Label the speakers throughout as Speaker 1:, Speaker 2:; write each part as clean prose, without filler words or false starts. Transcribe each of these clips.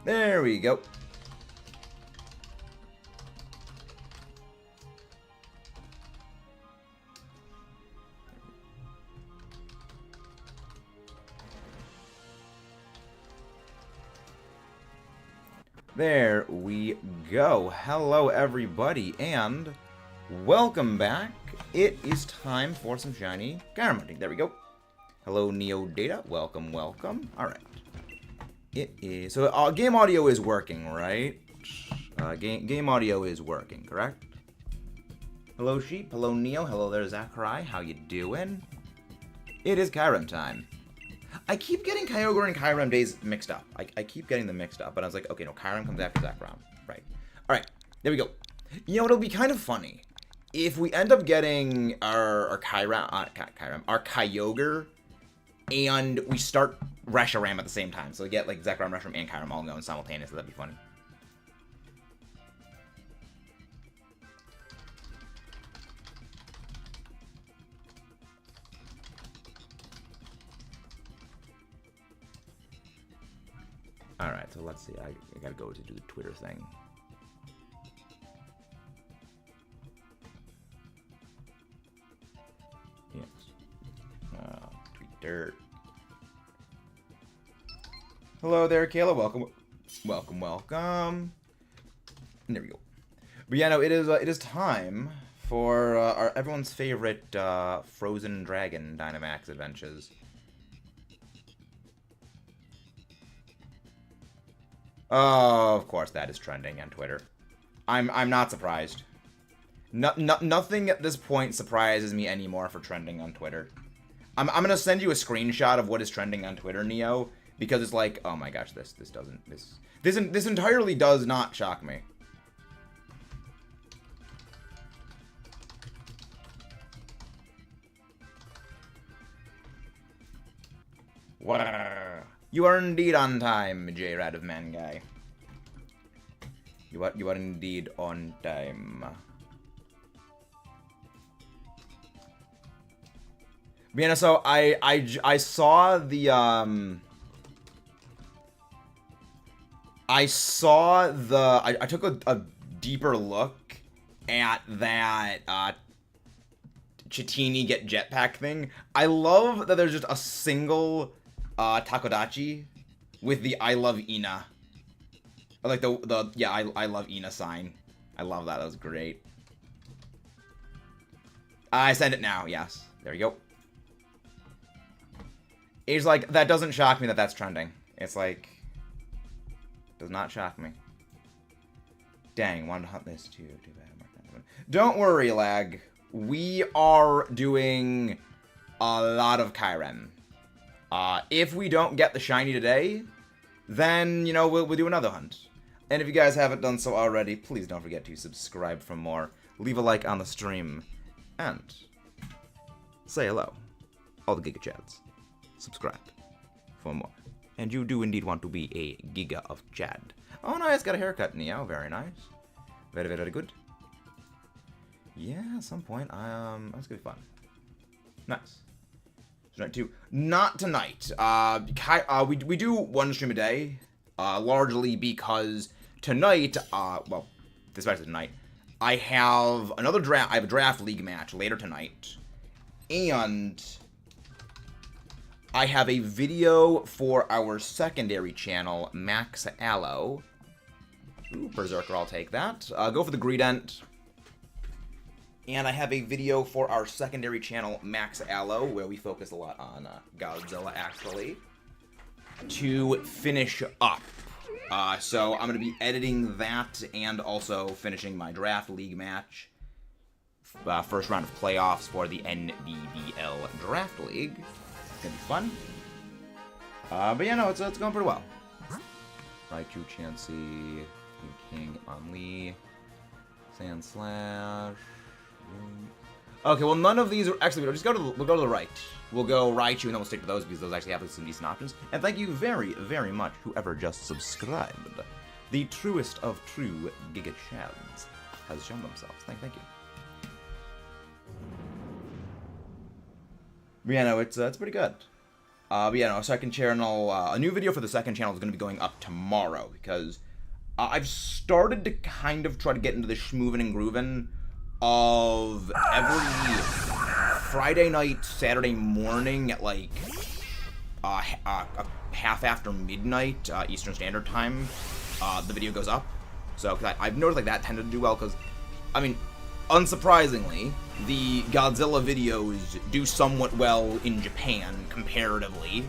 Speaker 1: There we go. There we go. Hello, everybody, and welcome back. It is time for some shiny Kyurem hunting. There we go. Hello, Neo Data. Welcome, welcome. All right. It is so. Game audio is working, right? Game audio is working, correct? Hello, Sheep. Hello, Neo. Hello there, Zachary. How you doing? It is Kyurem time. I keep getting Kyogre and Kyurem days mixed up. I keep getting them mixed up, but I was like, okay, no, Kyurem comes after Zachary. Right. All right. There we go. You know, it'll be kind of funny if we end up getting our Kyurem, our Kyogre, and we start Reshiram at the same time. So we get like Zekrom, Reshiram, and Kyurem all going simultaneously. That'd be funny. Alright, so let's see. I gotta go to do the Twitter thing. Yes. Tweet dirt. Hello there, Kayla. Welcome. Welcome, welcome. And there we go. But yeah, no, it is time for our everyone's favorite Frozen Dragon Dynamax adventures. Oh, of course that is trending on Twitter. I'm not surprised. Nothing at this point surprises me anymore for trending on Twitter. I'm gonna send you a screenshot of what is trending on Twitter, Neo, because it's like, oh my gosh, this entirely does not shock me. What? You are indeed on time, J-Rad of Mangai. You are indeed on time. But yeah, so I saw the I took a deeper look at that Chitini get jetpack thing. I love that there's just a single Takodachi with the I love Ina. Like I love Ina sign. I love that. That was great. I send it now. Yes. There you go. It's like, that doesn't shock me that that's trending. It's like, does not shock me. Dang, wanted to hunt this too. Too bad. Don't worry, Lag. We are doing a lot of Kyurem. If we don't get the shiny today, then, you know, we'll do another hunt. And if you guys haven't done so already, please don't forget to subscribe for more. Leave a like on the stream. And say hello. All the Giga Chads. Subscribe for more. And you do indeed want to be a Giga of Chad. Oh, nice. Got a haircut, Neo. Very nice. Very, very good. Yeah, at some point. That's gonna be fun. Nice. Tonight too. Not tonight. We do one stream a day, largely because tonight, well, especially tonight, I have another draft. I have a draft league match later tonight, and I have a video for our secondary channel, Max Allo. Ooh, Berserker, I'll take that. Go for the Greedent. And I have a video for our secondary channel, Max Allo, where we focus a lot on Godzilla, actually, to finish up. So I'm going to be editing that and also finishing my draft league match. First round of playoffs for the NBBL Draft League. It's going to be fun. But yeah, no, it's going pretty well. Raichu, Chansey, King, Only, Sand Slash. Okay, well, none of these are actually. We'll go to the right. We'll go Raichu, and then we'll stick to those because those actually have some decent options. And thank you very, very much, whoever just subscribed. The truest of true Giga Chads has shown themselves. Thank you. But yeah, no, it's pretty good. But yeah, no, second channel, a new video for the second channel is going to be going up tomorrow, because I've started to kind of try to get into the schmoovin' and groovin' of every Friday night, Saturday morning at like half after midnight Eastern Standard Time, the video goes up. So, cause I've noticed like that tended to do well, because, I mean, unsurprisingly, the Godzilla videos do somewhat well in Japan, comparatively.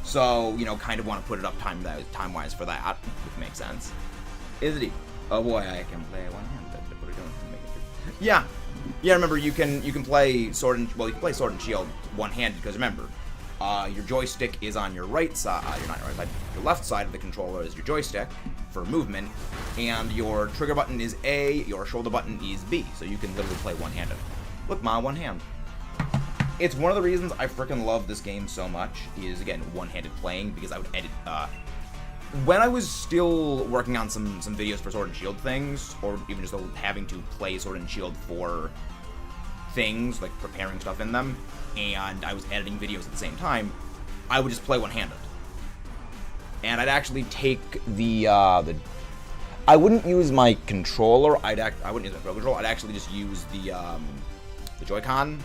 Speaker 1: So, you know, kind of want to put it up time-wise for that, which makes sense. Is it? Oh boy, I can play one-handed. What are we doing? Yeah. Yeah, remember, you can play Sword and Shield one-handed, because remember, your joystick is on your right side, you're not your right side, your left side of the controller is your joystick for movement, and your trigger button is A, your shoulder button is B, so you can literally play one-handed. Look, Ma, one hand. It's one of the reasons I freaking love this game so much, is, again, one-handed playing, because I would edit, when I was still working on some videos for Sword and Shield things, or even just having to play Sword and Shield for things, like preparing stuff in them, and I was editing videos at the same time, I would just play one-handed. And I'd actually take I wouldn't use my controller, I wouldn't use my Pro Controller, I'd actually just use the Joy-Con,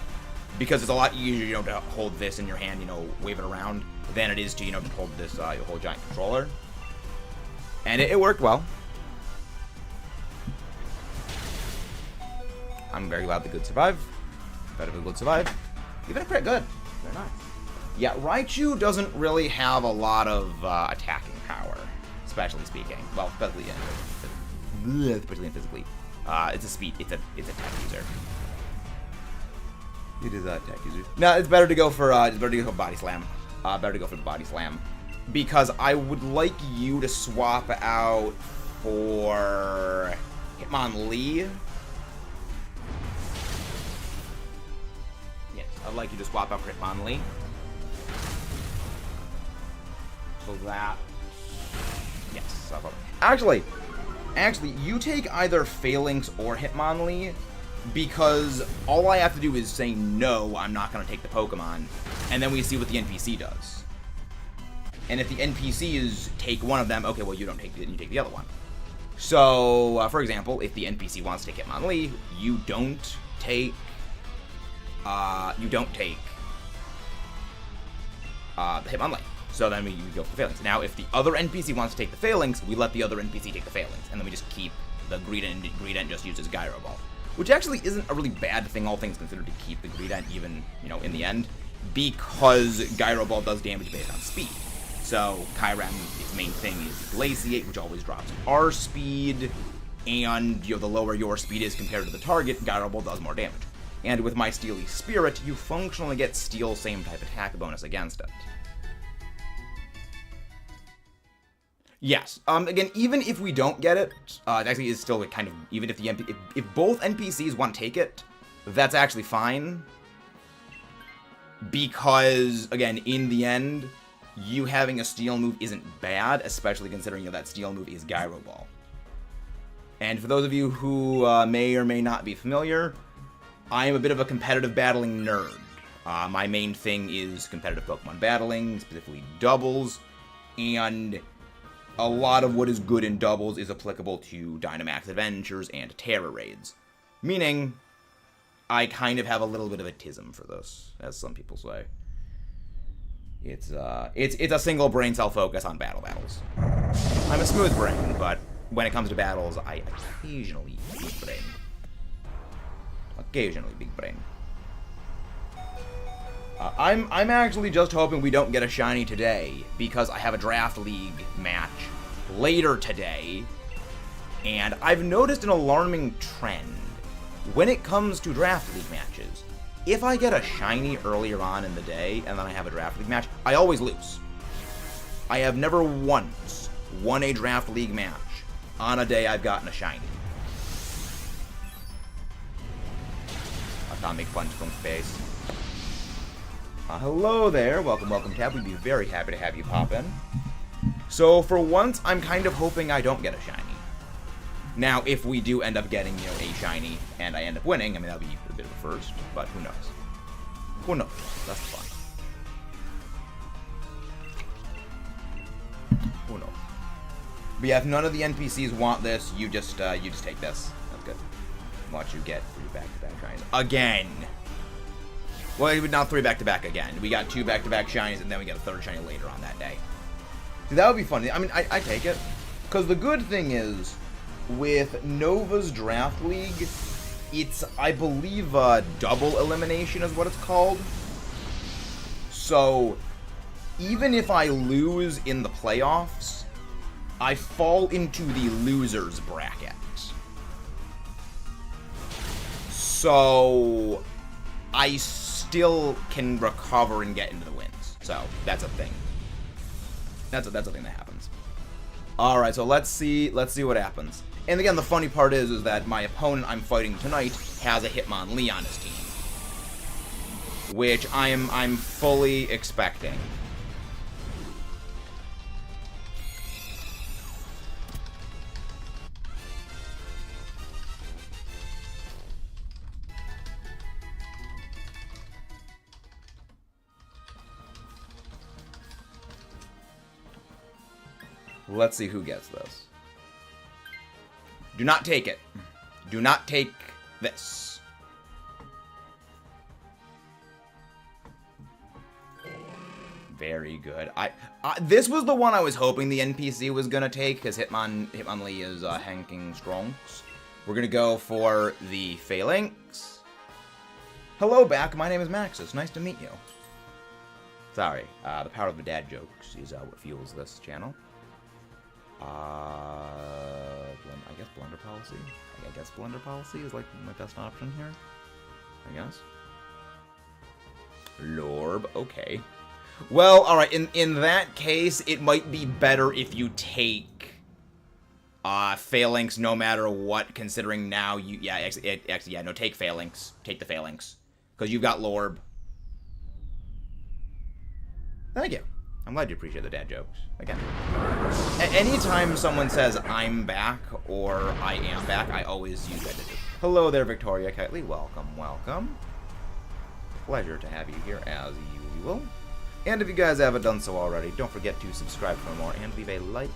Speaker 1: because it's a lot easier, you know, to hold this in your hand, you know, wave it around, than it is to, you know, just hold this, your whole giant controller. And it worked well. I'm very glad the good survive. Better the good survive. Even a crit, good. Very nice. Yeah, Raichu doesn't really have a lot of attacking power, especially speaking. Well, especially and physically. It's a speed. It's a tech user. It is a tech user. No, it's better to go for body slam. Better to go for the body slam, because I would like you to swap out for Hitmonlee. Yes, I'd like you to swap out for Hitmonlee. So that, yes. Actually, you take either Phalanx or Hitmonlee, because all I have to do is say no, I'm not going to take the Pokemon, and then we see what the NPC does. And if the NPCs take one of them, okay, well, you don't take it, you take the other one. So, for example, if the NPC wants to take Hitmonlee, you don't take the Hitmonlee. So then we go for Phalanx. Now, if the other NPC wants to take the Phalanx, we let the other NPC take the Phalanx, and then we just keep the Greedent just uses Gyro Ball. Which actually isn't a really bad thing, all things considered, to keep the Greedent even, you know, in the end, because Gyro Ball does damage based on speed. So, Kyurem, its main thing is Glaciate, which always drops our speed, and, you know, the lower your speed is compared to the target, Gyro Ball does more damage. And with my Steely Spirit, you functionally get Steel same type attack bonus against it. Yes. Again, even if we don't get it, it actually is still kind of, even if if both NPCs want to take it, that's actually fine. Because, again, in the end, you having a Steel move isn't bad, especially considering, you know, that Steel move is Gyro Ball. And for those of you who may or may not be familiar, I am a bit of a competitive battling nerd. My main thing is competitive Pokemon battling, specifically doubles, and a lot of what is good in doubles is applicable to Dynamax Adventures and Terra Raids. Meaning, I kind of have a little bit of a tism for this, as some people say. It's a single brain cell focus on battles. I'm a smooth brain, but when it comes to battles, I occasionally big brain. Occasionally big brain. I'm actually just hoping we don't get a shiny today, because I have a Draft League match later today, and I've noticed an alarming trend. When it comes to Draft League matches, if I get a shiny earlier on in the day, and then I have a Draft League match, I always lose. I have never once won a Draft League match on a day I've gotten a shiny. Atomic Punch from space. Hello there, welcome Tab. We'd be very happy to have you pop in. So for once, I'm kind of hoping I don't get a shiny. Now, if we do end up getting, you know, a shiny and I end up winning, I mean, that'll be a bit of a first, but who knows? Who knows? That's fun. But yeah, if none of the NPCs want this, you just take this. That's good. Watch you get 3 back-to-back shinies. Again! Well, not 3 back-to-back again. We got 2 back-to-back shinies, and then we get a 3rd shiny later on that day. See, that would be fun. I mean, I take it. Because the good thing is, with Nova's Draft League, it's, I believe, double elimination is what it's called. So, even if I lose in the playoffs, I fall into the loser's bracket. So, I still can recover and get into the wins. So, that's a thing. That's a thing that happens. Alright, so let's see what happens. And again, the funny part is that my opponent I'm fighting tonight has a Hitmonlee on his team. Which I'm fully expecting. Let's see who gets this. Do not take it. Do not take this. Very good. This was the one I was hoping the NPC was gonna take, because Hitmonlee is hanking strongs. We're gonna go for the Phalanx. Hello back, my name is Maxis. Nice to meet you. Sorry, the power of the dad jokes is what fuels this channel. I guess Blunder Policy. I guess Blunder Policy is like my best option here. I guess. Lorb, okay. Well, alright, in that case, it might be better if you take Phalanx no matter what, considering now you, no, take Phalanx. Take the Phalanx. Because you've got Lorb. Thank you. I'm glad you appreciate the dad jokes. Again. Anytime someone says, I'm back, or I am back, I always use that. Hello there, Victoria Kitely. Welcome, welcome. Pleasure to have you here, as usual. And if you guys haven't done so already, don't forget to subscribe for more, and leave a like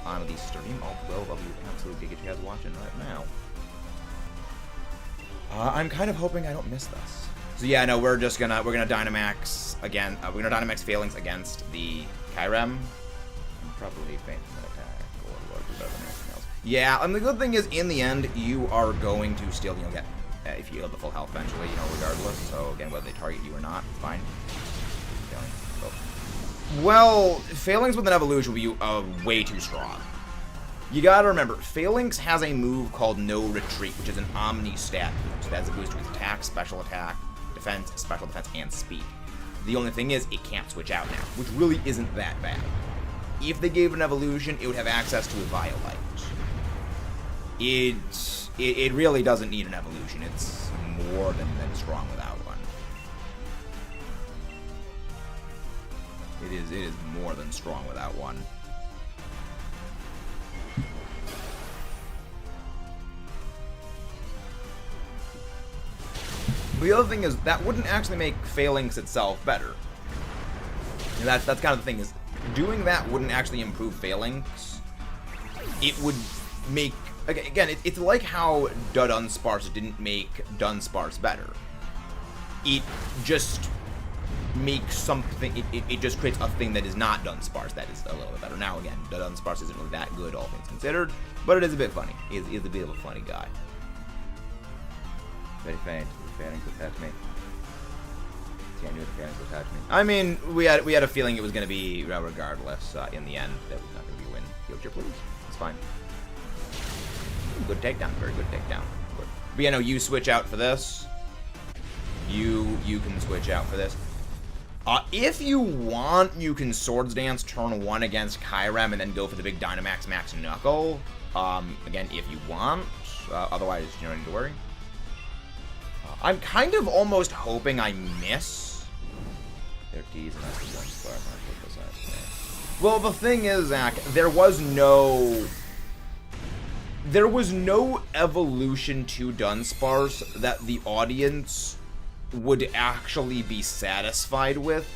Speaker 1: on the stream. All 12 of you absolute giga guys watching right now. I'm kind of hoping I don't miss this. So yeah, no, we're gonna Dynamax again. We're gonna Dynamax Phalanx against the Kyurem. Probably faint from an attack or better than anything else. Yeah, and the good thing is, in the end, you are going to still, get if you have the full health eventually, regardless. So again, whether they target you or not, it's fine. Well, Phalanx with an evolution will be way too strong. You gotta remember, Phalanx has a move called No Retreat, which is an Omni stat. So that's a boost to its attack, special attack, defense, special defense, and speed. The only thing is, it can't switch out now, which really isn't that bad. If they gave it an evolution, it would have access to a Violite. It really doesn't need an evolution. It's more than strong without one. It is more than strong without one. But the other thing is, that wouldn't actually make Phalanx itself better. And that's kind of the thing, is doing that wouldn't actually improve Phalanx. It would make... Again, it's like how Dunsparce didn't make Dunsparce better. It just makes something... It just creates a thing that is not Dunsparce that is a little bit better. Now, again, Dunsparce isn't really that good, all things considered, but it is a bit funny. He is a bit of a funny guy. Very faint. Phalanx attacked me. Yeah, I knew the Phalanx attacked me. I mean, we had a feeling it was going to be, regardless, in the end, that was not going to be a win. Heal chip, please. It's fine. Good takedown. Very good takedown. But yeah, no, you switch out for this. You can switch out for this. If you want, you can Swords Dance turn 1 against Kyurem and then go for the big Dynamax Max Knuckle. Again, if you want. Otherwise, you don't need to worry. I'm kind of almost hoping I miss. Their T's and that's the one square. Well, the thing is, Zach, there was no evolution to Dunsparce that the audience would actually be satisfied with,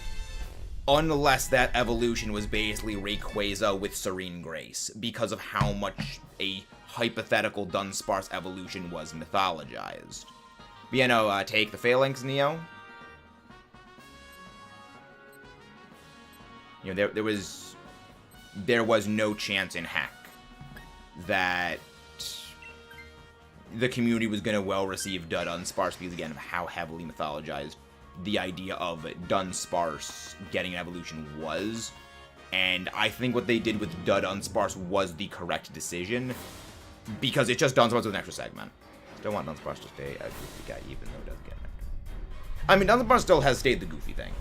Speaker 1: Unless that evolution was basically Rayquaza with Serene Grace, because of how much a hypothetical Dunsparce evolution was mythologized. But yeah, no, take the Phalanx, Neo. You know, there was no chance in heck that the community was going to well receive Dunsparce because, again, of how heavily mythologized the idea of Dunsparce getting an evolution was. And I think what they did with Dunsparce was the correct decision, because it's just Dunsparce with an extra segment. Still want Dunsparce to stay a goofy guy, even though it doesn't get an extra. I mean, Dunsparce still has stayed the goofy thing.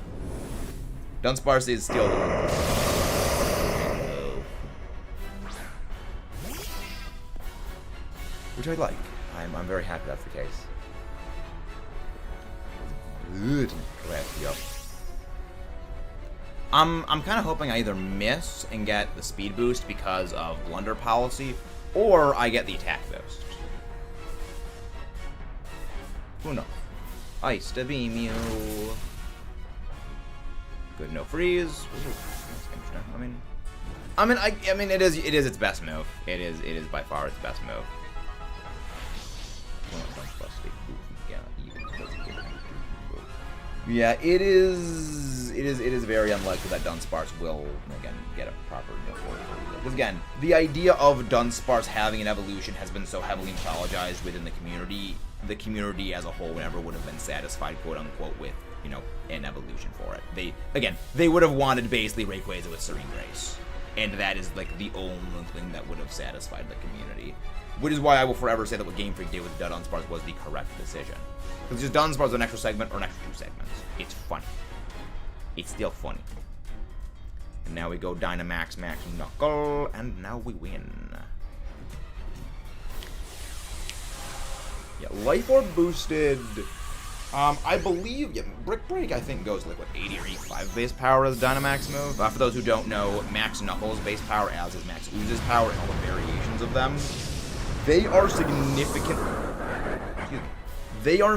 Speaker 1: Dunsparce is still the which I like. I'm very happy that's the case. Good. Yep. I'm kind of hoping I either miss and get the speed boost because of blunder policy, or I get the attack boost. Who knows? Ice to beam you. Good, no freeze. Ooh, I mean, it is its best move. It is by far its best move. Yeah, it is very unlikely that Dunsparce will, again, get a proper because, again, the idea of Dunsparce having an evolution has been so heavily mythologized within the community. The community as a whole never would have been satisfied, quote unquote, with, you know, an evolution for it. They would have wanted basically Rayquaza with Serene Grace, and that is like the only thing that would have satisfied the community. Which is why I will forever say that what Game Freak did with Dunsparce was the correct decision. Because just Dunsparce with an extra segment or an extra 2 segments. It's funny. It's still funny. And now we go Dynamax, Max, Knuckle, and now we win. Yeah, Life Orb boosted. I believe, yeah, Brick Break, I think, goes like, what, 80 or 85 base power as Dynamax move. For those who don't know, Max Knuckles base power, as is Max Ooze's power, and all the variations of them. They are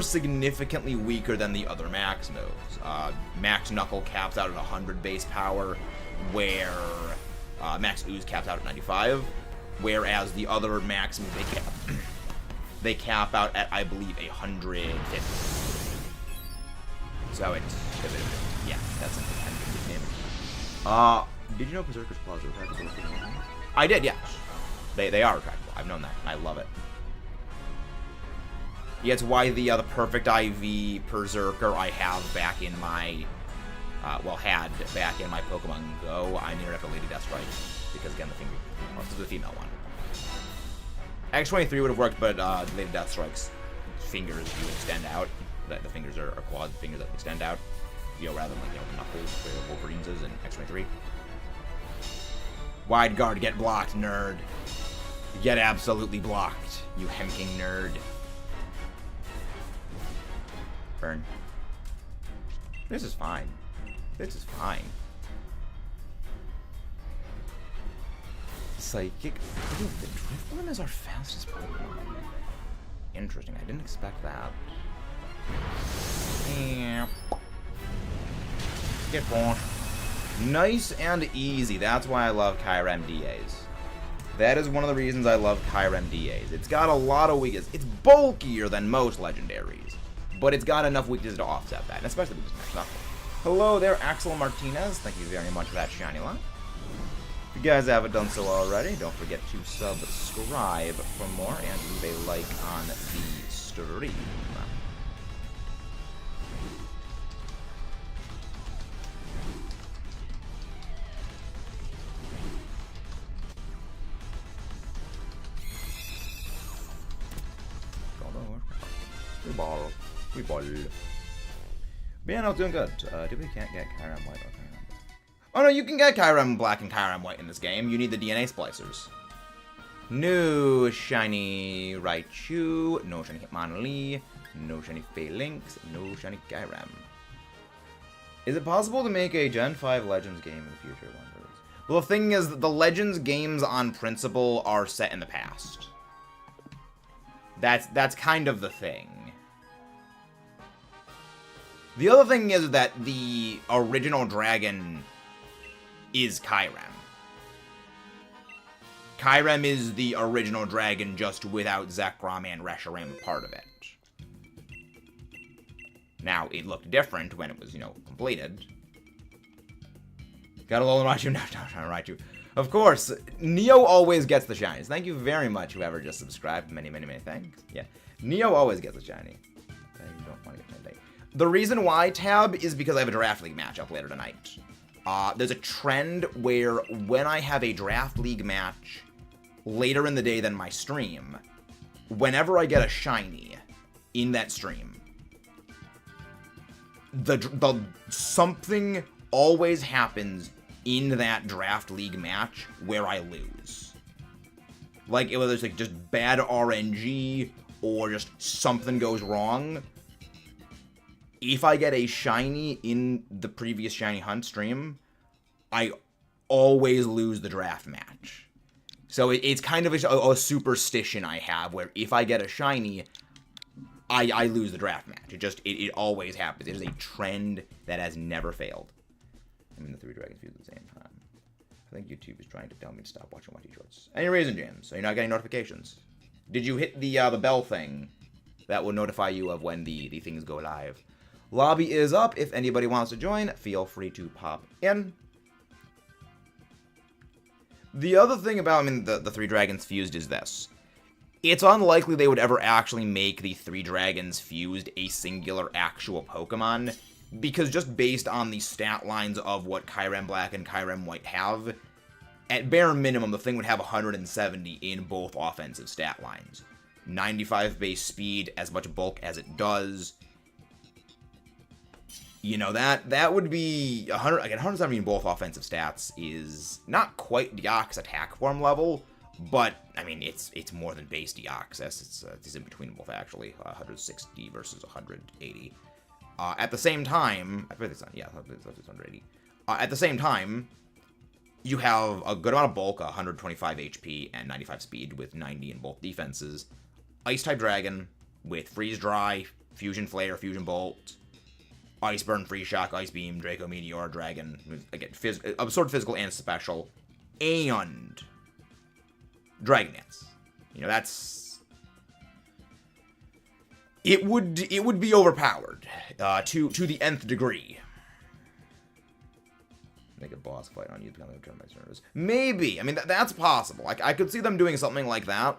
Speaker 1: significantly weaker than the other Max moves. Max Knuckle caps out at 100 base power, where Max Ooze caps out at 95, whereas the other Max moves they cap out at, I believe, 150. So it's yeah, that's independent damage. Did you know Berserker's Claws are retractable? I did, yeah. They are retractable. I've known that. I love it. Yeah, it's why the perfect IV Berserker I have back in my, had back in my Pokemon Go, I named it after Lady Deathstrike, because again, this is the female one. X23 would have worked, but Lady Deathstrike's fingers do extend out. The fingers are quad fingers that extend out, you know, rather than like, you know, knuckles where Wolverine's is in X23. Wide guard, get blocked, nerd. Get absolutely blocked, you hemking nerd. Burn. This is fine. This is fine. Psychic. Ooh, the Drifblim is our fastest Pokemon. Interesting. I didn't expect that. Get born. Nice and easy. That's why I love Kyurem DAs. That is one of the reasons I love Kyurem DAs. It's got a lot of weaknesses. It's bulkier than most legendaries, but it's got enough weaknesses to offset that, and especially with Max Knuckle. Hello there, Axel Martinez. Thank you very much for that shiny line. If you guys haven't done so already, don't forget to subscribe for more and leave a like on the stream. We ball. But yeah, no, doing good. Did we can't get Kyurem White or Kyurem Black? Oh no, you can get Kyurem Black and Kyurem White in this game. You need the DNA splicers. No shiny Raichu, no shiny Hitmonlee, no shiny Phalanx, no shiny Kyurem. Is it possible to make a Gen 5 Legends game in the future? Well, the thing is, the Legends games on principle are set in the past. That's kind of the thing. The other thing is that the original dragon is Kyurem. Kyurem is the original dragon, just without Zekrom and Reshiram part of it. Now, it looked different when it was, completed. Got a little Raichu? No, Raichu. Of course, Neo always gets the shinies. Thank you very much, whoever just subscribed. Many, many, many thanks. Yeah, Neo always gets a shiny. You don't want to get today. The reason why, Tab, is because I have a Draft League matchup later tonight. There's a trend where when I have a Draft League match later in the day than my stream, whenever I get a shiny in that stream, the something always happens in that Draft League match where I lose. Like, whether it's just bad RNG or just something goes wrong. If I get a shiny in the previous shiny hunt stream, I always lose the draft match. So it's kind of a superstition I have where if I get a shiny, I lose the draft match. It always happens. It is a trend that has never failed. I mean, the three dragons fuse at the same time. I think YouTube is trying to tell me to stop watching YT shorts. Any reason, James? So you're not getting notifications? Did you hit the bell thing that will notify you of when the things go live? Lobby is up. If anybody wants to join, feel free to pop in. The other thing about, the three dragons fused is this. It's unlikely they would ever actually make the three dragons fused a singular actual Pokemon, because just based on the stat lines of what Kyurem Black and Kyurem White have, at bare minimum, the thing would have 170 in both offensive stat lines. 95 base speed, as much bulk as it does. That would be 100. Again, 170 in both offensive stats is not quite Deoxys attack form level, but it's more than base Deoxys. It's in between both actually. 160 versus 180. At the same time, I think it's 180. At the same time, you have a good amount of bulk, 125 HP and 95 speed with 90 in both defenses. Ice-type Dragon with Freeze Dry, Fusion Flare, Fusion Bolt, Ice Burn, Freeze Shock, Ice Beam, Draco Meteor, Dragon. Again, Absorb Physical and Special, and Dragon Dance. That's... It would be overpowered to the nth degree. Make a boss fight on you to become my service. Maybe. That's possible. I could see them doing something like that.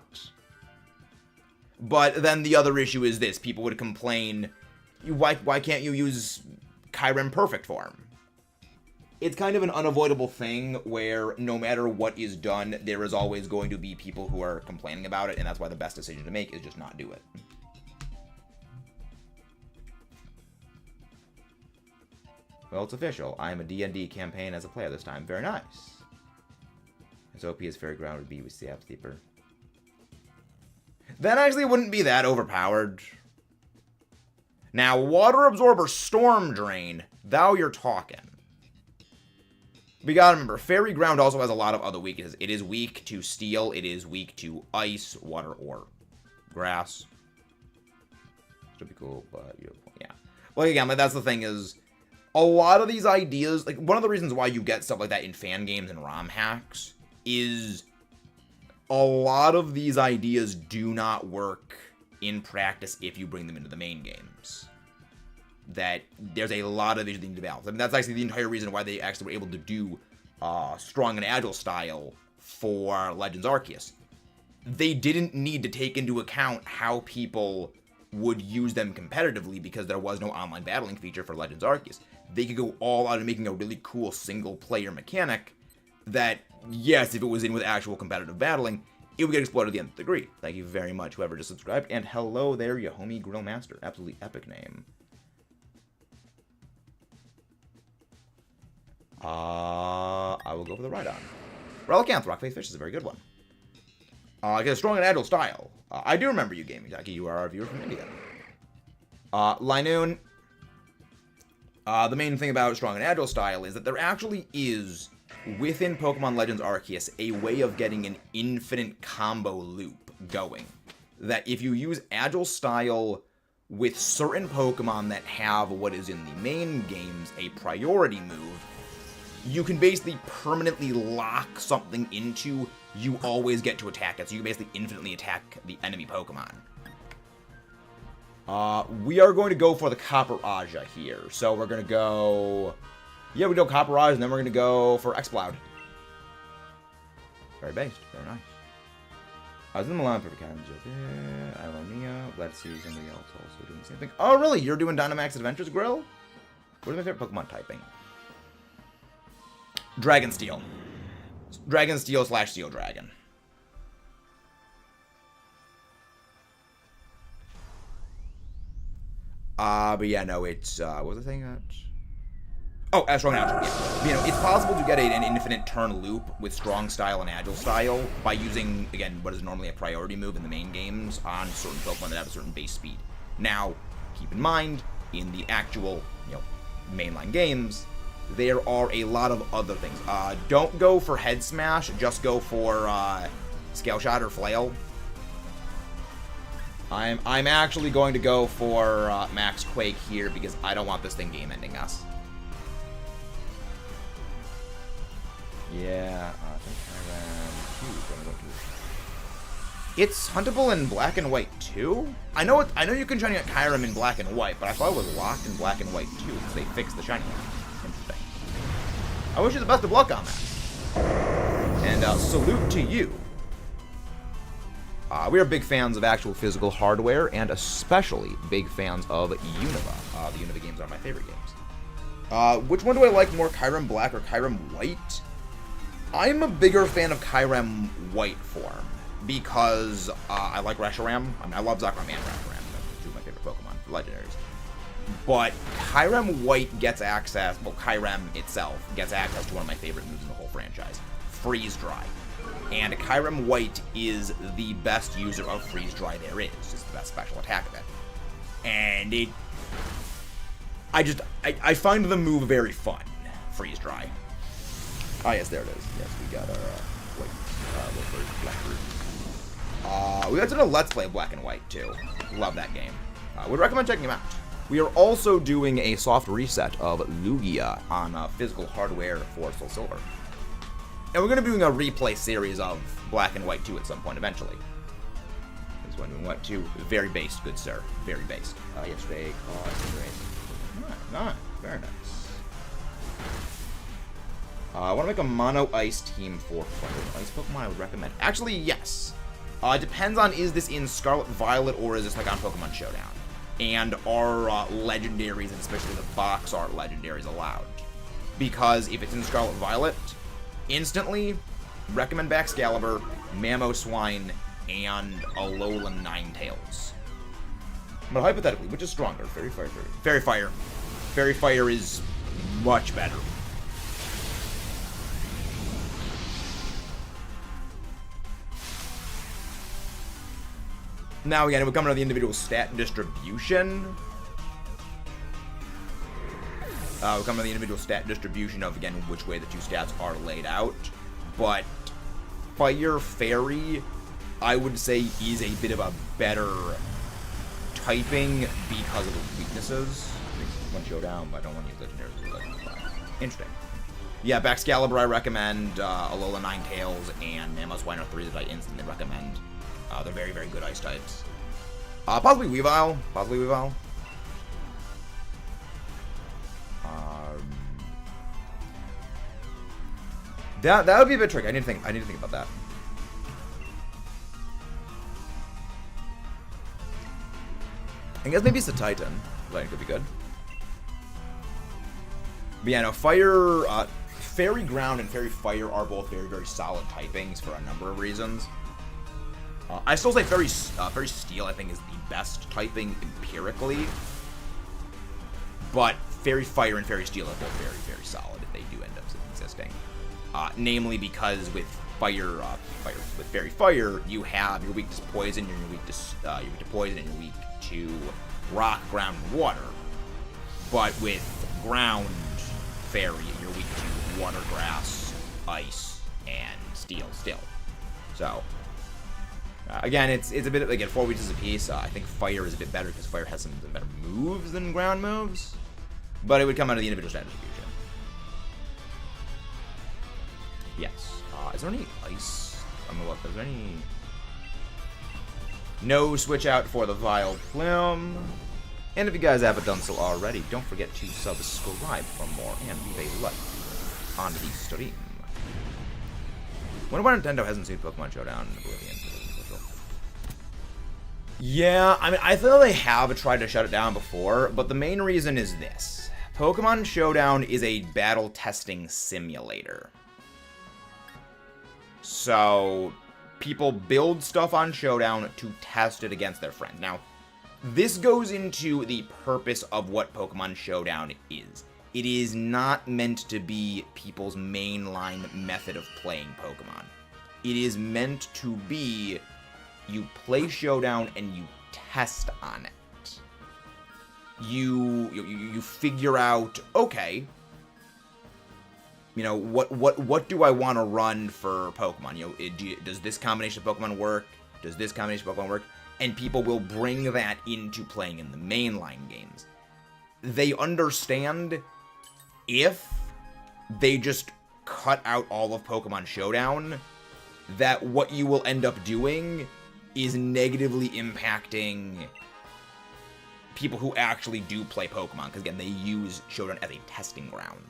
Speaker 1: But then the other issue is this. People would complain, why can't you use Kyurem Perfect form? It's kind of an unavoidable thing where no matter what is done, there is always going to be people who are complaining about it, and that's why the best decision to make is just not do it. Well, it's official. I am a D&D campaign as a player this time. Very nice. As OP as Fairy Ground would be with Sea Steeper. That actually wouldn't be that overpowered. Now, Water Absorber Storm Drain, thou you're talking. We gotta remember, Fairy Ground also has a lot of other weaknesses. It is weak to Steel, it is weak to Ice, Water, or Grass. Should be cool, but yeah. Well, again, that's the thing is, a lot of these ideas, one of the reasons why you get stuff like that in fan games and ROM hacks is a lot of these ideas do not work in practice if you bring them into the main games. That there's a lot of issues to balance. That's actually the entire reason why they actually were able to do Strong and Agile style for Legends Arceus. They didn't need to take into account how people would use them competitively because there was no online battling feature for Legends Arceus. They could go all out in making a really cool single-player mechanic that, yes, if it was in with actual competitive battling, it would get exploited to the nth degree. Thank you very much, whoever just subscribed. And hello there, Yahomie Grill Master. Absolutely epic name. I will go for the Rhydon. Relicanth, Rock Face Fish is a very good one. Get a strong and agile style. I do remember you, Gaming Jackie. You are our viewer from India. Linoon. The main thing about strong and agile style is that there actually is, within Pokemon Legends Arceus, a way of getting an infinite combo loop going. That if you use agile style with certain Pokemon that have what is in the main games a priority move, you can basically permanently lock something into you always get to attack it. So you can basically infinitely attack the enemy Pokemon. We are going to go for the Copper Aja here. So we're going to go... Yeah, we go Copper Aja, and then we're going to go for Exploud. Very based. Very nice. I was in Milan for the Cabins. Ilonia. Let's see somebody else also doing the same thing. Oh, really? You're doing Dynamax Adventures Grill? What are my favorite Pokemon typing? Dragon Steel. Dragon Steel / Steel Dragon. But yeah, no, it's, what was the thing that... Oh, Strong and Agile, yeah. You know, it's possible to get an infinite turn loop with Strong Style and Agile Style by using, again, what is normally a priority move in the main games on certain Pokemon that have a certain base speed. Now, keep in mind, in the actual, mainline games, there are a lot of other things. Don't go for Head Smash, just go for, Scale Shot or Flail. I'm actually going to go for, Max Quake here because I don't want this thing game-ending us. Yeah, I think Kyurem. It's huntable in black and white too. I know you can shiny Kyurem in black and white, but I thought it was locked in black and white too because they fixed the shiny one. Interesting. I wish you the best of luck on that. And salute to you. We are big fans of actual physical hardware, and especially big fans of Unova. The Unova games are my favorite games. Which one do I like more, Kyurem Black or Kyurem White? I'm a bigger fan of Kyurem White form because I like Reshiram. I mean, I love Zekrom and Reshiram. Those are two of my favorite Pokemon, legendaries. But Kyurem White gets access, well, Kyurem itself gets access to one of my favorite moves in the whole franchise, Freeze Dry. And Kyurem White is the best user of Freeze Dry there is. It's the best special attack of it. And I find the move very fun, Freeze Dry. Ah, yes, there it is. Yes, we got our white version, black version. We got to do a Let's Play Black and White, too. Love that game. Would recommend checking them out. We are also doing a soft reset of Lugia on physical hardware for Soul Silver. And we're going to be doing a replay series of Black and White 2 at some point eventually. This one doing what, 2? Very based, good sir. Very based. Yesterday, Nice. Very nice. I want to make a Mono Ice team for Fire Ice Pokemon I would recommend. Actually, yes. It depends on, is this in Scarlet Violet or is this like on Pokemon Showdown? And are legendaries, and especially the box art legendaries, allowed? Because if it's in Scarlet Violet, instantly recommend Baxcalibur, Mamoswine, and Alolan Ninetales. But hypothetically, which is stronger? Fairy Fire. Fairy Fire. Fairy Fire is much better. Now again, we're coming to the individual stat distribution. We're coming to the individual stat distribution of, again, which way the two stats are laid out. But Fire Fairy, I would say, is a bit of a better typing because of the weaknesses. One Showdown, but I don't want to use legendaries. Interesting. Yeah, Baxcalibur I recommend, Alola Ninetales, and Mamoswine are 3 that I instantly recommend. They're very, very good ice types. Possibly Weavile. That would be a bit tricky. I need to think about that. I guess maybe it's the Titan. That could be good. But yeah, no, Fairy Ground and Fairy Fire are both very, very solid typings for a number of reasons. I still say Fairy Steel, I think, is the best typing empirically. But Fairy Fire and Fairy Steel are both very, very solid if they do end up existing. Namely because with Fairy Fire, you have your weak to Poison, you're weak to Poison, and you're weak to Rock, Ground, and Water. But with Ground Fairy, you're weak to Water, Grass, Ice, and Steel still. So Again, it's a bit, again, 4 weaknesses apiece. I think Fire is a bit better because Fire has some better moves than ground moves. But it would come out of the individual stat distribution. Yes. Is there any ice? I'm gonna look. Is there any... No switch out for the Vile Plume. And if you guys haven't done so already, don't forget to subscribe for more and leave a like on the stream. Wonder why Nintendo hasn't seen Pokemon Showdown in Oblivion. Yeah, I mean, I feel they have tried to shut it down before, but the main reason is this. Pokemon Showdown is a battle testing simulator. So, people build stuff on Showdown to test it against their friends. Now, this goes into the purpose of what Pokemon Showdown is. It is not meant to be people's mainline method of playing Pokemon. It is meant to be, you play Showdown and you test on it. You figure out, okay, you know, what do I want to run for Pokemon? You know, does this combination of Pokemon work? Does this combination of Pokemon work? And people will bring that into playing in the mainline games. They understand if they just cut out all of Pokemon Showdown, that what you will end up doing is negatively impacting people who actually do play Pokemon. Because again, they use Showdown as a testing ground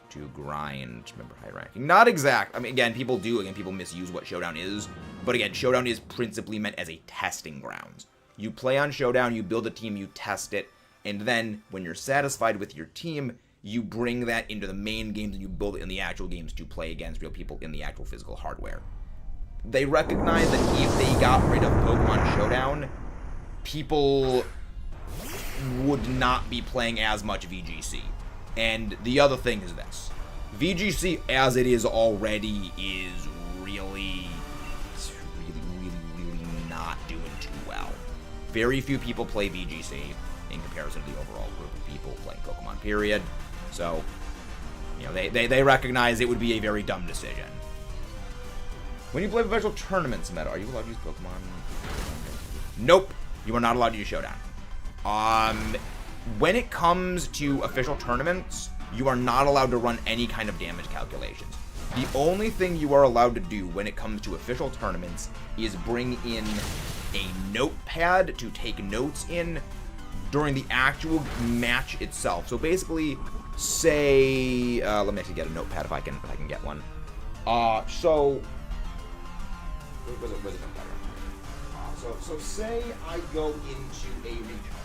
Speaker 1: to grind, remember, high ranking. Not exact. I mean, again, people do. Again, people misuse what Showdown is. But again, Showdown is principally meant as a testing ground. You play on Showdown, you build a team, you test it, and then when you're satisfied with your team, you bring that into the main games and you build it in the actual games to play against real people in the actual physical hardware. They recognize that if they got rid of Pokemon Showdown, people would not be playing as much VGC. And the other thing is this. VGC, as it is already, is really not doing too well. Very few people play VGC in comparison to the overall group of people playing Pokemon, period. So, you know, they recognize it would be a very dumb decision. When you play professional tournaments, Meta, are you allowed to use Pokemon? Nope. You are not allowed to use Showdown. When it comes to official tournaments, you are not allowed to run any kind of damage calculations. The only thing you are allowed to do when it comes to official tournaments is bring in a notepad to take notes in during the actual match itself. So basically, say, let me actually get a notepad if I can get one. So say I go into a regional.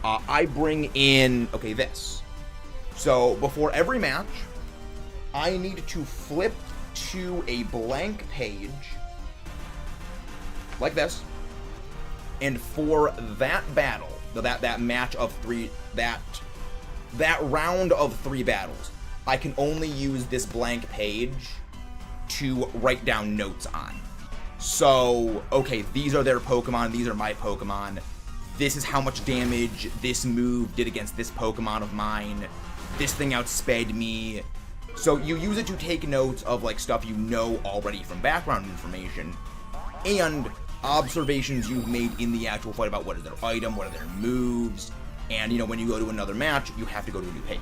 Speaker 1: I bring in, okay, this. So before every match, I need to flip to a blank page, like this, and for that battle, that match of three, that round of 3 battles, I can only use this blank page to write down notes on. So, okay, these are their Pokemon, these are my Pokemon. This is how much damage this move did against this Pokemon of mine. This thing outsped me. So you use it to take notes of like stuff you know already from background information and observations you've made in the actual fight about what is their item, what are their moves, and you know, when you go to another match, you have to go to a new page.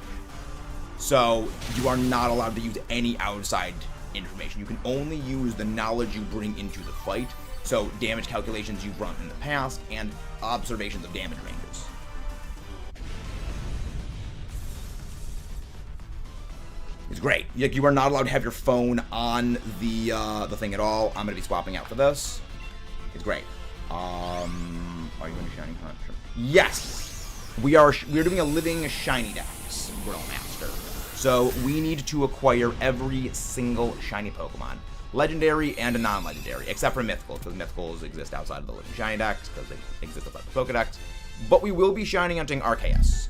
Speaker 1: So you are not allowed to use any outside information. You can only use the knowledge you bring into the fight. So damage calculations you've run in the past and observations of damage ranges. It's great. Like, you are not allowed to have your phone on the thing at all. I'm gonna be swapping out for this. It's great. Are you going to Shiny Hunt? Sure. Yes! We are doing a living Shiny Dex, Grill Master. So we need to acquire every single Shiny Pokemon. Legendary and non-legendary, except for Mythicals, because Mythicals exist outside of the living Shiny Dex, because they exist outside the Pokedex. But we will be Shiny Hunting Arceus.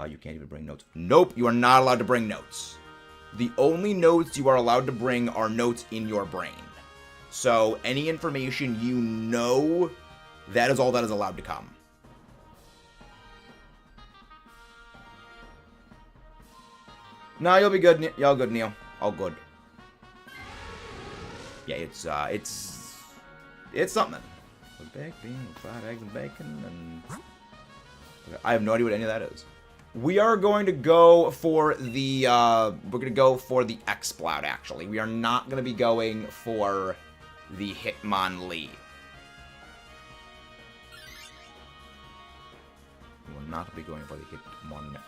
Speaker 1: You can't even bring notes. Nope, you are not allowed to bring notes. The only notes you are allowed to bring are notes in your brain. So any information you know, that is all that is allowed to come. No, you'll be good. Y'all good, Neil. All good. Yeah, it's something. A baked bean with fried eggs and bacon, and I have no idea what any of that is. We are going to go for the Exploud, actually. We are not going to be going for the Hitmonlee. We will not be going for the Hitmonlee.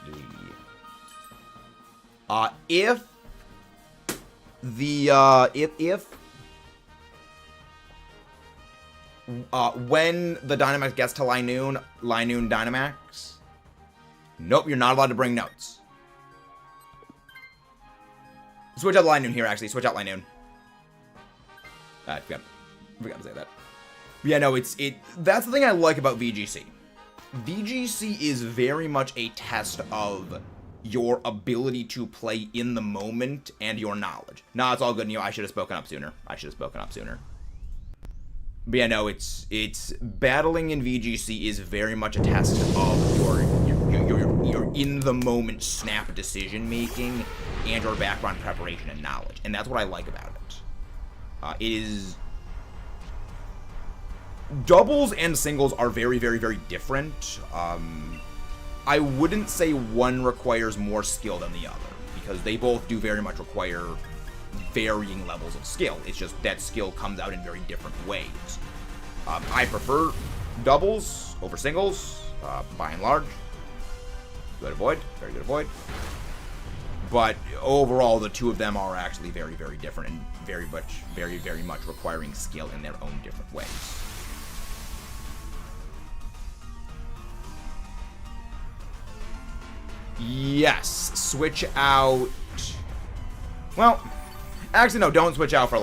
Speaker 1: When the Dynamax gets to Linoon Dynamax. Nope, you're not allowed to bring notes. Switch out Linoon here, actually. Switch out Linoon. Forgot to say that. But yeah, no, that's the thing I like about VGC. VGC is very much a test of your ability to play in the moment and your knowledge. Nah, it's all good, I should have spoken up sooner. But yeah, no, it's battling in VGC is very much a test of your in the moment snap decision making and your background preparation and knowledge, and that's what I like about it. It is doubles and singles are very, very, very different. I wouldn't say one requires more skill than the other, because they both do very much require varying levels of skill. It's just that skill comes out in very different ways. I prefer doubles over singles, by and large. Good avoid, very good avoid. But overall, the two of them are actually very, very different and very, very much requiring skill in their own different ways. Yes, switch out. Well, actually, no, don't switch out for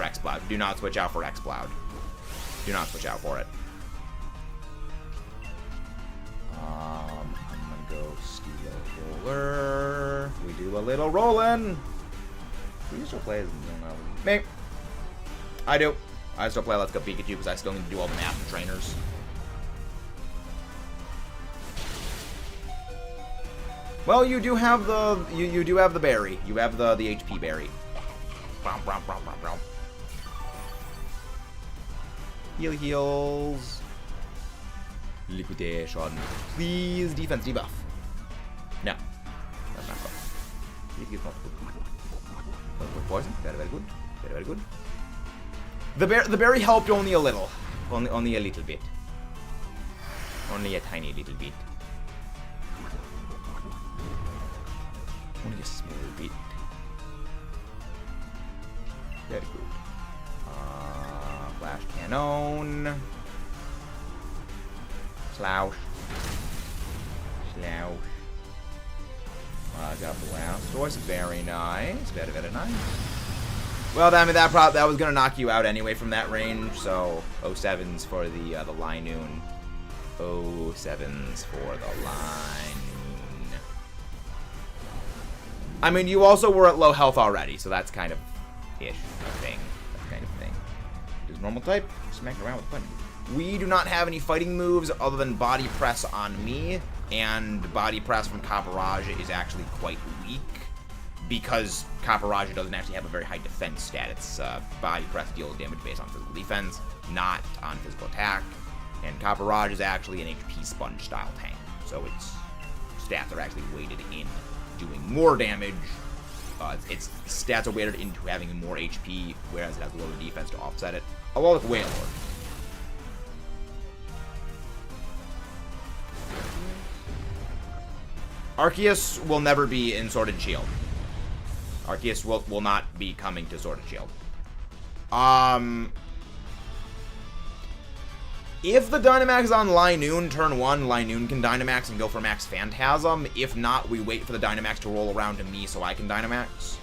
Speaker 1: Exploud. Do not switch out for Exploud. Do not switch out for it. I'm gonna go Steel Roller. We do a little rolling. Do you still play as me? I do. I still play Let's Go Pikachu because I still need to do all the math and trainers. Well, you do have the you do have the berry. You have the HP berry. Heals. Liquidation. Please, defense debuff. No. That's not good. It is not good. Poison. Very, very good. Very, very good. The berry helped only a little. Only a little bit. Only a tiny little bit. Only a small bit. Very good. Flash Cannon. Slouch. I got Blastoise. Very nice. Very, very nice. Well, I mean, that was gonna knock you out anyway from that range. So 07s for the Linoon. 07s for the Linoon. I mean, you also were at low health already, so that's kind of ish thing. That kind of thing. Does normal type smack around with punch. We do not have any fighting moves other than Body Press on me, and Body Press from Caparage is actually quite weak because Caparage doesn't actually have a very high defense stat. It's Body Press deals damage based on physical defense, not on physical attack, and Caparage is actually an HP Sponge style tank, so its stats are actually weighted in doing more damage. Its stats are weighted into having more HP, whereas it has lower defense to offset it. A lot like Wailord. Arceus will never be in Sword and Shield. Arceus will not be coming to Sword and Shield. If the Dynamax is on Linoon turn 1, Linoon can Dynamax and go for Max Phantasm. If not, we wait for the Dynamax to roll around to me so I can Dynamax.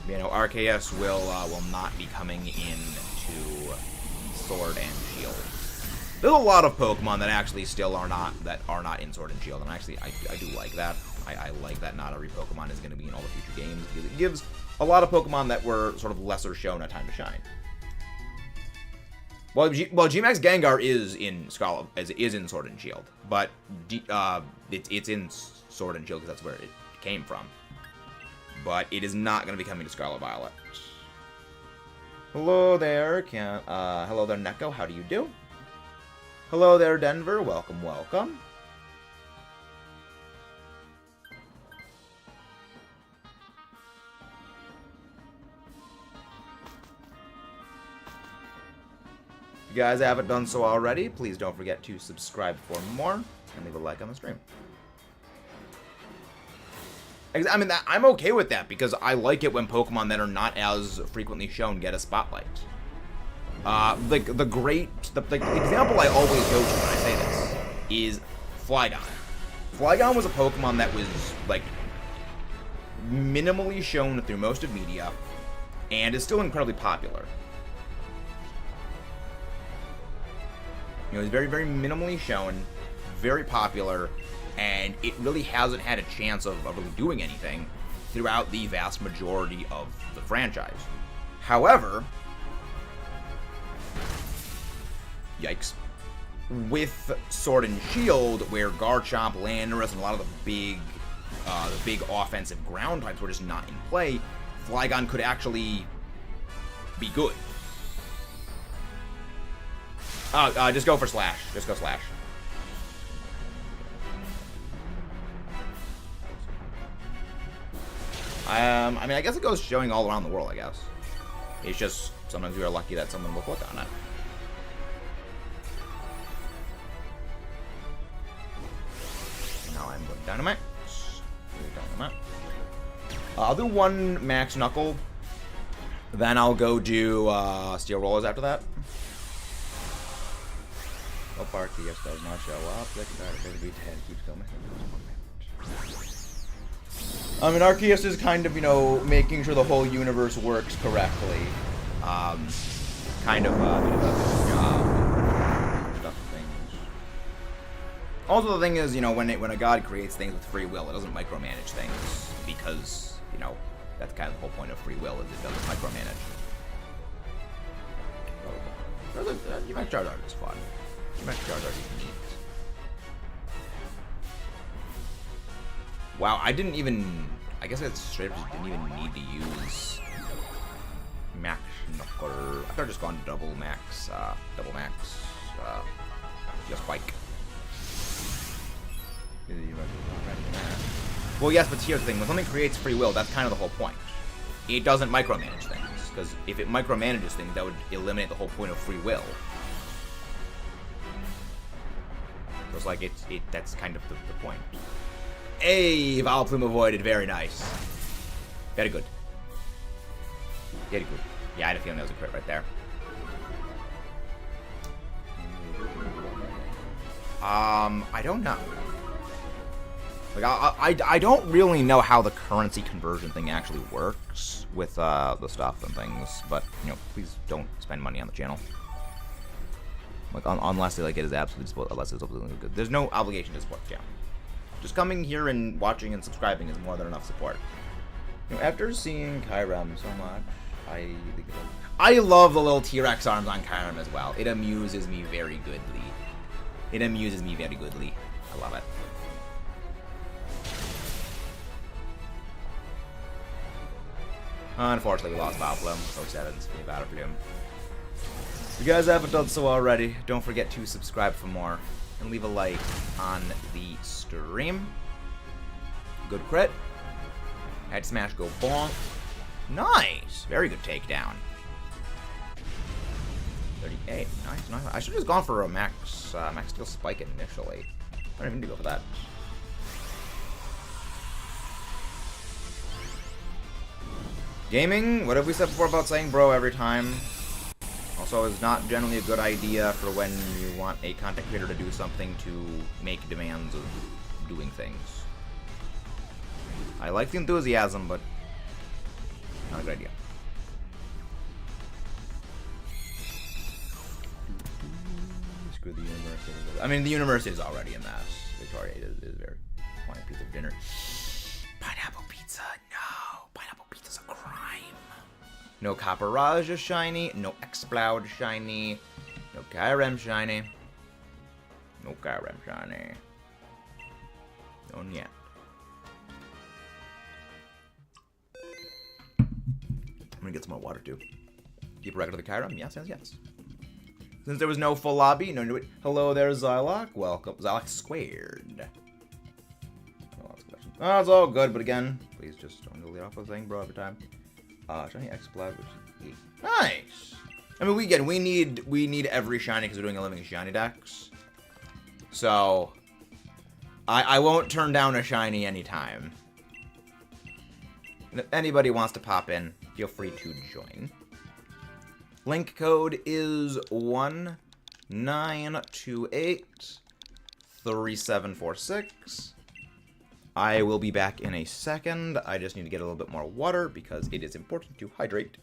Speaker 1: You know, Arceus will not be coming into Sword and Shield. There's a lot of Pokemon that actually still are not in Sword and Shield, and actually I do like that. I like that not every Pokemon is going to be in all the future games, because it gives a lot of Pokemon that were sort of lesser shown a time to shine. Well, Gmax Gengar is in Sword and Shield, but it's in Sword and Shield because that's where it came from. but it is not going to be coming to Scarlet Violet. Hello there, hello there, Neko. How do you do? Hello there, Denver. Welcome, welcome. If you guys haven't done so already, please don't forget to subscribe for more and leave a like on the stream. I mean, I'm okay with that because I like it when Pokemon that are not as frequently shown get a spotlight. Like the example I always go to when I say this is Flygon. Flygon was a Pokemon that was like minimally shown through most of media and is still incredibly popular. You know, it's very, very minimally shown, very popular, and it really hasn't had a chance of really doing anything throughout the vast majority of the franchise. However, yikes, with Sword and Shield, where Garchomp, Landorus, and a lot of the big offensive ground types were just not in play, Flygon could actually be good. Just go for Slash. Just go Slash. I mean, I guess it goes showing all around the world, I guess. It's just, sometimes we are lucky that someone will click on it. Now I'm going Dynamax. Dynamax. I'll do one Max Knuckle. Then I'll go do Steel Rollers after that. Oh, Arceus does not show up. Keeps going. I mean, Arceus is kind of, you know, making sure the whole universe works correctly. Kind of a bit of a job. Stuff things. Also, the thing is, you know, when a god creates things with free will, it doesn't micromanage things because, you know, that's kind of the whole point of free will is it doesn't micromanage. You might Charizard is fun. Wow, I didn't even... I guess I straight up just didn't even need to use Max Knuckle. I could have just gone double max, just Spike. Well, yes, but here's the thing. When something creates free will, that's kind of the whole point. It doesn't micromanage things, because if it micromanages things, that would eliminate the whole point of free will. So it's like, that's kind of the point. Hey, Vileplume avoided. Very nice. Very good. Very good. Yeah, I had a feeling that was a crit right there. I don't know. Like, I don't really know how the currency conversion thing actually works with the stuff and things, but, you know, please don't spend money on the channel. Like, unless it is absolutely, unless it's absolutely good. There's no obligation to support the channel. Just coming here and watching and subscribing is more than enough support. You know, after seeing Kyurem so much, I love the little T-Rex arms on Kyurem as well. It amuses me very goodly. I love it. Unfortunately, we lost Vileplume. So sad to speak about it for him. If you guys haven't done so already, don't forget to subscribe for more. And leave a like on the stream. Good crit. Head smash, go bonk. Nice. Very good takedown. 38. Nice. I should have just gone for a max steel spike initially. I don't even need to go for that. Gaming, what have we said before about saying bro every time? Also, it's not generally a good idea for when you want a content creator to do something to make demands of doing things. I like the enthusiasm, but not a good idea. Screw the universe. I mean, the universe is already a mess. Victoria is very wanting a piece of dinner. Pineapple pizza, no. Pineapple pizza's a crime. No Copperage is shiny. No Exploud shiny. No Kyurem shiny. No Kyurem shiny. None yet. gonna get some more water too. Keep a record of the Kyurem? Yes, yes, yes. Since there was no full lobby, no new. Hello there, Zylok. Welcome. Zylok squared. Oh, that's all good, but again, please just don't delete off the thing, bro, every time. Shiny X-Blood, which is 8. Nice! I mean, we need every shiny because we're doing a living shiny dex. So, I won't turn down a shiny anytime. And if anybody wants to pop in, feel free to join. Link code is 19283746. I will be back in a second. I just need to get a little bit more water because it is important to hydrate.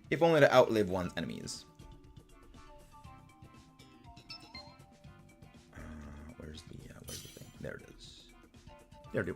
Speaker 1: If only to outlive one's enemies. Where's the thing? There it is. There it is.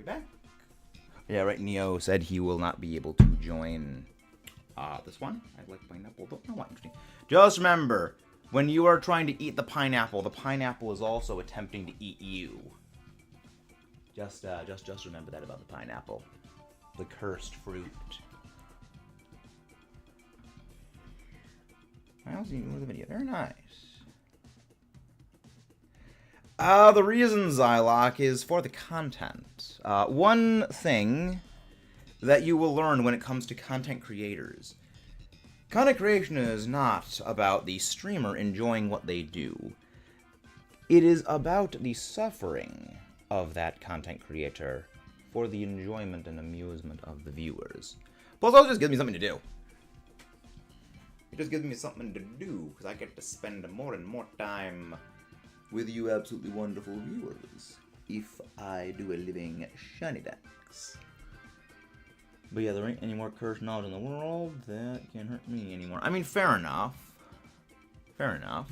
Speaker 1: Back. Yeah, right. Neo said he will not be able to join this one. I like pineapple. Don't know why. Interesting. Just remember, when you are trying to eat the pineapple is also attempting to eat you. Just remember that about the pineapple, the cursed fruit. I also need to move the video. Very nice. The reason, Zylok, is for the content. One thing that you will learn when it comes to content creators. Content creation is not about the streamer enjoying what they do. It is about the suffering of that content creator for the enjoyment and amusement of the viewers. Plus, it also just gives me something to do. It just gives me something to do, because I get to spend more and more time with you absolutely wonderful viewers, if I do a living shiny dex. But yeah, there ain't any more cursed knowledge in the world that can hurt me anymore. I mean, fair enough. Fair enough.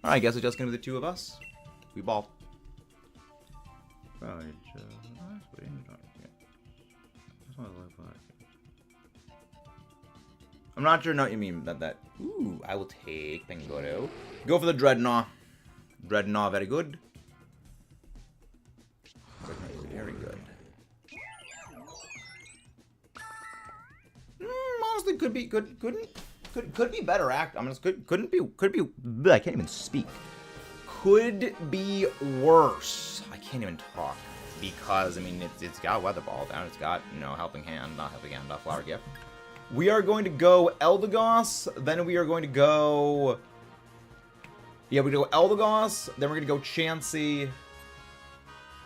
Speaker 1: Alright, I guess it's just gonna be the two of us. We ball. I'm not sure what you mean that. Ooh, I will take Pengoro. Go for the Dreadnought. Dreadnought, very good. Very good. Honestly, could be good. Could be better act. I mean, could be. I can't even speak. Could be worse. I can't even talk because I mean it's got Weather Ball down. It's got Helping Hand, not Helping Hand, Flower Gift. We are going to go Eldegoss. Then we are going to go. Yeah, we're going to go Eldegoss, then we're going to go Chansey,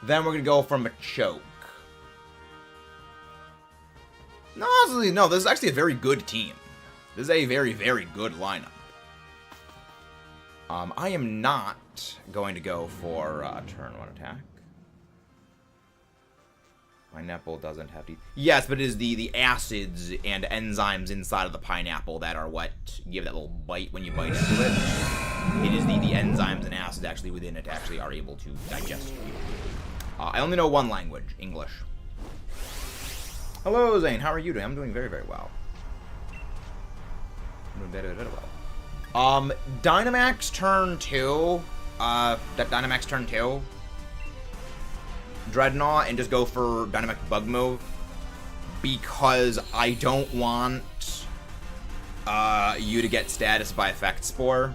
Speaker 1: then we're going to go for Machoke. No, honestly, no, this is actually a very good team. This is a very, very good lineup. I am not going to go for turn 1 attack. Pineapple doesn't have to... Yes, but it is the acids and enzymes inside of the pineapple that are what give that little bite when you bite into it. It is the enzymes and acids actually within it actually are able to digest you. I only know one language, English. Hello, Zane. How are you doing? I'm doing very, very well. I'm doing very, very well. Dynamax turn 2. Dynamax turn 2. Dreadnought and just go for Dynamax Bug Move because I don't want you to get status by Effect Spore.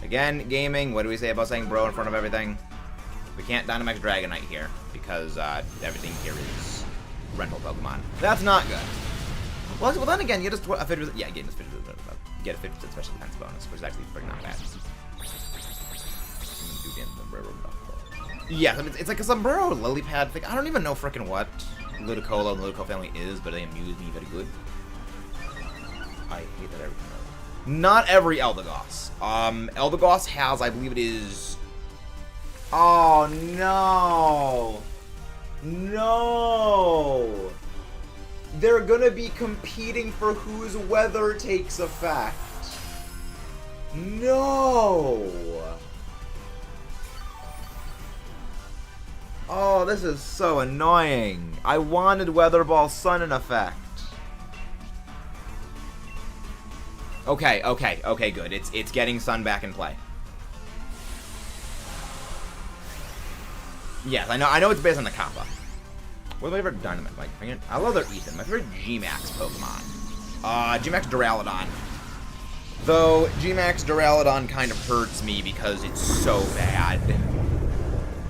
Speaker 1: Again, gaming, what do we say about saying bro in front of everything? We can't Dynamax Dragonite here because everything here is rental Pokemon. That's not good. Well, then again, you just yeah, game this get a 50% special defense bonus, which is actually pretty not bad. Yeah, it's like a sombrero lily pad thing. I don't even know frickin' what Ludicolo and Ludico family is, but they amuse me very good. I hate that everything. Not every Eldegoss. Eldegoss has, I believe it is... Oh, no! No! They're gonna be competing for whose weather takes effect. No! Oh, this is so annoying. I wanted Weather Ball Sun in effect. Okay, good. It's getting Sun back in play. Yes, I know it's based on the Kappa. What's my favorite Dynamax? I love their Ethan. My favorite G-Max Pokemon. G-Max Duraludon. Though, G-Max Duraludon kind of hurts me because it's so bad.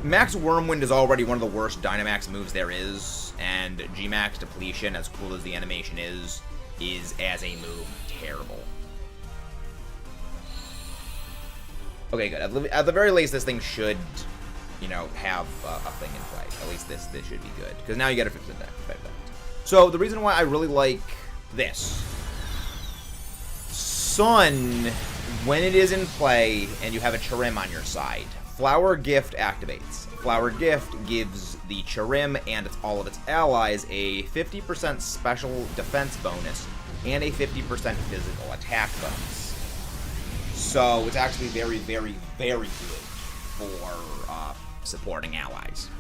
Speaker 1: Max Wormwind is already one of the worst Dynamax moves there is, and G-Max Depletion, as cool as the animation is as a move terrible. Okay, good. At the very least, this thing should, you know, have a thing in play. At least this should be good, because now you get a 50% effect. So the reason why I really like this, Sun, when it is in play and you have a Kyurem on your side, Flower Gift activates. Flower Gift gives the Kyurem and all of its allies a 50% special defense bonus and a 50% physical attack bonus. So it's actually very, very, very good for supporting allies.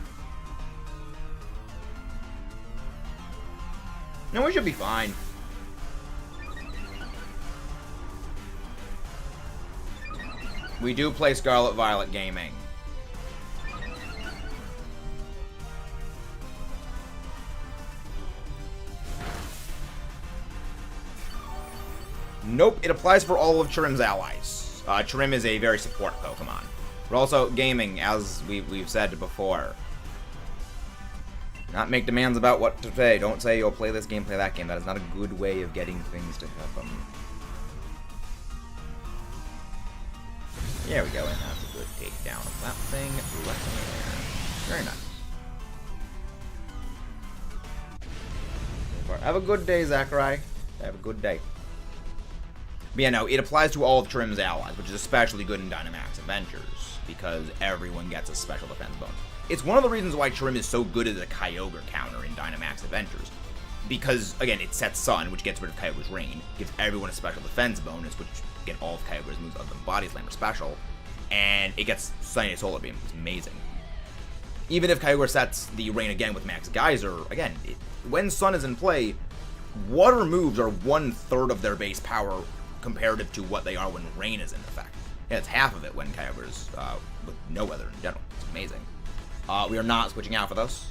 Speaker 1: No, we should be fine. We do play Scarlet Violet Gaming. Nope, it applies for all of Kyurem's allies. Kyurem is a very support Pokemon. But also, gaming, as we've said before. Not make demands about what to say. Don't say you'll play this game, play that game. That is not a good way of getting things to happen. There we go, and that's a good takedown of that thing. Right there. Very nice. Have a good day, Zachary. Have a good day. But yeah, no, it applies to all of Kyurem's allies, which is especially good in Dynamax Adventures, because everyone gets a special defense bonus. It's one of the reasons why Kyurem is so good as a Kyogre counter in Dynamax Adventures. Because, again, it sets Sun, which gets rid of Kyogre's Rain, gives everyone a special defense bonus, which, again, all of Kyogre's moves other than Body Slam are special, and it gets Sunny Solar Beam, which is amazing. Even if Kyogre sets the Rain again with Max Geyser, again, when Sun is in play, water moves are 1/3 of their base power comparative to what they are when Rain is in effect. Yeah, it's half of it when Kyogre's with no weather in general. It's amazing. We are not switching out for this.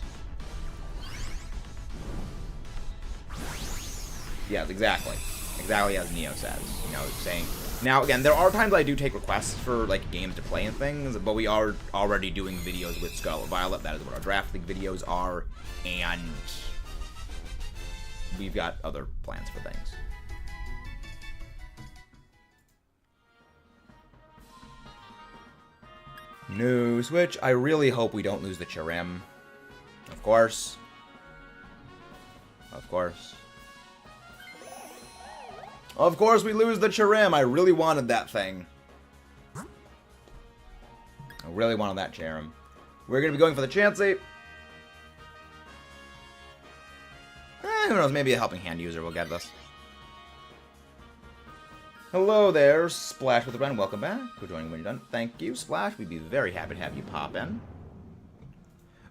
Speaker 1: Yes, exactly. Exactly as Neo says. You know, saying... Now, again, there are times I do take requests for, like, games to play and things, but we are already doing videos with Scarlet Violet. That is what our Draft League videos are, and we've got other plans for things. No switch. I really hope we don't lose the Kyurem. Of course. Of course. Of course we lose the Kyurem. I really wanted that thing. I really wanted that Kyurem. We're going to be going for the Chansey. Who knows? Maybe a Helping Hand user will get this. Hello there, Splash with the Friend. Welcome back. For joining when you're done. Thank you, Splash. We'd be very happy to have you pop in.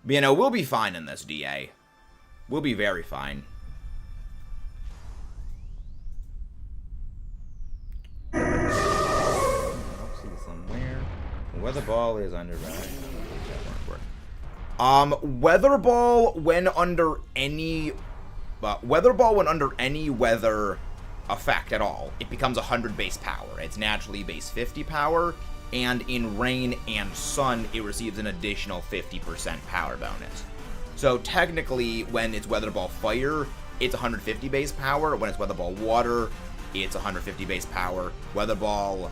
Speaker 1: But, you know, we'll be fine in this, DA. We'll be very fine. I'll see somewhere. Weather Ball is under... Weather Ball when under any... Weather Ball when under any weather... effect at all, it becomes 100 base power. It's naturally base 50 power, and in Rain and Sun, it receives an additional 50% power bonus. So technically, when it's Weather Ball Fire, it's 150 base power. When it's Weather Ball Water, it's 150 base power. Weather Ball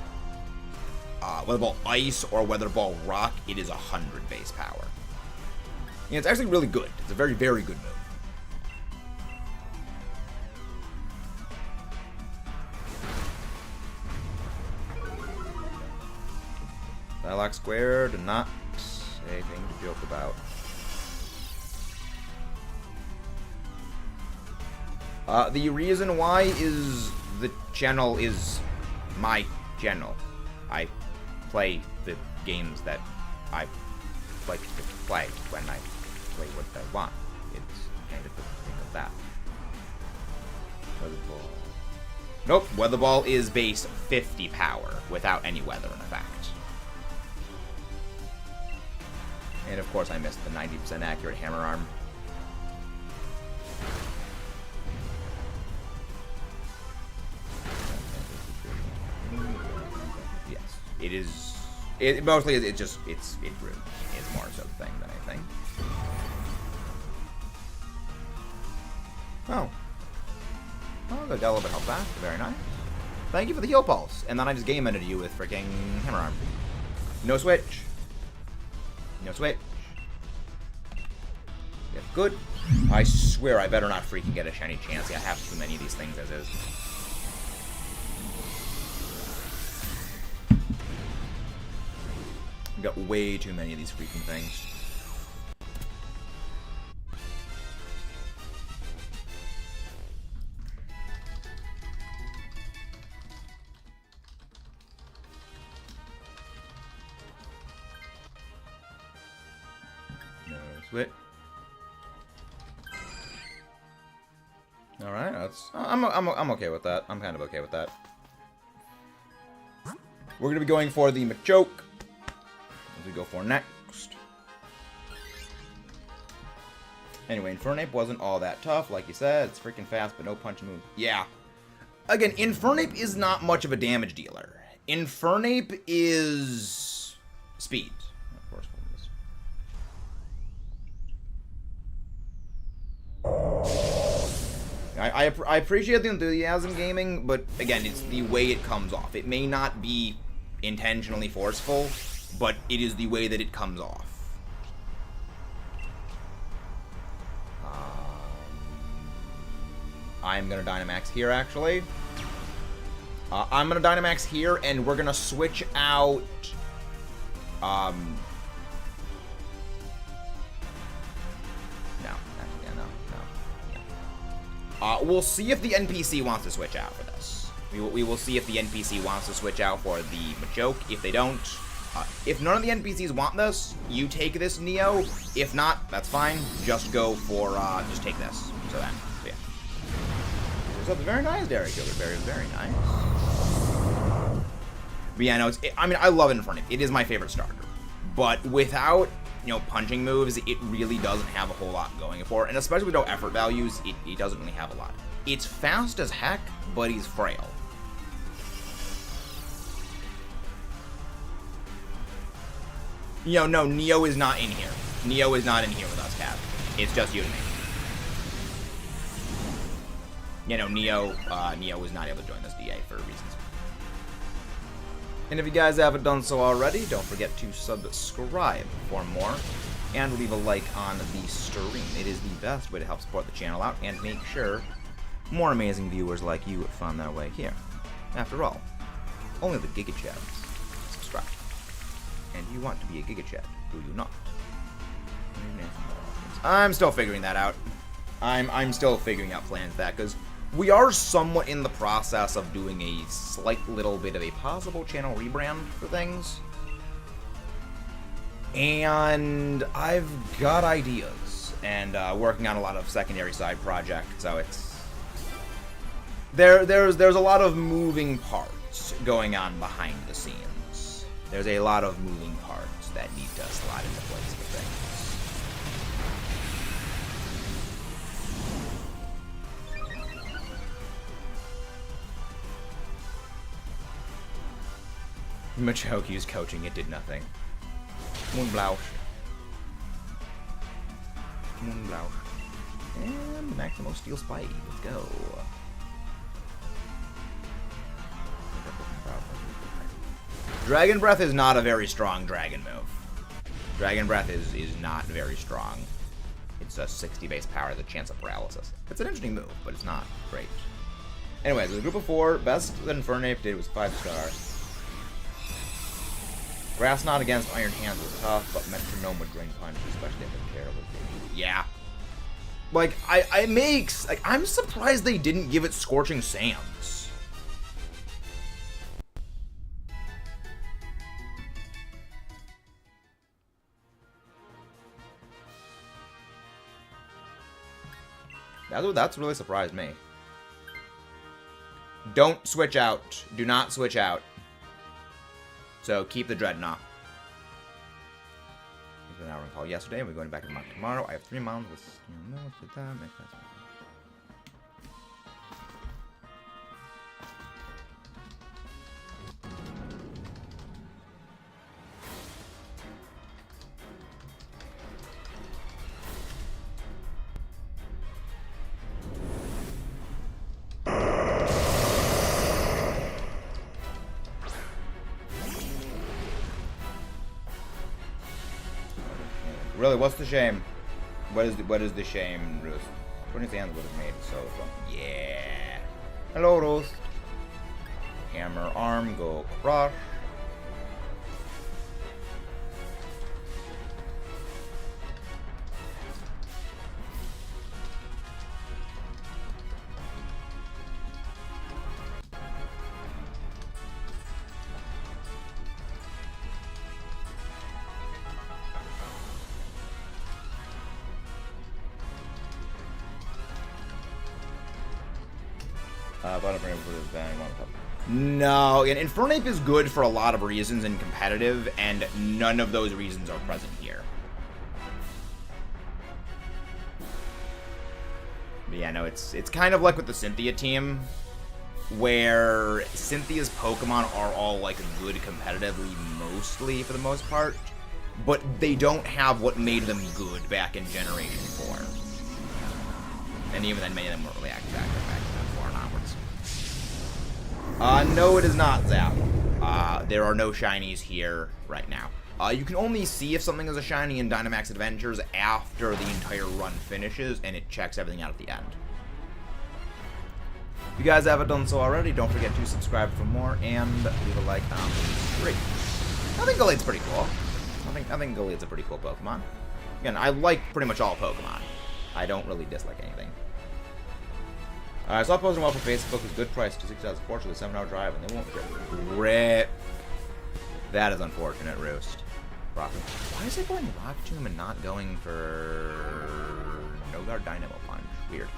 Speaker 1: Ice or Weather Ball Rock, it is 100 base power. And it's actually really good. It's a very, very good move. Dialogue squared, not anything to joke about. The reason why is the channel is my channel. I play the games that I like to play when I play what I want. It's kind of the thing of that. Weather Ball. Nope, Weather Ball is base 50 power without any weather in effect. And of course I missed the 90% accurate hammer arm. Yes, it is. It mostly it's rude. It's more so the thing than anything. Oh, the got a little bit of health back. Very nice. Thank you for the heal pulse. And then I just game ended you with freaking hammer arm. No switch. No switch. Yeah, good. I swear I better not freaking get a shiny chance. I have too many of these things as is. I've got way too many of these freaking things. No switch. All right, that's I'm okay with that. I'm kind of okay with that. We're gonna be going for the Machoke. What do we go for next? Anyway, Infernape wasn't all that tough, like you said. It's freaking fast, but no punch move. Yeah. Again, Infernape is not much of a damage dealer. Infernape is speed. Of course, I appreciate the enthusiasm gaming, but again, it's the way it comes off. It may not be intentionally forceful, but it is the way that it comes off. I'm gonna Dynamax here, actually. I'm gonna Dynamax here, and we're gonna switch out... we'll see if the NPC wants to switch out for this. We will see if the NPC wants to switch out for the Machoke. If they don't, if none of the NPCs want this, you take this Neo. If not, that's fine. Just go for, just take this. So then, so yeah. Something very nice, Derek. Very, very nice. But yeah, no, I mean, I love Infernape. It is my favorite starter. But without, you know, punching moves, it really doesn't have a whole lot going for it. And especially with no effort values, it doesn't really have a lot. It's fast as heck, but he's frail. You know, no, Neo is not in here. Neo is not in here with us, Cap. It's just you and me. You know, Neo was not able to join this DA for reasons. And if you guys haven't done so already, don't forget to subscribe for more, and leave a like on the stream. It is the best way to help support the channel out, and make sure more amazing viewers like you find their way here. After all, only the Giga Chads subscribe. And you want to be a Giga Chad, do you not? I'm still figuring that out. I'm still figuring out plans for that, because we are somewhat in the process of doing a slight little bit of a possible channel rebrand for things. And I've got ideas, and working on a lot of secondary side projects, so it's... There's a lot of moving parts going on behind the scenes. There's a lot of moving parts that need to slide into place for things. Machoke used coaching, it did nothing. Moonblaus. Moonblaus. And Maximo Steel Spike. Let's go. Dragon Breath is not a very strong dragon move. Dragon Breath is not very strong. It's a 60 base power with a chance of paralysis. It's an interesting move, but it's not great. Anyways, the group of 4, best that Infernape did was 5-star. Grass Knot against Iron Hands was tough, but Metronome would Drain Punch, especially if the terrible thing. Yeah. Like, I'm surprised they didn't give it Scorching Sands. That's really surprised me. Don't switch out. Do not switch out. So keep the Dreadnought. An hour call yesterday. We're going back to the market tomorrow. I have 3 months with the time. Really, what's the shame? What is the shame, Roost? Putting his hands would have made so fun. Yeah. Hello, Roost. Hammer arm, go crush. No, and Infernape is good for a lot of reasons in competitive, and none of those reasons are present here. But yeah, no, it's kind of like with the Cynthia team, where Cynthia's Pokemon are all like good competitively mostly for the most part, but they don't have what made them good back in Generation 4. And even then, many of them weren't really active back in Gen 4 and onwards. No, it is not, Zap. There are no shinies here right now. You can only see if something is a shiny in Dynamax Adventures after the entire run finishes, and it checks everything out at the end. If you guys haven't done so already, don't forget to subscribe for more, and leave a like on the stream. I think Galeade's pretty cool. I think Galeade's a pretty cool Pokemon. Again, I like pretty much all Pokemon. I don't really dislike anything. I saw posting well for Facebook with good price, 260. Fortunately, 7-hour drive, and they won't rip. That is unfortunate, Roost. Rocket. Why is it going Rocket Tomb and not going for No Guard Dynamo Punch? Weird.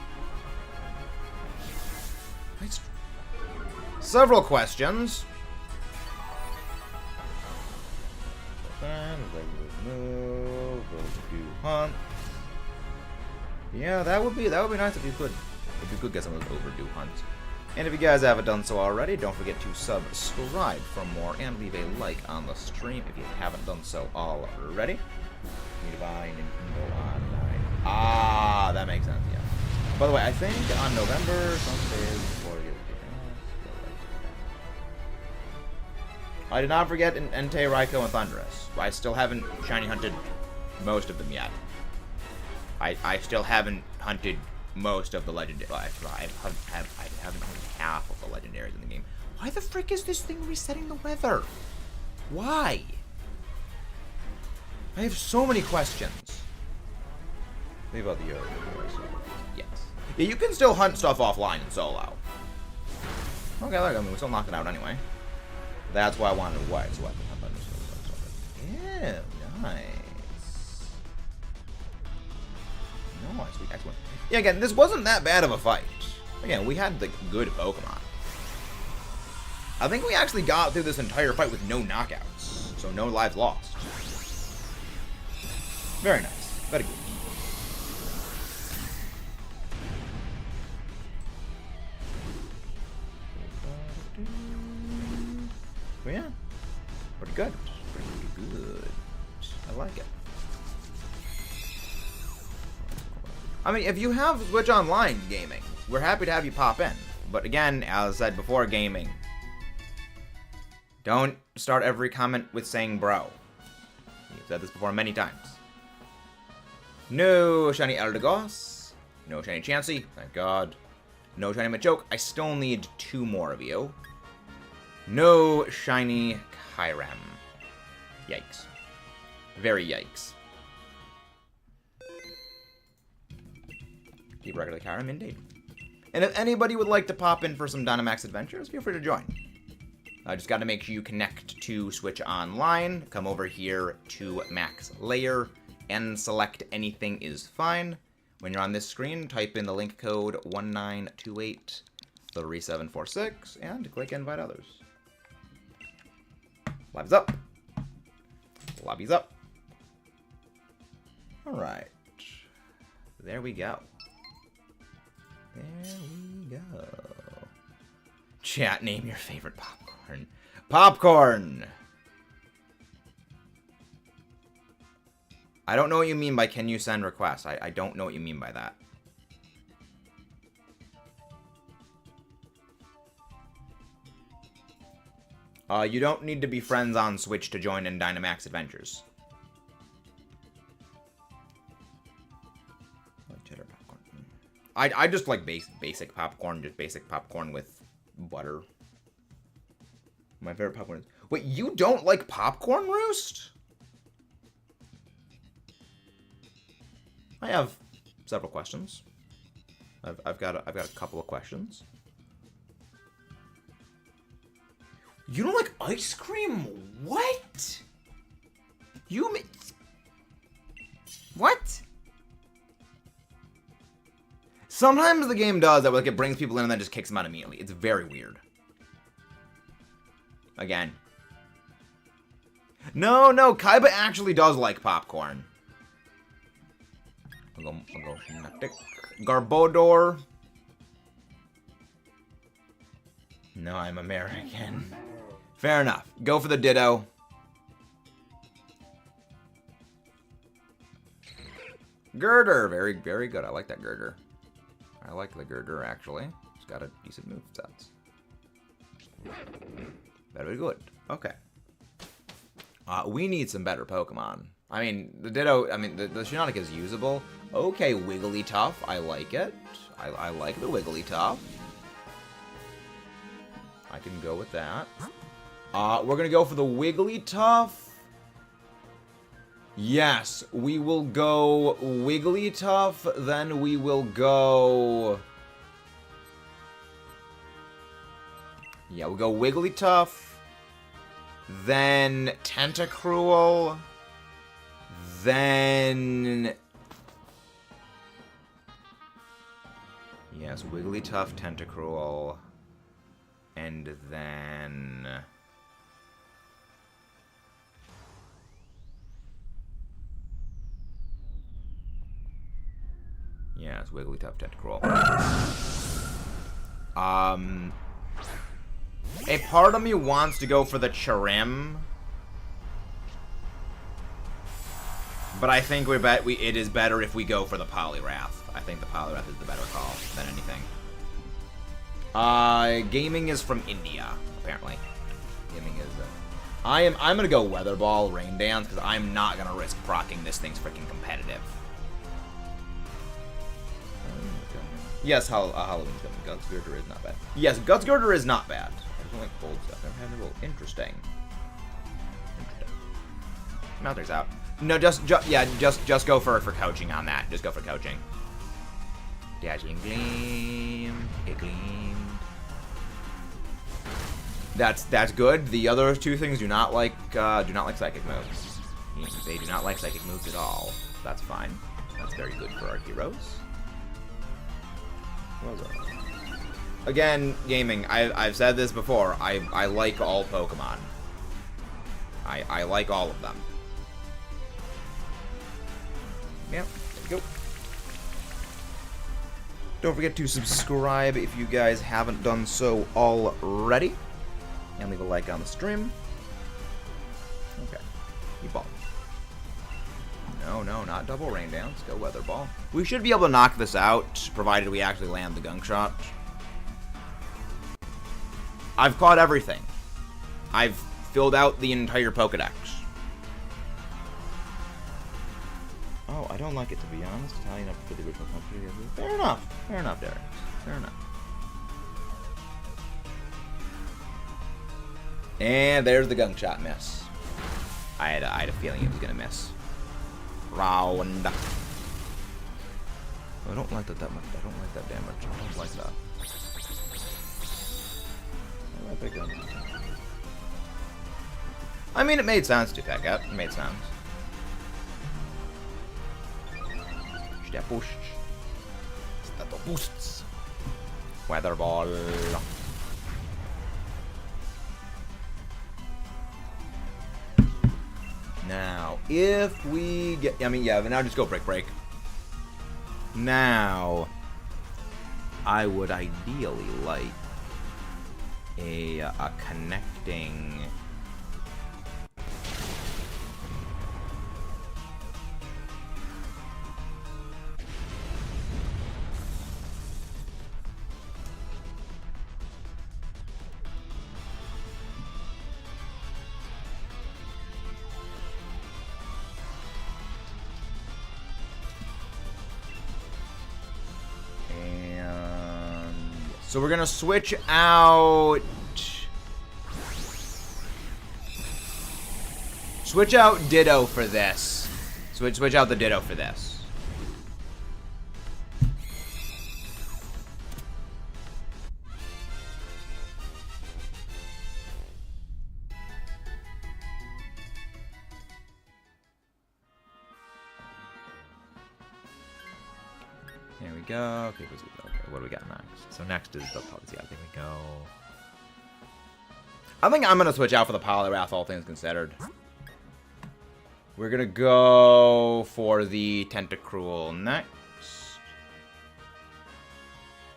Speaker 1: Several questions. Yeah, that would be nice if you could. If you could get some of those overdue hunts. And if you guys haven't done so already, don't forget to subscribe for more and leave a like on the stream if you haven't done so already. Need to buy Nintendo Online. Ah, that makes sense, yeah. By the way, I think on November, before you I did not forget Entei, Raikou, and Thundurus. I still haven't shiny hunted most of them yet. I still haven't hunted most of the legendary. Well, I haven't hunted half of the legendaries in the game. Why the frick is this thing resetting the weather? Why? I have so many questions. Leave out the yes. Yeah, you can still hunt stuff offline in solo. Okay, look, I mean, we're still knocking out anyway. That's why I wanted to white, so I can hunt on this. Yeah, nice. No, sweet, excellent. Yeah, again, this wasn't that bad of a fight. Again, we had the good Pokemon. I think we actually got through this entire fight with no knockouts, so no lives lost. Very nice. Very good. Well, yeah. Pretty good. Pretty good. I like it. I mean, if you have Switch Online gaming, we're happy to have you pop in. But again, as I said before, gaming. Don't start every comment with saying bro. You've said this before many times. No shiny Eldegoss. No shiny Chansey. Thank God. No shiny Machoke. I still need 2 more of you. No shiny Kyurem. Yikes. Very yikes. Keep regular Kyurem, indeed. And if anybody would like to pop in for some Dynamax adventures, feel free to join. I just got to make sure you connect to Switch Online, come over here to Max Layer, and select anything is fine. When you're on this screen, type in the link code 19283746 and click invite others. Lobby's up. Lobby's up. Alright. There we go. There we go. Chat, name your favorite popcorn. Popcorn! I don't know what you mean by can you send requests. I don't know what you mean by that. You don't need to be friends on Switch to join in Dynamax Adventures. Cheddar popcorn. I just like basic popcorn, just basic popcorn with butter. My favorite popcorn is... Wait, you don't like popcorn, Roost? I have several questions. I've got a couple of questions. You don't like ice cream? What? What? Sometimes the game does that, like it brings people in and then just kicks them out immediately. It's very weird. Again. No, Kaiba actually does like popcorn. I'll go Garbodor. No, I'm American. Fair enough. Go for the Ditto. Girder. Very, very good. I like that Girder. I like the Girder, actually. It's got a decent move sets. Very good. Okay. We need some better Pokemon. I mean, the Ditto, the Shiinotic is usable. Okay, Wigglytuff. I like it. I like the Wigglytuff. I can go with that. We're gonna go for the Wigglytuff. Yes, we will go Wigglytuff, then we will go... Yeah, we'll go Wigglytuff, then Tentacruel, then... Yes, Wigglytuff, Tentacruel, and then... Yeah, it's Wigglytuff, Tentacruel. A part of me wants to go for the Kyurem, but I think it is better if we go for the Poliwrath. I think the Poliwrath is the better call than anything. Gaming is from India, apparently. Gaming is. I'm gonna go Weather Ball, Rain Dance, because I'm not gonna risk procking this thing's freaking competitive. Yes, Halloween's coming. Guts Girder is not bad. Yes, Guts Girder is not bad. I don't like cold stuff. Never had a little interesting. Melter's out. No, just go for coaching on that. Just go for coaching. Dazzling Gleam. It gleamed. That's good. The other two things do not like psychic moves. They do not like psychic moves at all. That's fine. That's very good for our heroes. Again, gaming, I've said this before, I like all Pokemon. I like all of them. Yep, there we go. Don't forget to subscribe if you guys haven't done so already. And leave a like on the stream. Okay, keep on. No, not double rain dance. Go Weather Ball. We should be able to knock this out, provided we actually land the gunk shot. I've caught everything. I've filled out the entire Pokedex. Oh, I don't like it, to be honest. Italian up for the original country. Fair enough. Fair enough, Derek. Fair enough. And there's the gunk shot miss. I had a feeling it was going to miss. Round. I don't like that much. I don't like that damage. I don't like that. I mean, it made sense to pick up. It made sense. Step boosts. Weather ball. Now, if we get... I mean, yeah, but now just go break. Now, I would ideally like a connecting... So we're gonna switch out... Switch out Ditto for this. Switch out the Ditto for this. There we go. Okay, what do we got next? So next is the policy. I think we go... I think I'm going to switch out for the Poliwrath, all things considered. We're going to go for the Tentacruel next.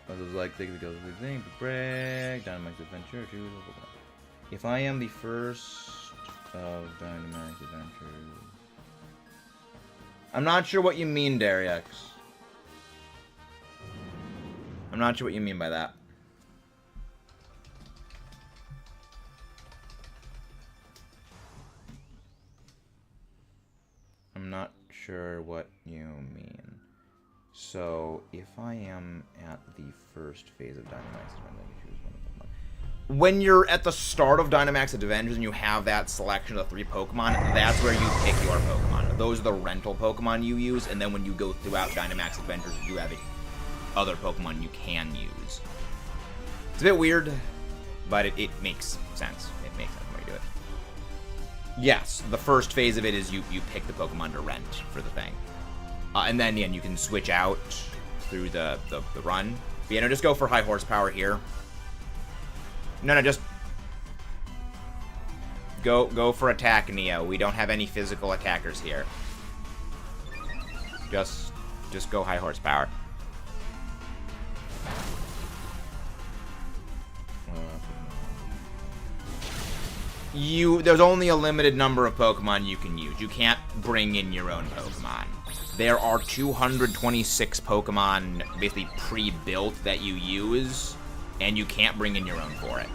Speaker 1: This is like, take the go to the thing, break, Dynamax Adventure, choose. If I am the first of Dynamax Adventure... I'm not sure what you mean, Dariex. I'm not sure what you mean by that. I'm not sure what you mean. So, if I am at the first phase of Dynamax Adventures, choose one of them. When you're at the start of Dynamax Adventures and you have that selection of 3 Pokemon, that's where you pick your Pokemon. Those are the rental Pokemon you use, and then when you go throughout Dynamax Adventures, you have other Pokemon you can use. It's a bit weird, but it makes sense. It makes sense when you do it. Yes, the first phase of it is you pick the Pokemon to rent for the thing. And then, yeah, you can switch out through the run. But, yeah, no, just go for high horsepower here. No, just... Go for attack, Neo. We don't have any physical attackers here. Just go high horsepower. There's only a limited number of Pokemon you can use. You can't bring in your own Pokemon. There are 226 Pokemon basically pre-built that you use, and you can't bring in your own for it.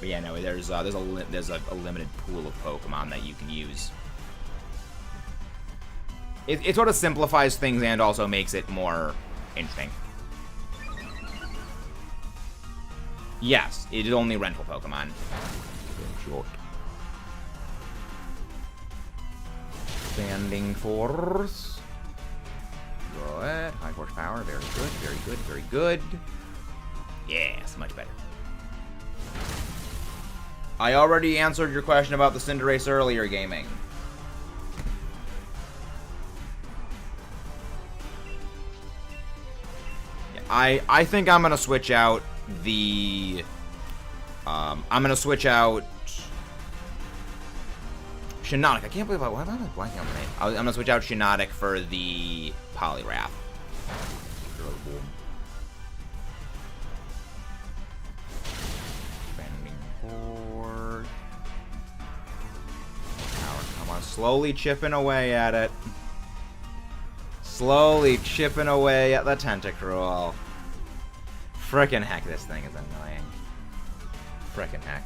Speaker 1: But yeah, no, there's a limited pool of Pokemon that you can use. It sort of simplifies things and also makes it more interesting. Yes, it is only rental Pokemon. Standing Force. Good. High horsepower. Very good. Very good. Very good. Yes, much better. I already answered your question about the Cinderace earlier, gaming. Yeah, I think I'm gonna switch out the... I'm gonna switch out... Shiinotic. I can't believe why am I blanking on the name? I'm gonna switch out Shiinotic for the Poliwrath. Slowly chipping away at it. Slowly chipping away at the Tentacruel. Frickin' heck, this thing is annoying. Frickin' heck.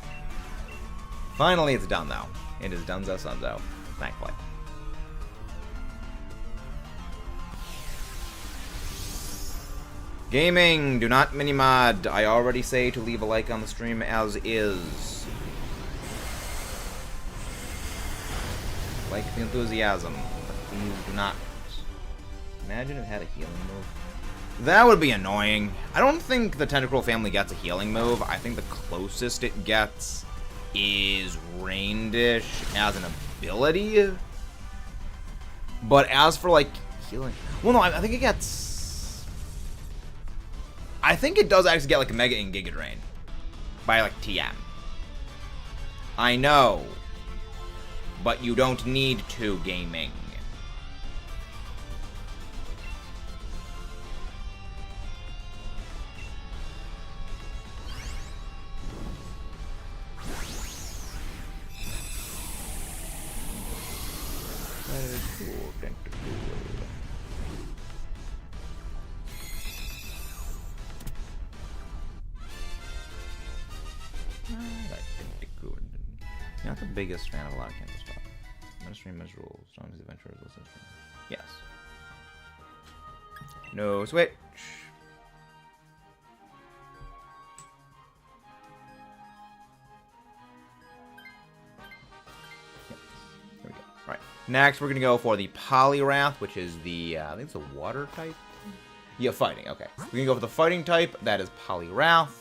Speaker 1: Finally, it's done, though. It is donezo sunzo. Thankfully. Gaming, do not mini-mod. I already say to leave a like on the stream as is. Like the enthusiasm. Please do not. Imagine it had a healing move. That would be annoying. I don't think the Tentacruel family gets a healing move. I think the closest it gets is Rain Dish as an ability. But as for, like, healing... Well, no, I think it gets... I think it does actually get, like, Mega and Giga Drain. By, like, TM. I know. But you don't need to, gaming. Not the biggest fan of a lot of campus stuff. Ministry as rules. Strong as adventurers listen to. Yes. No switch. Yes. There we go. Right. Next, we're gonna go for the Poliwrath, which is the I think it's a water type. Yeah, fighting. Okay. We're gonna go for the fighting type. That is Poliwrath.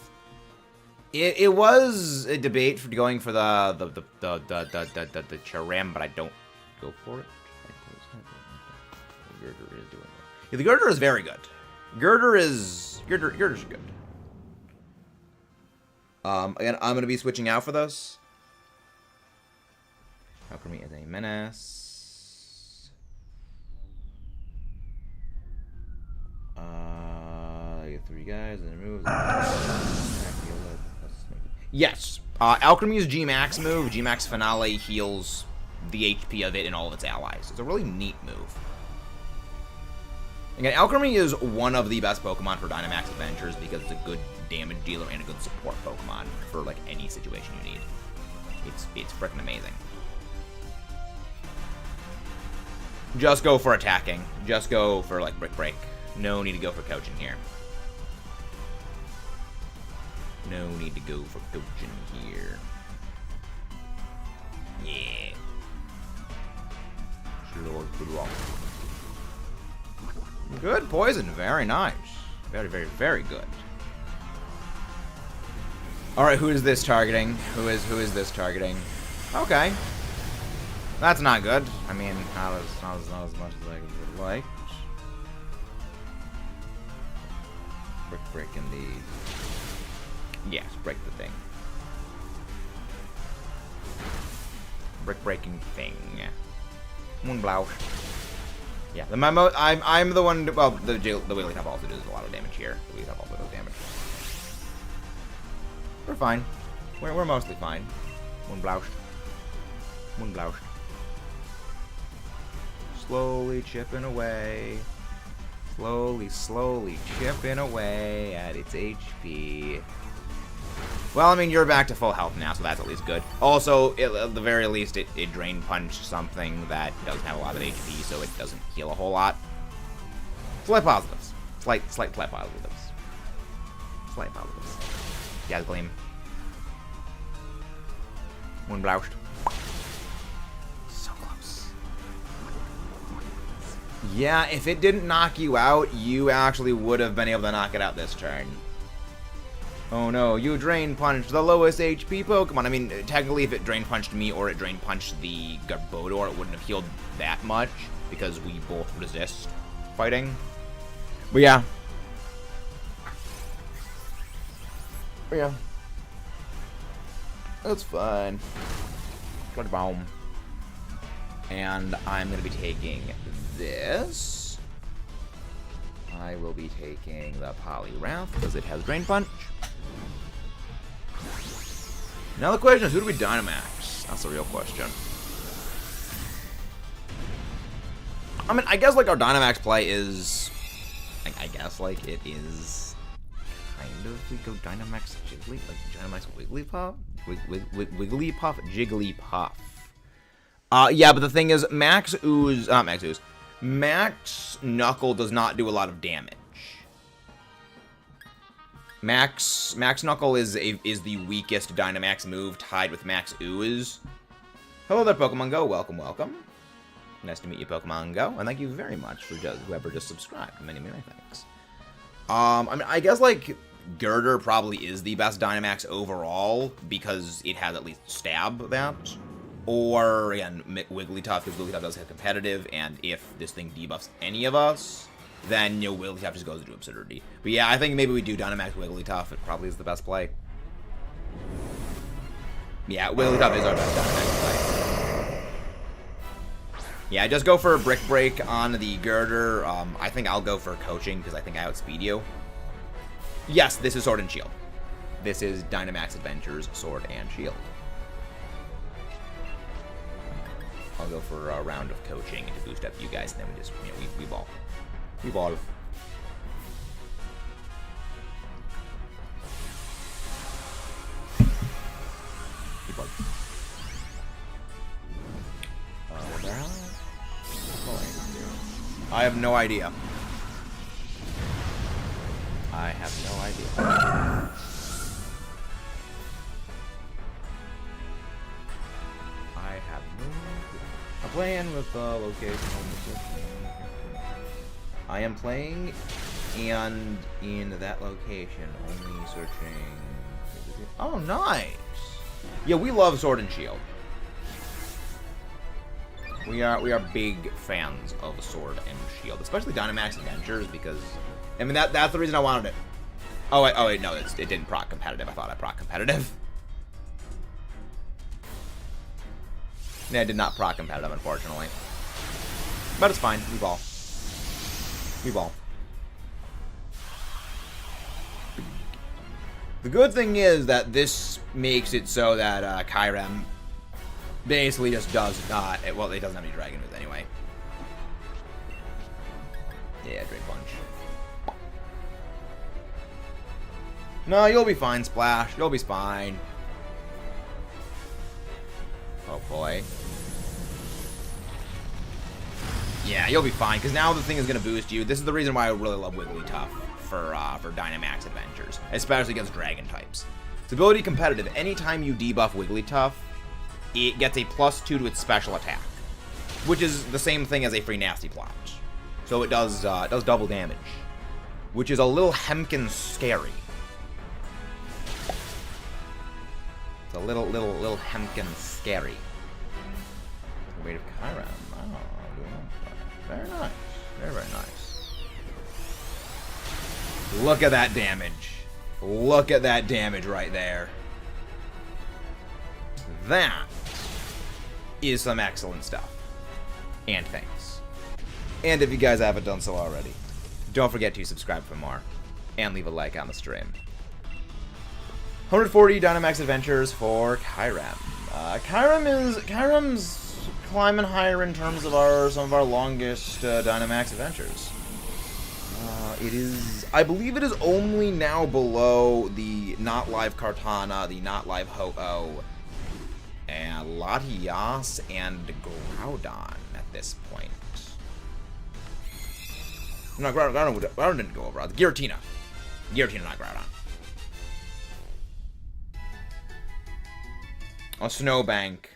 Speaker 1: It was a debate for going for the Kyurem, but I don't go for it. The Girder is doing it. Yeah, the Girder is very good. Girder's good. Again, I'm gonna be switching out for this. Alchemy is a menace. I get 3 guys and remove. Yes. Alchemy's G-Max move, G-Max Finale, heals the HP of it and all of its allies. It's a really neat move. Again, Alchemy is one of the best Pokemon for Dynamax Adventures because it's a good damage dealer and a good support Pokemon for, like, any situation you need. It's freaking amazing. Just go for attacking. Just go for, like, Brick Break. No need to go for coaching here. No need to go for coaching here. Yeah. Good poison. Very nice. Very, very, very good. Alright, who is this targeting? Who is this targeting? Okay. That's not good. I mean, not as much as I would like. Breaking the... Yes, break the thing. Breaking thing. Moonblow. Yeah, I'm the one. Well, the Wigglytuff type also does a lot of damage here. The Wigglytuff type also does damage. We're fine. We're mostly fine. Moonblow. Slowly chipping away. Slowly chipping away at its HP. Well, I mean, you're back to full health now, so that's at least good. Also, at the very least, it Drain Punched something that doesn't have a lot of HP, so it doesn't heal a whole lot. Slight positives. Slight positives. Slight positives. Gas Gleam. Moonblow. So close. Yeah, if it didn't knock you out, you actually would have been able to knock it out this turn. Oh no, you Drain Punched the lowest HP Pokemon. I mean, technically if it Drain Punched me or it Drain Punched the Garbodor, it wouldn't have healed that much because we both resist fighting. But yeah. That's fine. Good bomb. And I'm going to be taking this. I will be taking the Poliwrath because it has Drain Punch. Now the question is, who do we Dynamax? That's the real question. I mean, I guess, like, our Dynamax play is... I guess, like, it is... kind of, we go Dynamax Jiggly, like, Dynamax Wigglypuff? Wigglypuff? Jigglypuff. Yeah, but the thing is, Max Knuckle does not do a lot of damage. Max Knuckle is the weakest Dynamax move, tied with Max Ooze. Hello there, Pokemon Go. Welcome, welcome. Nice to meet you, Pokemon Go, and thank you very much for whoever just subscribed. Many, many thanks. I mean, I guess, like, Girder probably is the best Dynamax overall, because it has at least Stab that. Or, again, Wigglytuff, because Wigglytuff does hit competitive, and if this thing debuffs any of us, then, you know, Wigglytuff just goes into absurdity. But yeah, I think maybe we do Dynamax Wigglytuff. It probably is the best play. Yeah, Wigglytuff is our best Dynamax play. Yeah, just go for a Brick Break on the Girder. I think I'll go for Coaching, because I think I outspeed you. Yes, this is Sword and Shield. This is Dynamax Adventures Sword and Shield. I'll go for a round of coaching to boost up you guys, and then we just, you know, we ball. We ball. We ball. I have no idea. I have no idea. I'm playing with location. I am playing, and in that location, only searching. Oh, nice. Yeah, we love Sword and Shield. We are big fans of Sword and Shield, especially Dynamax Adventures, because I mean that's the reason I wanted it. Oh wait, no, it didn't proc competitive. I thought I proc competitive. Yeah, I did not proc competitive, unfortunately. But it's fine. We ball. We ball. The good thing is that this makes it so that Kyurem basically just does not... Well, it doesn't have any Dragon moves anyway. Yeah, Drake Punch. No, you'll be fine, Splash. You'll be fine. Oh boy. Yeah, you'll be fine, because now the thing is going to boost you. This is the reason why I really love Wigglytuff for Dynamax Adventures, especially against Dragon types. Its ability competitive. Anytime you debuff Wigglytuff, it gets a +2 to its special attack, which is the same thing as a free Nasty Plot. So it does double damage, which is a little hemkin scary. It's a little hemkin scary. The weight of Kyurem. Oh, very nice. Very, very nice. Look at that damage. Look at that damage right there. That is some excellent stuff. And thanks. And if you guys haven't done so already, don't forget to subscribe for more. And leave a like on the stream. 140 Dynamax Adventures for Kyurem. Kyurem's climbing higher in terms of some of our longest Dynamax Adventures. It is, I believe it is only now below the Not Live Kartana, the Not Live Ho-Oh, and Latias and Groudon at this point. No, Groudon didn't go over. Giratina. Giratina, not Groudon. A Snowbank.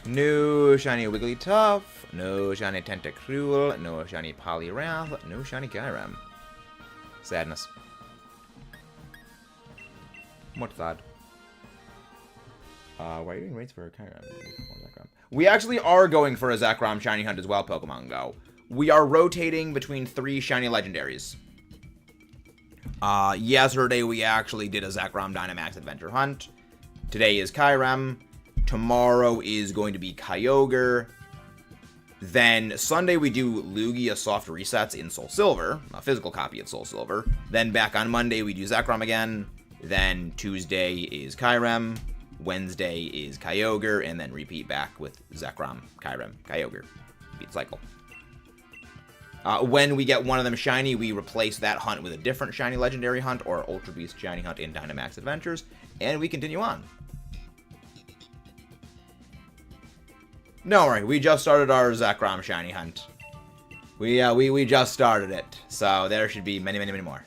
Speaker 1: No shiny Wigglytuff. No shiny Tentacruel. No shiny Poliwrath. No shiny Kyurem. Sadness. What thought? Why are you doing rates for Kyurem? We actually are going for a Zekrom shiny hunt as well, Pokemon Go. We are rotating between 3 shiny legendaries. Yesterday we actually did a Zekrom Dynamax Adventure Hunt. Today is Kyurem. Tomorrow is going to be Kyogre. Then Sunday we do Lugia Soft Resets in Soul Silver, a physical copy of Soul Silver. Then back on Monday we do Zekrom again. Then Tuesday is Kyurem. Wednesday is Kyogre, and then repeat back with Zekrom, Kyurem, Kyogre. Repeat cycle. When we get one of them shiny, we replace that hunt with a different shiny legendary hunt or Ultra Beast shiny hunt in Dynamax Adventures, and we continue on. Don't worry, we just started our Zekrom shiny hunt. We just started it, so there should be many, many, many more.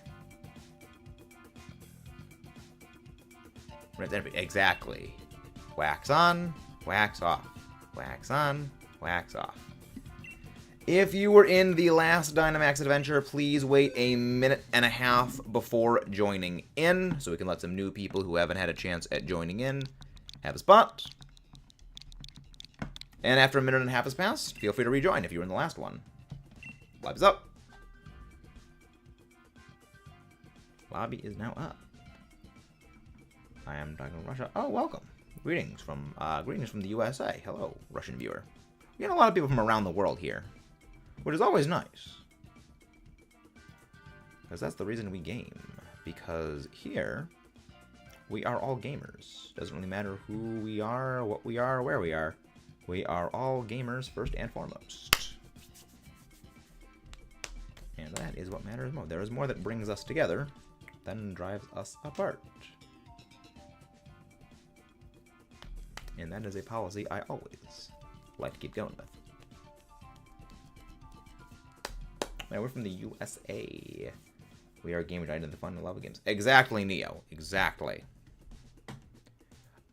Speaker 1: Exactly. Wax on, wax off. Wax on, wax off. If you were in the last Dynamax adventure, please wait a minute and a half before joining in, so we can let some new people who haven't had a chance at joining in have a spot. And after a minute and a half has passed, feel free to rejoin if you were in the last one. Lobby's up. Lobby is now up. I am talking to Russia. Oh, welcome. Greetings from the USA. Hello, Russian viewer. We got a lot of people from around the world here, which is always nice. Because that's the reason we game. Because here, we are all gamers. Doesn't really matter who we are, what we are, where we are. We are all gamers first and foremost. And that is what matters most. There is more that brings us together than drives us apart. And that is a policy I always like to keep going with. Now, we're from the USA. We are gamers into the fun and love of games. Exactly, Neo. Exactly.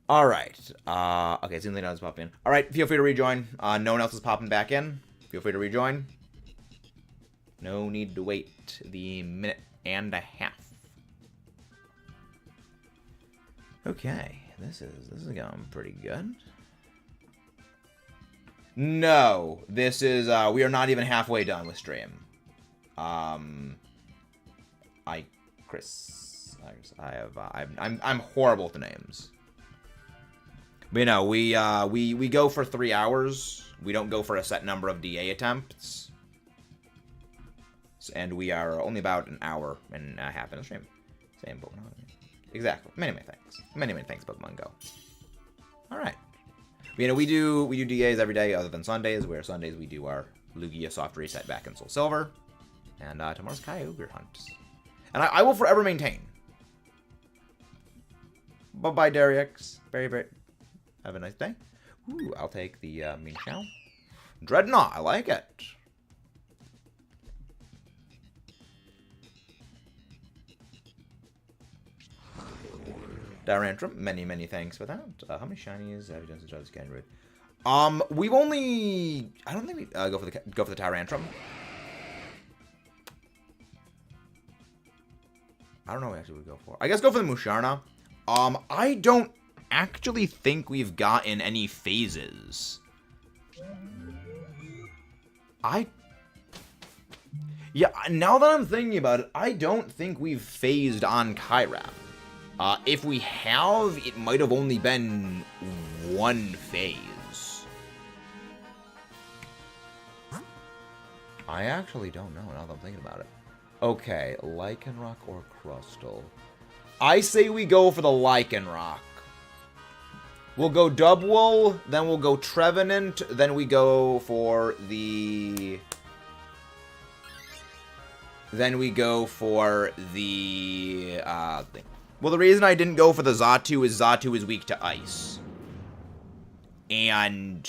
Speaker 1: Alright. Okay, seems like no one's popping in. Alright, feel free to rejoin. No one else is popping back in. Feel free to rejoin. No need to wait the minute and a half. Okay, this is going pretty good. No, this is we are not even halfway done with stream. I'm horrible with the names. But you know, we go for 3 hours. We don't go for a set number of DA attempts. And we are only about an hour and a half in the stream. Same Pokemon. Exactly. Many, many thanks. Many, many thanks, Pokemon Go. Alright. You know, we do DAs every day other than Sundays, where Sundays we do our Lugia Soft Reset back in Soul Silver. And tomorrow's Kyogre Hunt. And I will forever maintain. Bye-bye, Dariex. Very, very... Have a nice day. Ooh, I'll take the Minxiao. Dreadnought, I like it. Darantrum, many, many thanks for that. How many shinies have you done since I was Scanrude? We've only... I don't think we go for the Tyrantrum. I don't know what actually we go for. I guess go for the Musharna. I don't actually think we've gotten any phases. Yeah, now that I'm thinking about it, I don't think we've phased on Kyurem. If we have, it might have only been one phase. I actually don't know now that I'm thinking about it. Okay, Lycanroc or Crustle? I say we go for the Lycanroc. We'll go Dubwool, then we'll go Trevenant, then we go for the... Then we go for the... thing. Well, the reason I didn't go for the Xatu is weak to Ice. And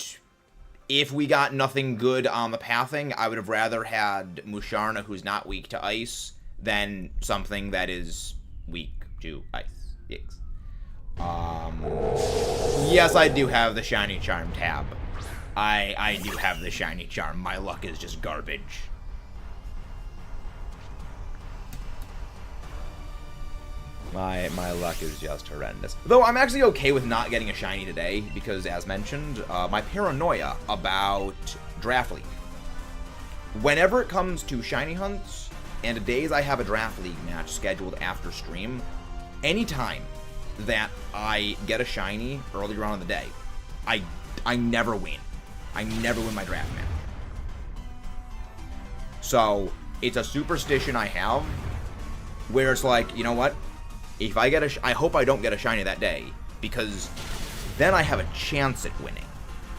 Speaker 1: if we got nothing good on the pathing, I would have rather had Musharna, who's not weak to Ice, than something that is weak to Ice. Yes. Yes, I do have the Shiny Charm tab. I do have the Shiny Charm. My luck is just garbage. My luck is just horrendous. Though I'm actually okay with not getting a shiny today, because as mentioned, my paranoia about Draft League. Whenever it comes to shiny hunts, and days I have a Draft League match scheduled after stream, anytime that I get a shiny earlier on in the day, I never win. I never win my draft match. So, it's a superstition I have, where it's like, you know what? If I get I hope I don't get a shiny that day, because then I have a chance at winning.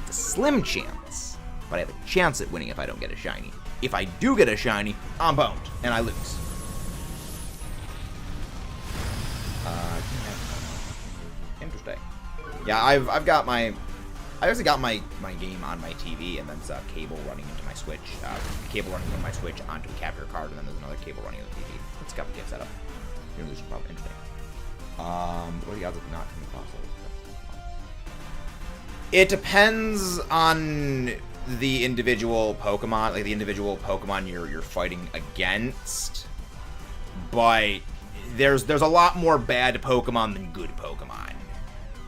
Speaker 1: It's a slim chance, but I have a chance at winning if I don't get a shiny. If I do get a shiny, I'm boned, and I lose. Interesting. Yeah, I actually got my game on my TV, and then there's a cable running into my Switch. Cable running from my Switch onto a capture card, and then there's another cable running into the TV. It's got the game set up. You're gonna lose your problem. Interesting. What are the odds of not coming across those? It depends on the individual Pokemon, like the individual Pokemon you're fighting against. But there's a lot more bad Pokemon than good Pokemon.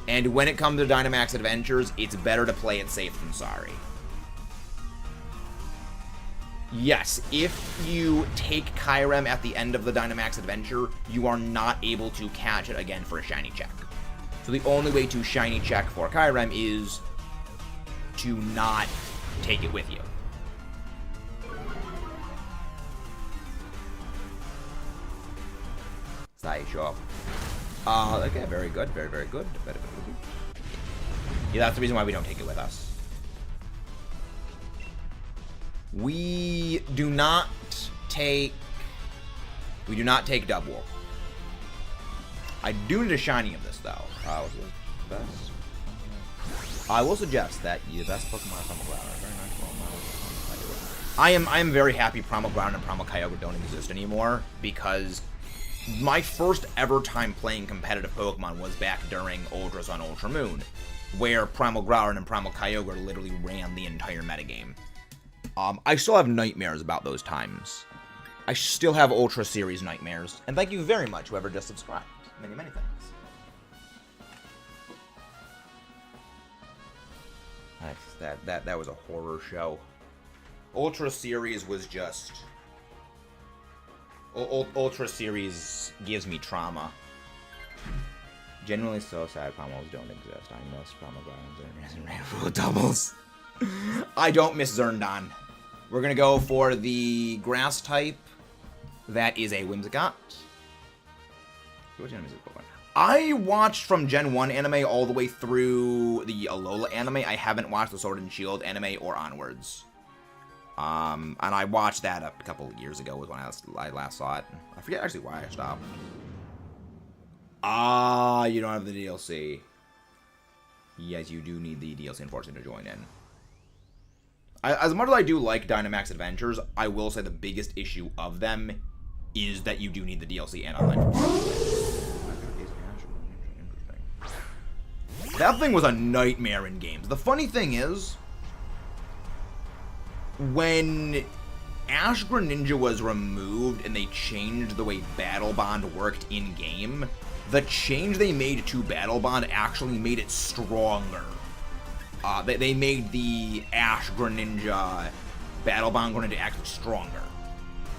Speaker 1: And when it comes to Dynamax Adventures, it's better to play it safe than sorry. Yes, if you take Kyurem at the end of the Dynamax Adventure, you are not able to catch it again for a shiny check. So the only way to shiny check for Kyurem is to not take it with you. Sure. Okay, very good, very, very good. Yeah, that's the reason why we don't take it with us. We do not take Double. I do need a shiny of this, though. What's the best? I will suggest that the best Pokemon from Primal Ground. Very nice. I am very happy Primal Ground and Primal Kyogre don't exist anymore, because my first ever time playing competitive Pokemon was back during Ultra Sun, Ultra Moon, where Primal Groudon and Primal Kyogre literally ran the entire metagame. I still have nightmares about those times. I still have Ultra Series nightmares, and thank you very much, whoever just subscribed. Many, many thanks. That was a horror show. Ultra Series was just... Ultra Series gives me trauma. Genuinely so sad Promos don't exist. I miss Promo Grounds and Rainbow Doubles. I don't miss Zerndon. We're gonna go for the grass type. That is a Whimsicott. Which anime is it? I watched from Gen 1 anime all the way through the Alola anime. I haven't watched the Sword and Shield anime or onwards. And I watched that a couple of years ago was when I last saw it. I forget actually why I stopped. You don't have the DLC. Yes, you do need the DLC, unfortunately, to join in. As much as I do like Dynamax Adventures, I will say the biggest issue of them is that you do need the DLC and online. That thing was a nightmare in games. The funny thing is, when Ash Greninja was removed and they changed the way Battle Bond worked in-game, the change they made to Battle Bond actually made it stronger. They made the Ash Greninja, Battle Bond Greninja actually stronger.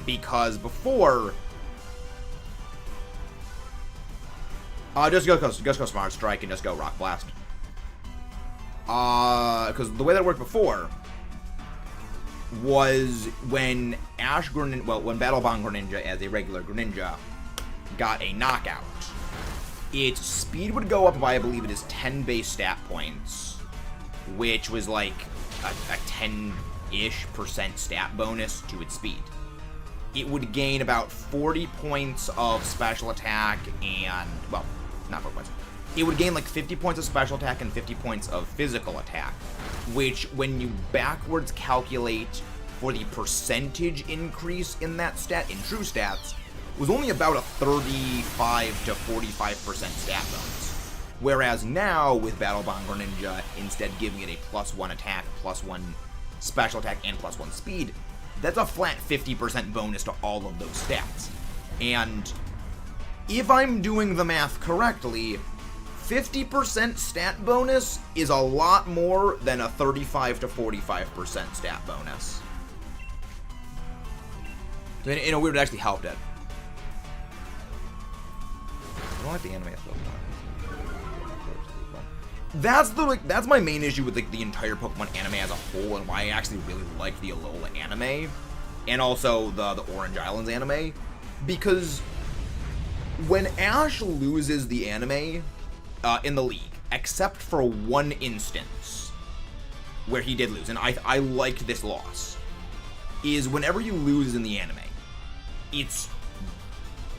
Speaker 1: Because before... just go Smart Strike and just go Rock Blast. Because the way that worked before was when when Battle Bond Greninja as a regular Greninja got a knockout, its speed would go up by, I believe it is 10 base stat points, which was like a 10-ish% stat bonus to its speed. It would gain about 40 points of special attack and, well, not 40 points. It would gain like 50 points of special attack and 50 points of physical attack, which when you backwards calculate for the percentage increase in that stat, in true stats, was only about a 35 to 45% stat bonus. Whereas now, with Battle Bond Greninja, instead giving it a +1 attack, +1 special attack, and +1 speed, that's a flat 50% bonus to all of those stats. And if I'm doing the math correctly, 50% stat bonus is a lot more than a 35 to 45% stat bonus. So in a weird, it actually helped it. I don't like the anime so much. That's my main issue with the entire Pokemon anime as a whole, and why I actually really like the Alola anime, and also the Orange Islands anime, because when Ash loses the anime in the league, except for one instance where he did lose, and I liked this loss, is whenever you lose in the anime, it's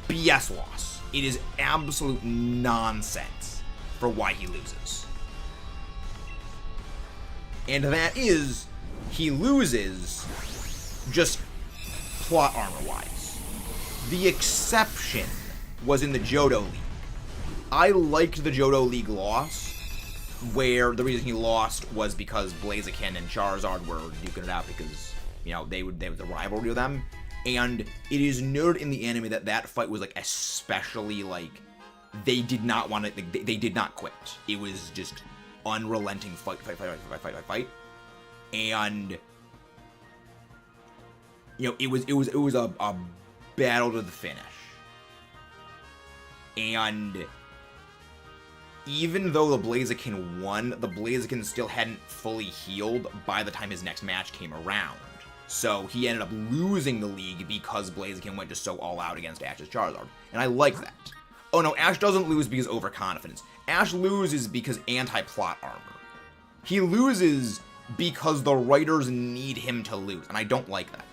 Speaker 1: BS loss. It is absolute nonsense for why he loses. And that is, he loses just plot armor-wise. The exception was in the Johto League. I liked the Johto League loss, where the reason he lost was because Blaziken and Charizard were duking it out because, you know, there was a rivalry with them. And it is noted in the anime that that fight was, like, especially, like, they did not want to, like, they did not quit. It was just unrelenting fight. And, you know, it was a battle to the finish. And even though the Blaziken won, the Blaziken still hadn't fully healed by the time his next match came around. So he ended up losing the league because Blaziken went just so all out against Ash's Charizard. And I like that. Oh no, Ash doesn't lose because of overconfidence. Ash loses because anti-plot armor. He loses because the writers need him to lose, and I don't like that.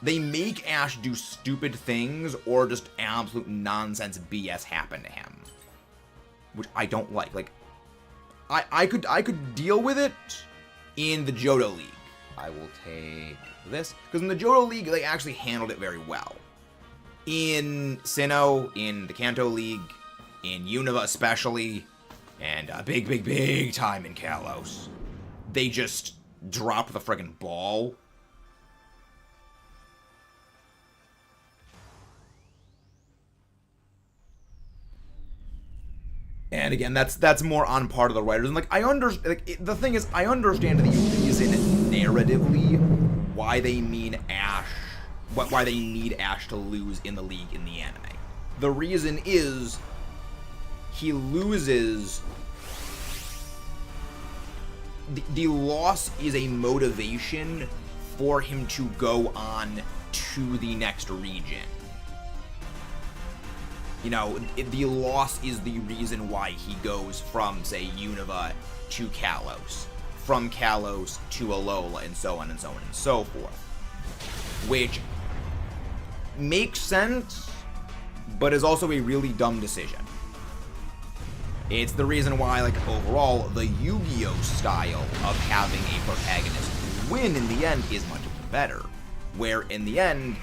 Speaker 1: They make Ash do stupid things or just absolute nonsense BS happen to him, which I don't like. Like, I could deal with it in the Johto League. I will take this, because in the Johto League, they actually handled it very well. In Sinnoh, in the Kanto League, in Unova especially, and big time in Kalos, they just dropped the friggin' ball. And again, that's more on part of the writers. And like, the thing is, I understand the reason narratively why they need Ash to lose in the league in the anime. The reason is he loses. The loss is a motivation for him to go on to the next region. You know, the loss is the reason why he goes from, say, Unova to Kalos, from Kalos to Alola, and so on and so on and so forth. Which makes sense, but is also a really dumb decision. It's the reason why, like, overall, the Yu-Gi-Oh! Style of having a protagonist win in the end is much better, where in the end,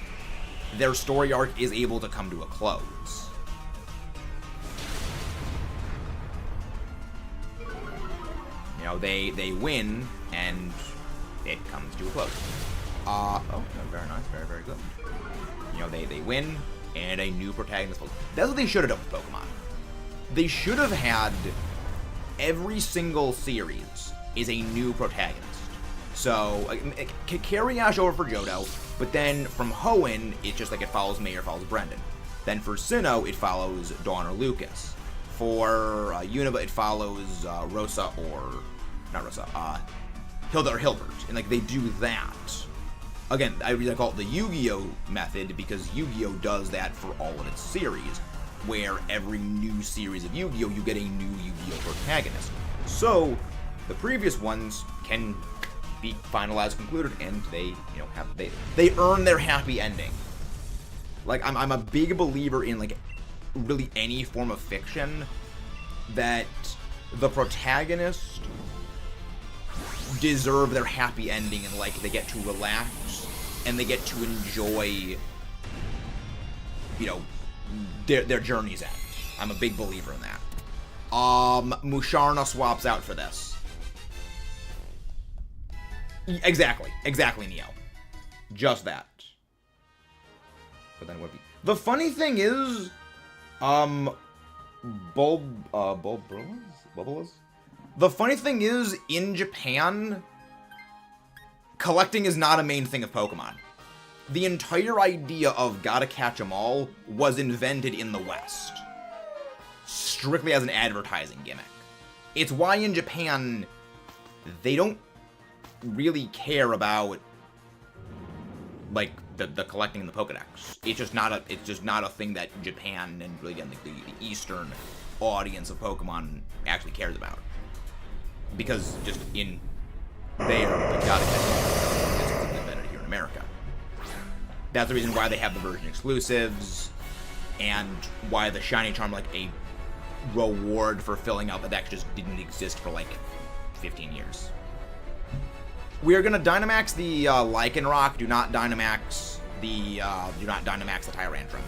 Speaker 1: their story arc is able to come to a close. You know, they win, and it comes to a close. Oh, very nice, very good. You know, they win, and a new protagonist. That's what they should have done with Pokemon. They should have had every single series is a new protagonist. So, carry Ash over for Johto, but then from Hoenn, it's just like it follows May or follows Brendan. Then for Sinnoh, it follows Dawn or Lucas. For Unova, it follows Rosa or... not Rosa, Hilda or Hilbert. And, like, they do that. Again, I call it the Yu-Gi-Oh! Method because Yu-Gi-Oh! Does that for all of its series, where every new series of Yu-Gi-Oh! You get a new Yu-Gi-Oh! Protagonist. So, the previous ones can be finalized, concluded, and they, you know, they earn their happy ending. Like, I'm a big believer in, like, really any form of fiction that the protagonist deserve their happy ending, and, like, they get to relax and they get to enjoy, you know, their journey's end. I'm a big believer in that. Musharna swaps out for this. Exactly, Neo. Just that. But then it would be. The funny thing is, Bulbulus? The funny thing is, in Japan, collecting is not a main thing of Pokemon. The entire idea of gotta catch 'em all was invented in the West, strictly as an advertising gimmick. It's why in Japan, they don't really care about, like, the collecting in the Pokedex. It's just not a thing that Japan and really, again, the Eastern audience of Pokemon actually cares about. Because just in there, we gotta catch up. It's invented here in America. That's the reason why they have the version exclusives, and why the Shiny Charm, like a reward for filling out the deck, just didn't exist for like 15 years. We are gonna Dynamax the Lycanroc. Do not Dynamax the Tyrantrum.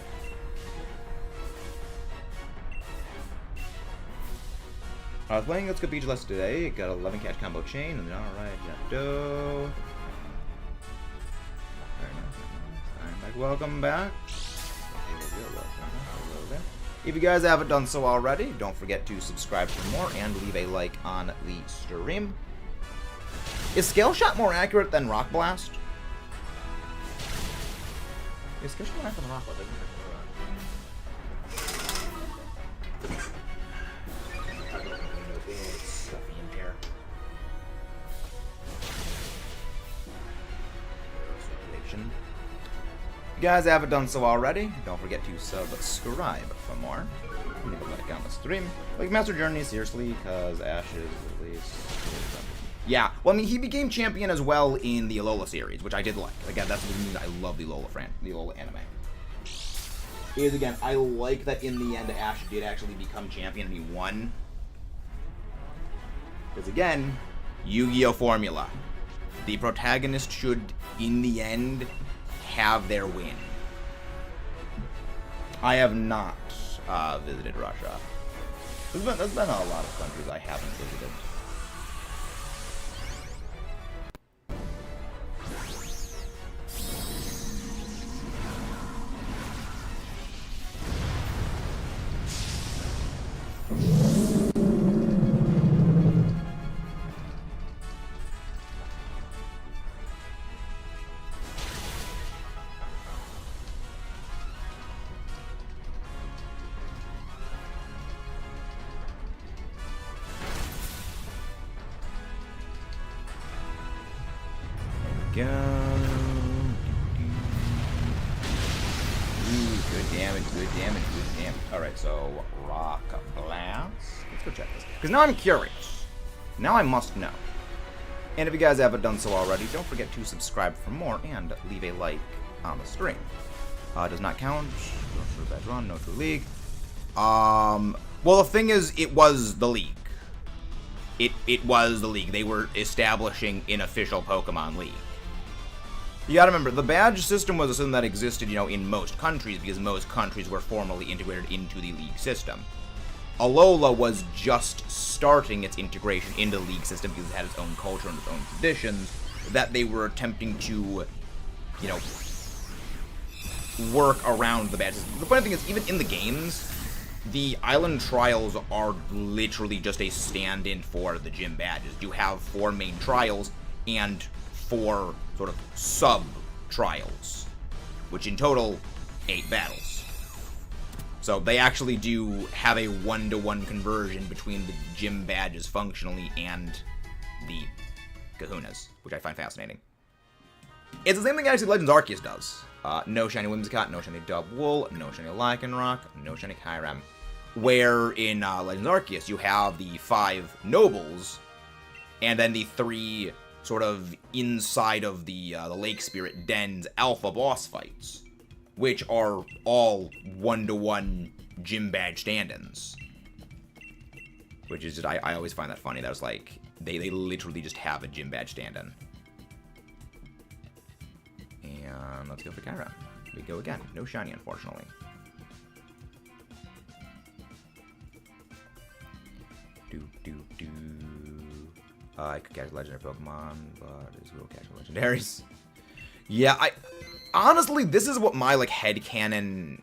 Speaker 1: I was playing Let's Go Beach Less today. Got 11 catch combo chain, and then alright, Japdo. Very nice. Welcome back. If you guys haven't done so already, don't forget to subscribe for more and leave a like on the stream. Is Scale Shot more accurate than Rock Blast? Is Scale Shot more accurate than Rock Blast? If you guys haven't done so already, don't forget to subscribe for more. Leave a like on the stream. Like Master Journey, seriously, because Ash is at least... Yeah, well, I mean, he became champion as well in the Alola series, which I did like. Again, that's what means I love the Alola anime. Is again, I like that in the end, Ash did actually become champion and he won. Because again, Yu-Gi-Oh! Formula. The protagonist should, in the end, have their win. I have not visited Russia. There's been a lot of countries I haven't visited. Go. Ooh, good damage, good damage, good damage. Alright, so Rock Blast. Let's go check this. Because now I'm curious. Now I must know. And if you guys haven't done so already, don't forget to subscribe for more and leave a like on the stream. Does not count. No true bad run, no true league. Well, the thing is, it was the league. It was the league. They were establishing an official Pokemon league. You gotta remember, the badge system was a system that existed, you know, in most countries, because most countries were formally integrated into the league system. Alola was just starting its integration into the league system because it had its own culture and its own traditions that they were attempting to, you know, work around the badge system. The funny thing is, even in the games, the island trials are literally just a stand-in for the gym badges. You have 4 main trials and 4 sort of sub-trials, which in total, 8 battles. So they actually do have a 1-to-1 conversion between the gym badges functionally and the kahunas, which I find fascinating. It's the same thing actually Legends Arceus does. No shiny Whimsicott, no shiny Dubwool, no shiny Lycanroc, no shiny Kyurem. Where in Legends Arceus you have the 5 nobles, and then the 3 sort of inside of the Lake Spirit Den's alpha boss fights, which are all 1-to-1 gym badge stand-ins. Which is just, I always find that funny. That was like, they literally just have a gym badge stand-in. And let's go for Kyurem. We go again. No shiny, unfortunately. I could catch legendary Pokemon, but it's will catch legendaries. Yeah, honestly, this is what my like headcanon,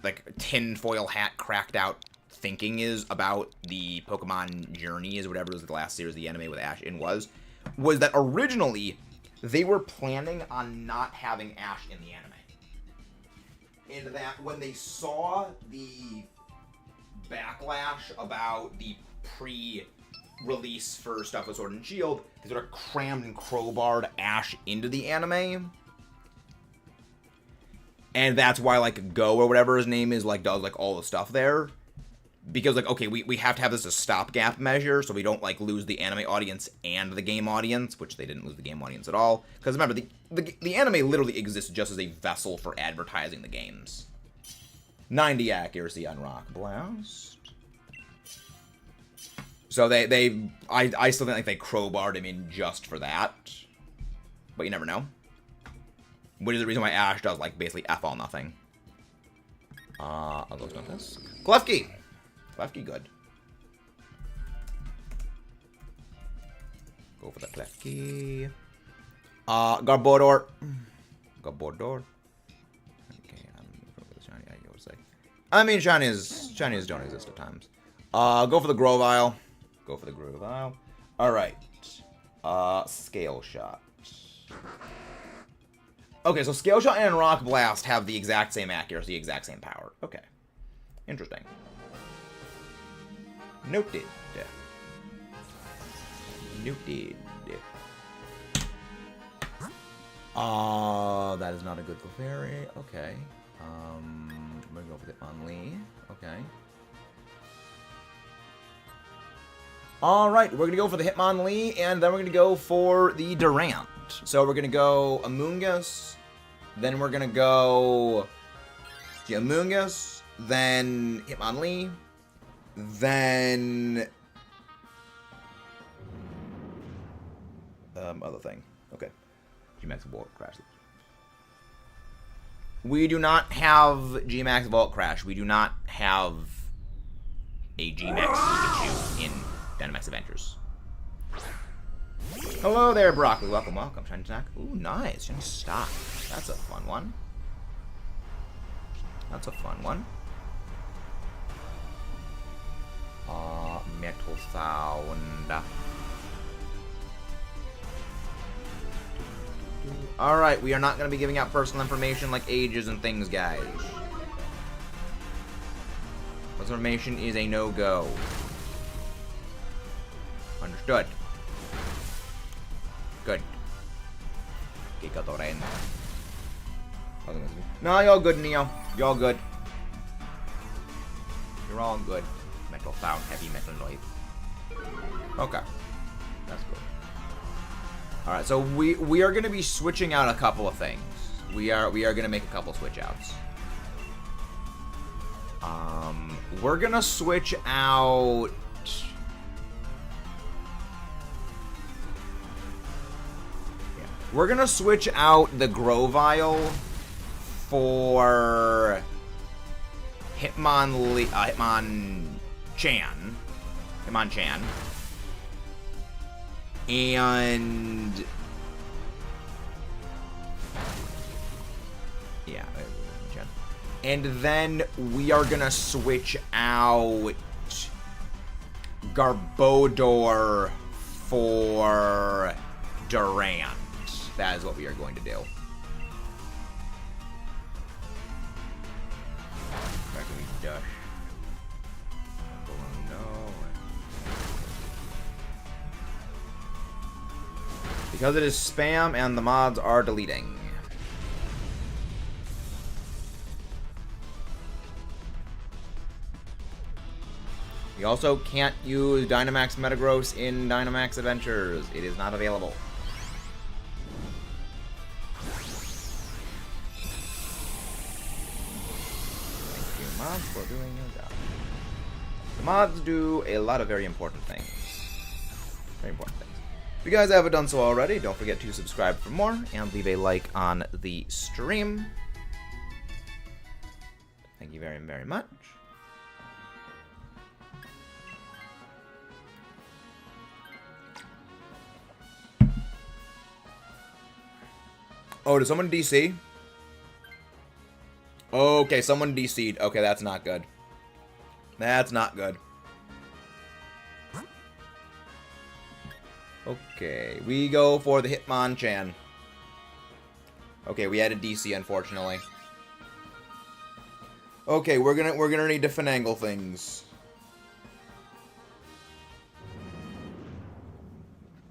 Speaker 1: like tinfoil hat cracked out thinking is about the Pokemon Journeys, or whatever was the last series of the anime with Ash in was that originally they were planning on not having Ash in the anime. And that when they saw the backlash about the pre-release for stuff with Sword and Shield, they sort of crammed and crowbarred Ash into the anime. And that's why, like, Go, or whatever his name is, like, does, like, all the stuff there. Because, like, okay, we have to have this as a stopgap measure so we don't, like, lose the anime audience and the game audience, which they didn't lose the game audience at all. Because remember, the anime literally exists just as a vessel for advertising the games. 90 accuracy on Rock Blast. So I still think like they crowbarred him in just for that. But you never know. Which is the reason why Ash does, like, basically F all nothing. I'll go with this. Klefki! Klefki, good. Go for the Klefki. Garbodor. Garbodor. Okay, I'm going for the shiny, I would say. I mean, shinies don't exist at times. Go for the Grovyle. Go for the Grovyle. Alright. Scale Shot. Okay, so Scale Shot and Rock Blast have the exact same accuracy, exact same power. Okay. Interesting. Noted. Noted. That is not a good Clefairy. Okay. I'm gonna go for the Only. Okay. Alright, we're gonna go for the Hitmonlee, and then we're gonna go for the Durant. So we're gonna go Amoonguss, then we're gonna go Amoonguss, then Hitmonlee, then other thing. Okay. Gmax Vault Crash. We do not have Gmax Vault Crash. We do not have a Gmax Pikachu in Dynamax Adventures. Hello there, Broccoli. Welcome, welcome. Shiny Snack. Ooh, nice. Shiny Stock. That's a fun one. That's a fun one. Metal Sound. Alright, we are not going to be giving out personal information like ages and things, guys. Personal information is a no-go. Understood. Good. No, you're good, Neo. You're good. You're all good. Metal sound, heavy metal noise. Okay. That's good. Alright, so we are going to be switching out a couple of things. We are going to make a couple switch outs. We're going to switch out... We're gonna switch out the Grovyle for Hitmonchan. And yeah, and then we are gonna switch out Garbodor for Durant. That is what we are going to do. Where can we dash? Oh no. Because it is spam and the mods are deleting. We also can't use Dynamax Metagross in Dynamax Adventures. It is not available. For doing your job. The mods do a lot of very important things. Very important things. If you guys haven't done so already, don't forget to subscribe for more and leave a like on the stream. Thank you very, very much. Oh, did someone DC? Okay, someone DC'd. Okay, that's not good. That's not good. Okay, we go for the Hitmonchan. Okay, we had a DC, unfortunately. Okay, we're gonna need to finagle things.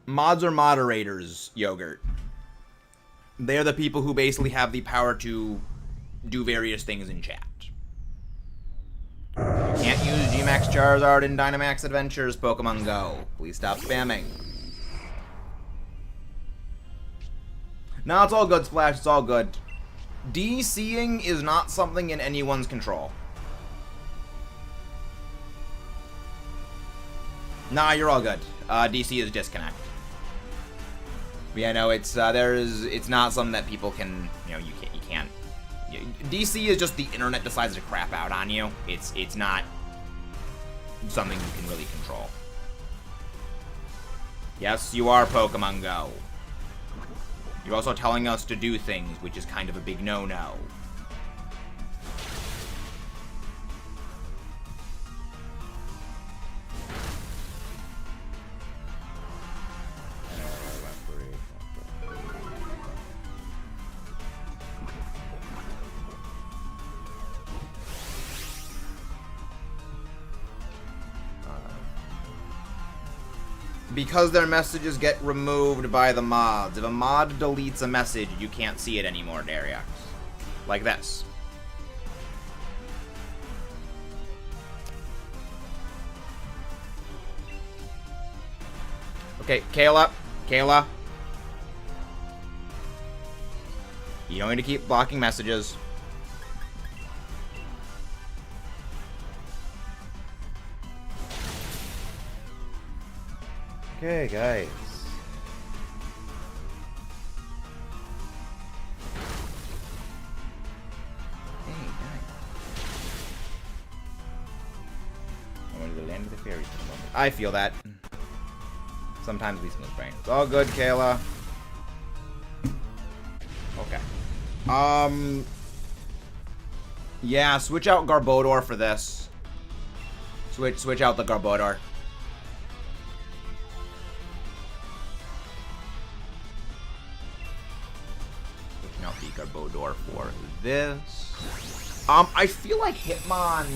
Speaker 1: Mods are moderators, Yogurt. They're the people who basically have the power to do various things in chat. Can't use Gmax Charizard in Dynamax Adventures, Pokemon Go. Please stop spamming. No, it's all good, Splash. It's all good. DCing is not something in anyone's control. Nah, you're all good. DC is disconnect. But yeah, no, it's not something that people can, you can't. DC is just the internet decides to crap out on you. It's not something you can really control. Yes, you are Pokemon Go. You're also telling us to do things, which is kind of a big no-no. Because their messages get removed by the mods. If a mod deletes a message, you can't see it anymore, Darius. Like this. Okay, Kayla. You don't need to keep blocking messages. Okay, guys. Hey, guys. I wanted to land with the fairies for a moment. I feel that. Sometimes we smooth brain. It's all good, Kayla. Okay. Yeah, switch out Garbodor for this. Switch out the Garbodor. Garbodor for this. I feel like Hitmonchan is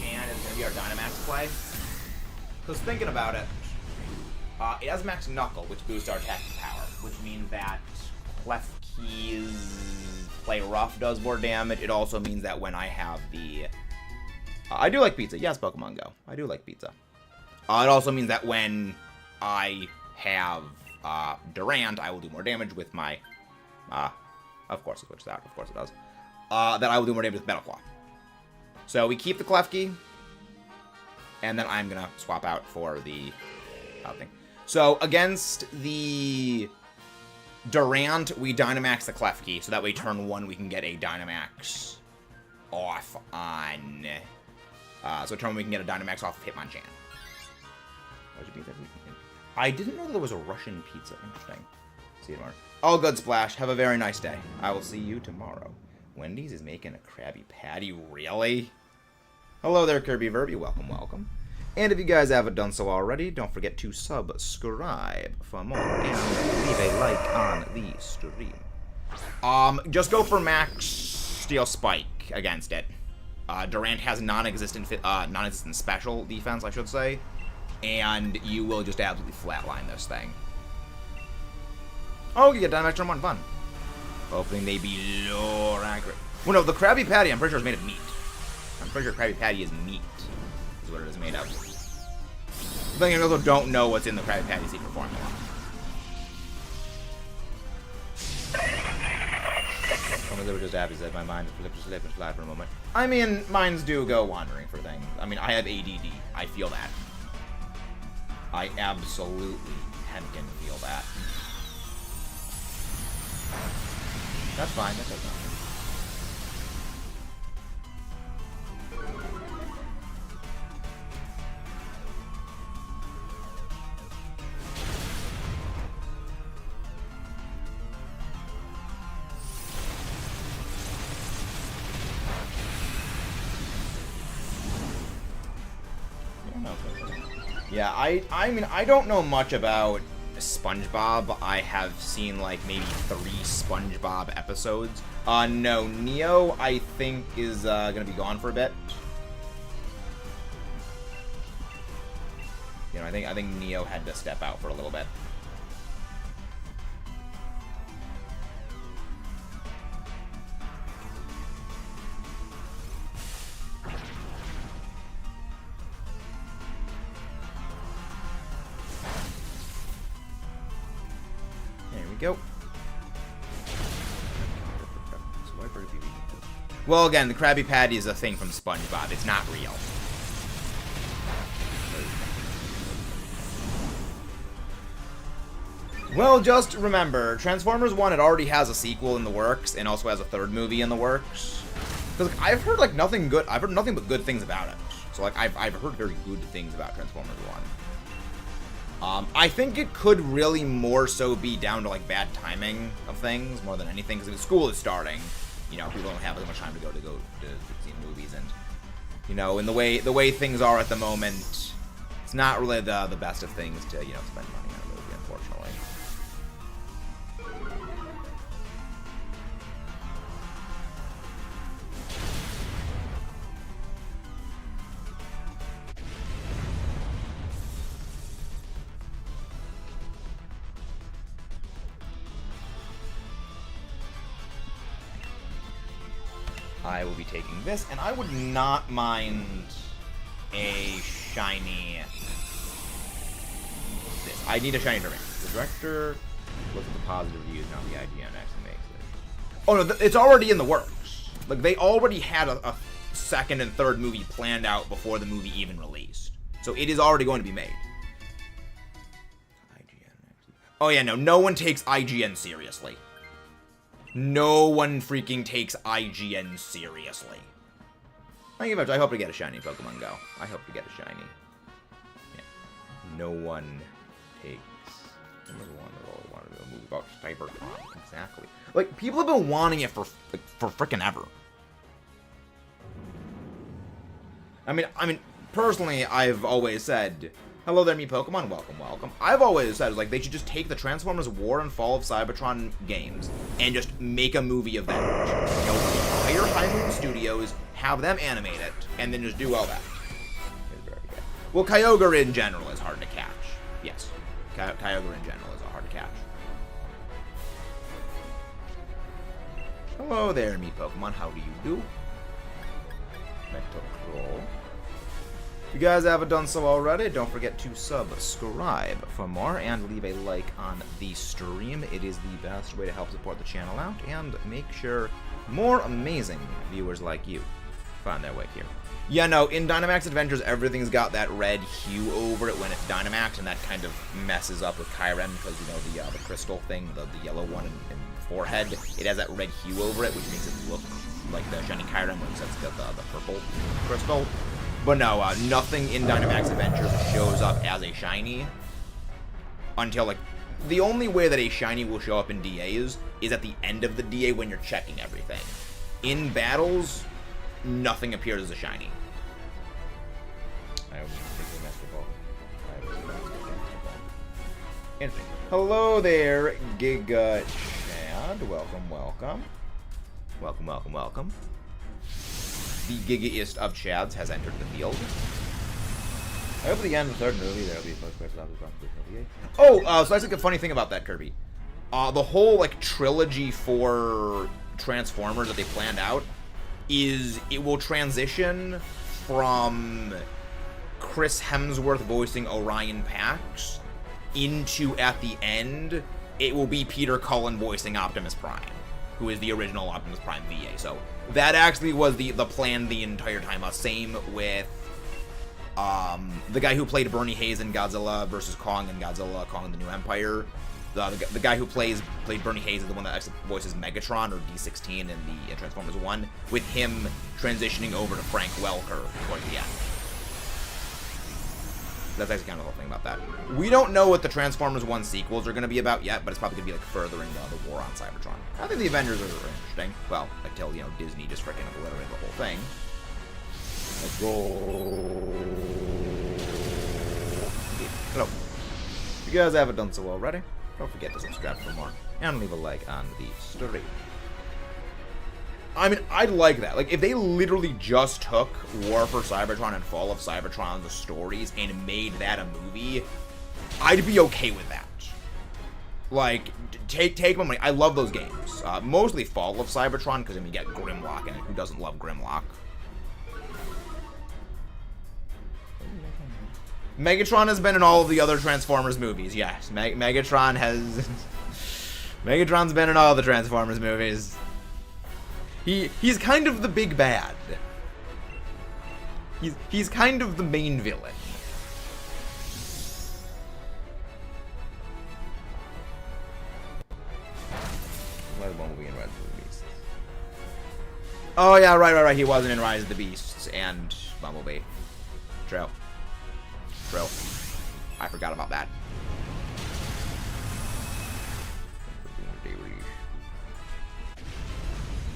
Speaker 1: going to be our Dynamax play. Because thinking about it, it has Max Knuckle, which boosts our attacking power, which means that Klefki's Play Rough does more damage. It also means that when I have the... I do like pizza. Yes, Pokemon Go. I do like pizza. It also means that when I have Durant, I will do more damage with my... of course it switches out. Of course it does. That I will do more damage with Metal Claw. So we keep the Klefki. And then I'm going to swap out for the thing. So against the Durant, we Dynamax the Klefki. So that way turn 1 we can get a Dynamax off on... so turn 1 we can get a Dynamax off of Hitmonchan. I didn't know there was a Russian pizza. Interesting. See you tomorrow. All good, Splash. Have a very nice day. I will see you tomorrow. Wendy's is making a Krabby Patty. Really? Hello there, Kirby Verby. Welcome, welcome. And if you guys haven't done so already, don't forget to subscribe for more and leave a like on the stream. Just go for Max Steel Spike against it. Durant has non-existent special defense, I should say, and you will just absolutely flatline this thing. Oh, you get Dynamax turn 1, fun. Hoping they be low accurate. Well, no, the Krabby Patty, I'm pretty sure is made of meat. I'm pretty sure Krabby Patty is meat, is what it is made of. The thing is, I also don't know what's in the Krabby Patty secret formula. They were just happy that my mind flipped to slip and slide for a moment. I mean, minds do go wandering for things. I mean, I have ADD. I feel that. I absolutely can feel that. That's fine. That's okay. Yeah, I mean, I don't know much about SpongeBob. I have seen, like, maybe 3 SpongeBob episodes. No, Neo, I think, is gonna be gone for a bit. You know, I think Neo had to step out for a little bit. we go. Well, again, the Krabby Patty is a thing from SpongeBob. It's not real. Well, just remember, Transformers 1, it already has a sequel in the works, and also has a third movie in the works. Because like, I've heard, like, nothing good. I've heard nothing but good things about it. So, like, I've heard very good things about Transformers 1. I think it could really more so be down to, like, bad timing of things, more than anything, because school is starting. You know, people don't have as much time to go to see movies, and, you know, in the way things are at the moment, it's not really the best of things to, you know, spend money on a movie, unfortunately. I will be taking this, and I would not mind a shiny. This. I need a shiny Remakes. The director looks at the positive reviews, not the IGN actually makes it. Oh no, it's already in the works. Like, they already had a second and third movie planned out before the movie even released. So it is already going to be made. IGN. Oh yeah, no one takes IGN seriously. No one freaking takes IGN seriously. Thank you very much. I hope to get a shiny Pokemon Go. I hope to get a shiny. Yeah. No one takes. Number one that really wanted to move about Cybertron. Exactly. Like, people have been wanting it for frickin' ever. I mean, personally, I've always said, hello there, me Pokemon, welcome, welcome. I've always said, like, they should just take the Transformers War and Fall of Cybertron games and just make a movie of that. You know, hire High Moon Studios, have them animate it, and then just do all that. Very good. Well, Kyogre in general is hard to catch. Yes. Kyogre in general is hard to catch. Hello there, me Pokemon, how do you do? Metagrow. If you guys haven't done so already, don't forget to subscribe for more and leave a like on the stream. It is the best way to help support the channel out and make sure more amazing viewers like you find their way here. Yeah, no, in Dynamax Adventures, everything's got that red hue over it when it's Dynamax, and that kind of messes up with Kyurem because, you know, the crystal thing, the yellow one in the forehead, it has that red hue over it, which makes it look like the shiny Kyurem when it's got the purple crystal. But no, nothing in Dynamax Adventures shows up as a shiny until, like, the only way that a shiny will show up in DAs is at the end of the DA when you're checking everything. In battles, nothing appears as a shiny. I was thinking basketball. Interesting. Hello there, Giga Chad. Welcome, welcome. Welcome, welcome, welcome. The Gigaist of Chads has entered the field. I hope at the end of the third movie there'll be a post-credits movie. Oh, so that's like a funny thing about that, Kirby. The whole, like, trilogy for Transformers that they planned out is it will transition from Chris Hemsworth voicing Orion Pax into, at the end, it will be Peter Cullen voicing Optimus Prime, who is the original Optimus Prime VA. So that actually was the plan the entire time. Same with the guy who played Bernie Hayes in Godzilla vs. Kong and Godzilla, Kong and the New Empire. The guy who played Bernie Hayes is the one that actually voices Megatron, or D16, in the Transformers 1, with him transitioning over to Frank Welker towards the end. That's actually kind of the whole thing about that. We don't know what the Transformers 1 sequels are going to be about yet, but it's probably going to be, like, furthering the war on Cybertron. I think the Avengers are interesting. Well, until, you know, Disney just freaking obliterated the whole thing. Let's go. Hello. If you guys haven't done so already, don't forget to subscribe for more, and leave a like on the stream. I mean, I'd like that. Like, if they literally just took War for Cybertron and Fall of Cybertron, the stories, and made that a movie, I'd be okay with that. Like, take my money. I love those games. Mostly Fall of Cybertron, because, I mean, you get Grimlock in it. Who doesn't love Grimlock? Megatron has been in all of the other Transformers movies, yes. Megatron has... Megatron's been in all the Transformers movies. He's kind of the big bad. He's kind of the main villain. Why won't we in Rise of the Beasts? Oh yeah, right. He wasn't in Rise of the Beasts and Bumblebee. True. I forgot about that.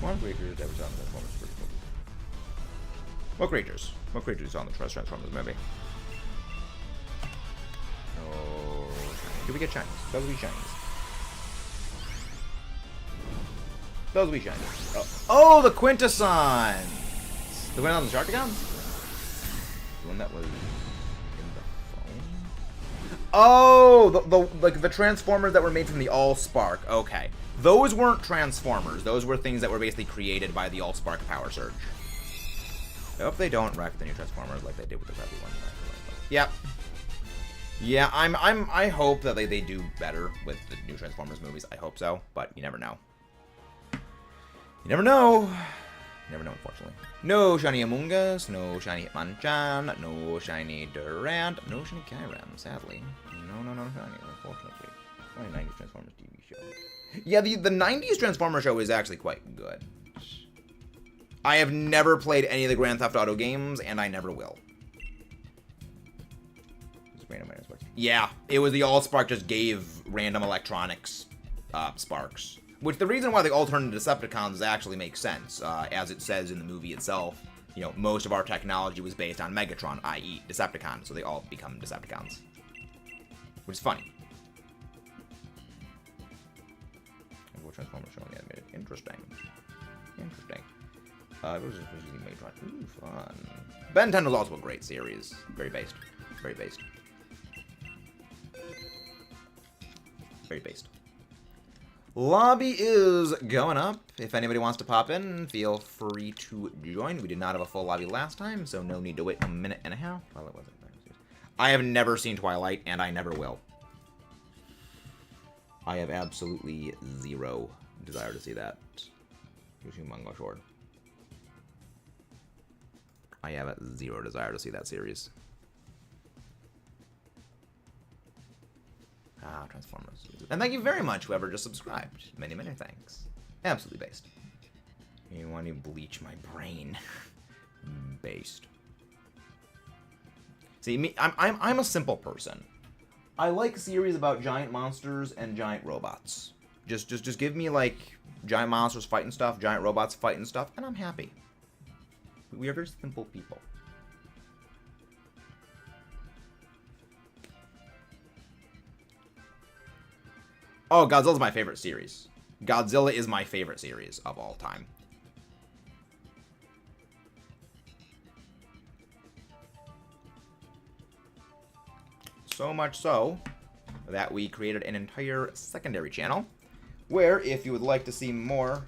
Speaker 1: What creatures ever saw in the Transformers movie? What creatures? What creatures saw in the Transformers movie? Oh, do we get shinies? Those will be shinies. Those will be shinies. Oh, the Quintessons! The one on the Sharkticons? The one that was in the phone? Oh, like the Transformers that were made from the All-Spark. Okay. Those weren't Transformers. Those were things that were basically created by the All-Spark Power Surge. I hope they don't wreck the new Transformers like they did with the crappy one. Yep. Yeah, I hope that they do better with the new Transformers movies. I hope so, but you never know. You never know. You never know, unfortunately. No shiny Among Us, no shiny Hitmonchan, no shiny Durant, no shiny Kyurem, sadly. No shiny, unfortunately. Only 90s Transformers TV show. Yeah, the 90s Transformers show is actually quite good. I have never played any of the Grand Theft Auto games, and I never will. Yeah, it was the All-Spark just gave random electronics sparks. Which the reason why they all turned into Decepticons actually makes sense. As it says in the movie itself, you know, most of our technology was based on Megatron, i.e. Decepticons, so they all become Decepticons. Which is funny. Transformers showing animated. Interesting. What was the Megatron? Ooh, fun. Ben 10 was also a great series. Very based. Lobby is going up. If anybody wants to pop in, feel free to join. We did not have a full lobby last time, so no need to wait a minute and a half. I have never seen Twilight, and I never will. I have absolutely zero desire to see that. I have zero desire to see that series. Transformers. And thank you very much, whoever just subscribed. Many thanks. Absolutely based. You want to bleach my brain. Based. See, me, I'm a simple person. I like series about giant monsters and giant robots. Just give me, like, giant monsters fighting stuff, giant robots fighting stuff, and I'm happy. We are very simple people. Oh, Godzilla's my favorite series. Godzilla is my favorite series of all time. So much so that we created an entire secondary channel where if you would like to see more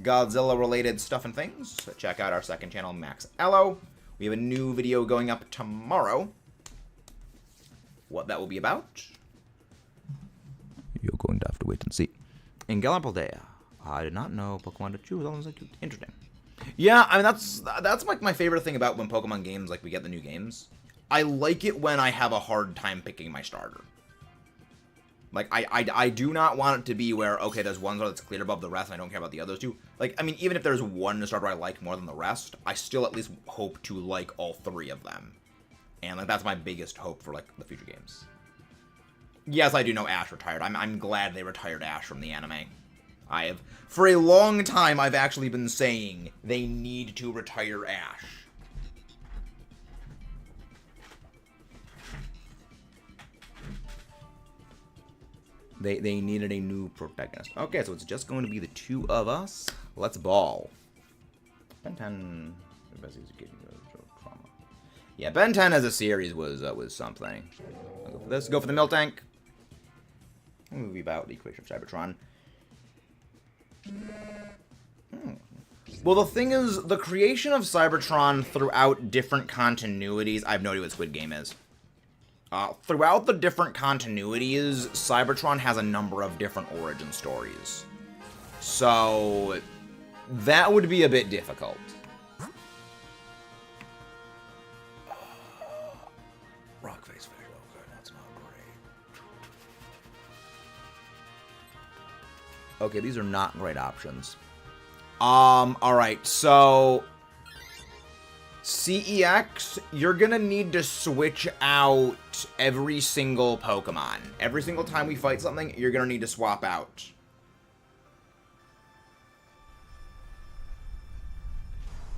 Speaker 1: Godzilla related stuff and things, check out our second channel, Max Allo. We have a new video going up tomorrow. What that will be about, you're going to have to wait and see. In Galapaldea, I did not know Pokemon to choose. That was like interesting. Yeah, I mean that's like my favorite thing about when Pokemon games, like we get the new games. I like it when I have a hard time picking my starter. Like, I do not want it to be where, okay, there's one that's clear above the rest and I don't care about the others two. Like, I mean, even if there's one starter I like more than the rest, I still at least hope to like all three of them. And, like, that's my biggest hope for, like, the future games. Yes, I do know Ash retired. I'm glad they retired Ash from the anime. For a long time, I've actually been saying they need to retire Ash. They needed a new protagonist. Okay, so it's just going to be the two of us. Let's ball. Ben 10. Yeah, Ben 10 as a series was something. I'll go for this. Go for the Milk Tank. Movie about the creation of Cybertron. Well, the thing is, the creation of Cybertron throughout different continuities. I have no idea what Squid Game is. Throughout the different continuities, Cybertron has a number of different origin stories. So, that would be a bit difficult. Rockface fish, okay, that's not great. Okay, these are not great options. Alright, so... CEX, you're gonna need to switch out every single Pokemon. Every single time we fight something, you're gonna need to swap out.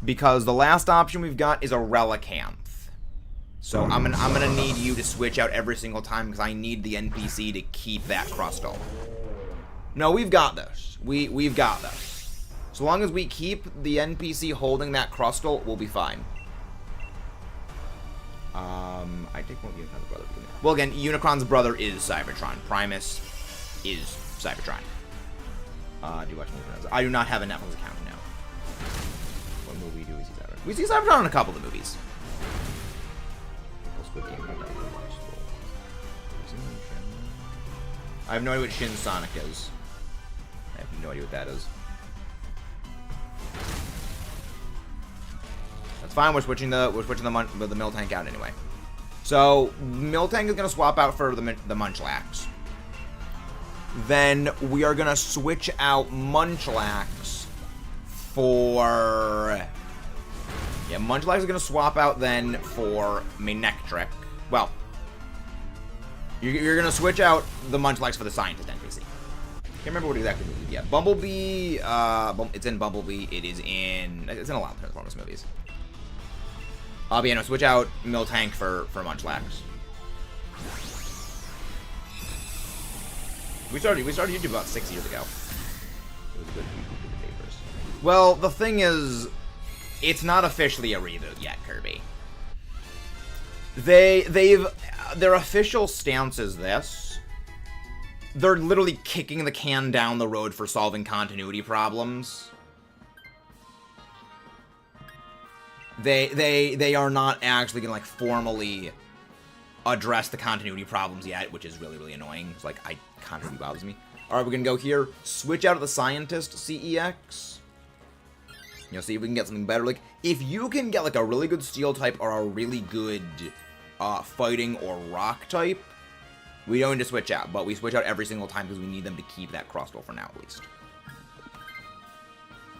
Speaker 1: Because the last option we've got is a Relicanth. So I'm gonna need you to switch out every single time because I need the NPC to keep that Crustle. No, we've got this. We've got this. So long as we keep the NPC holding that Crustle, we'll be fine. I think what Unicron's brother. Well, again, Unicron's brother is Cybertron. Primus is Cybertron. Do you watch movies? I do not have a Netflix account now. What movie do we see Cybertron? We see Cybertron in a couple of the movies. I have no idea what Shin Sonic is. I have no idea what that is. That's fine. We're switching the Miltank out anyway. So Miltank is gonna swap out for the Munchlax. Then we are gonna switch out Munchlax for Munchlax is gonna swap out then for Manectric. Well, you're gonna switch out the Munchlax for the Scientist NPC. Can't remember what exactly movie. Yeah, Bumblebee. It's in Bumblebee. It's in a lot of Transformers movies. But yeah, no, switch out Miltank for Munchlax. We started YouTube about 6 years ago. It was a good papers. Well, the thing is, it's not officially a reboot yet, Kirby. Their official stance is this. They're literally kicking the can down the road for solving continuity problems. They are not actually gonna like formally address the continuity problems yet, which is really annoying. It's like continuity bothers me. All right, we're gonna go here. Switch out of the Scientist CEX. See if we can get something better. Like if you can get like a really good Steel type or a really good Fighting or Rock type, we don't need to switch out. But we switch out every single time because we need them to keep that Crustle for now at least.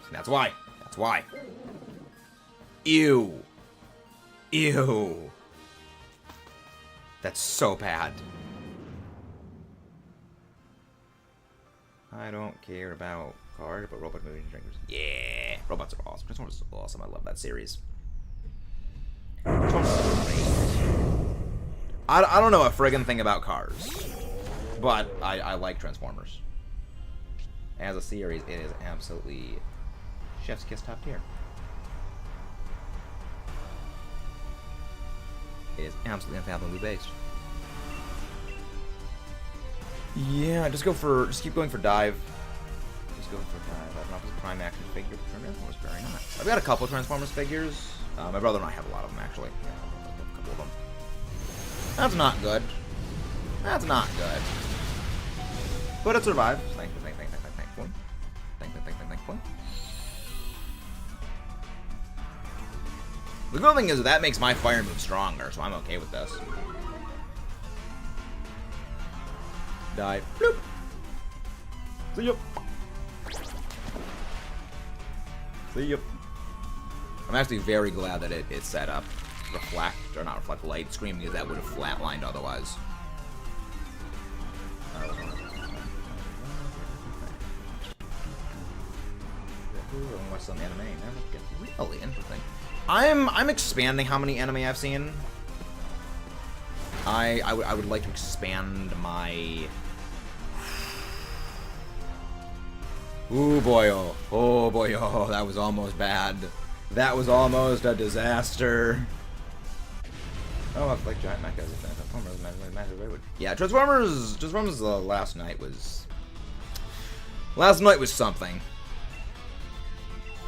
Speaker 1: So that's why. That's why. Ew. Ew. That's so bad. I don't care about cars, but robot moving drinkers. Yeah. Robots are awesome. Transformers are awesome. I love that series. Transformers are great. I don't know a friggin' thing about cars, but I like Transformers. As a series, it is absolutely chef's kiss top tier. It is absolutely unfathomably based. Yeah, just keep going for dive. Just go for dive. I have an opposite prime action figure. Transformers very nice. I've got a couple of Transformers figures. My brother and I have a lot of them actually. Yeah, a couple of them. That's not good. That's not good. But it survived. Thankfully. Thankfully. The good thing is that makes my fire move stronger, so I'm okay with this. Die. Bloop. See ya. See ya. I'm actually very glad that it's set up reflect, or not reflect, light screen, because that would have flatlined otherwise. Watch some anime. That gets really interesting. I'm expanding how many anime I've seen. I would like to expand my. Ooh boy, oh boy, oh, that was almost bad. That was almost a disaster. Oh, I like giant mechas. Transformers, yeah, Transformers. Last night was something.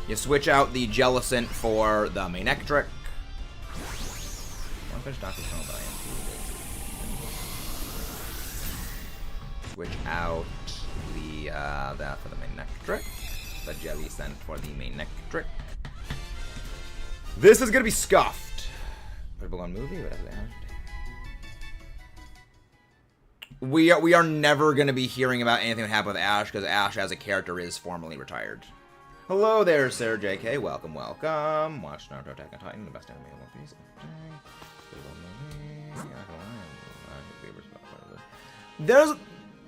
Speaker 1: You switch out the Jellicent for the Manectric. Switch out the that for the Manectric. The Jelly Scent for the Manectric. This is gonna be scuffed. Purple on movie, whatever they have. We are never gonna be hearing about anything that happened with Ash because Ash as a character is formally retired. Hello there, Sarah JK. Welcome, welcome. Watch Naruto Attack on Titan, the best anime in One Piece. There's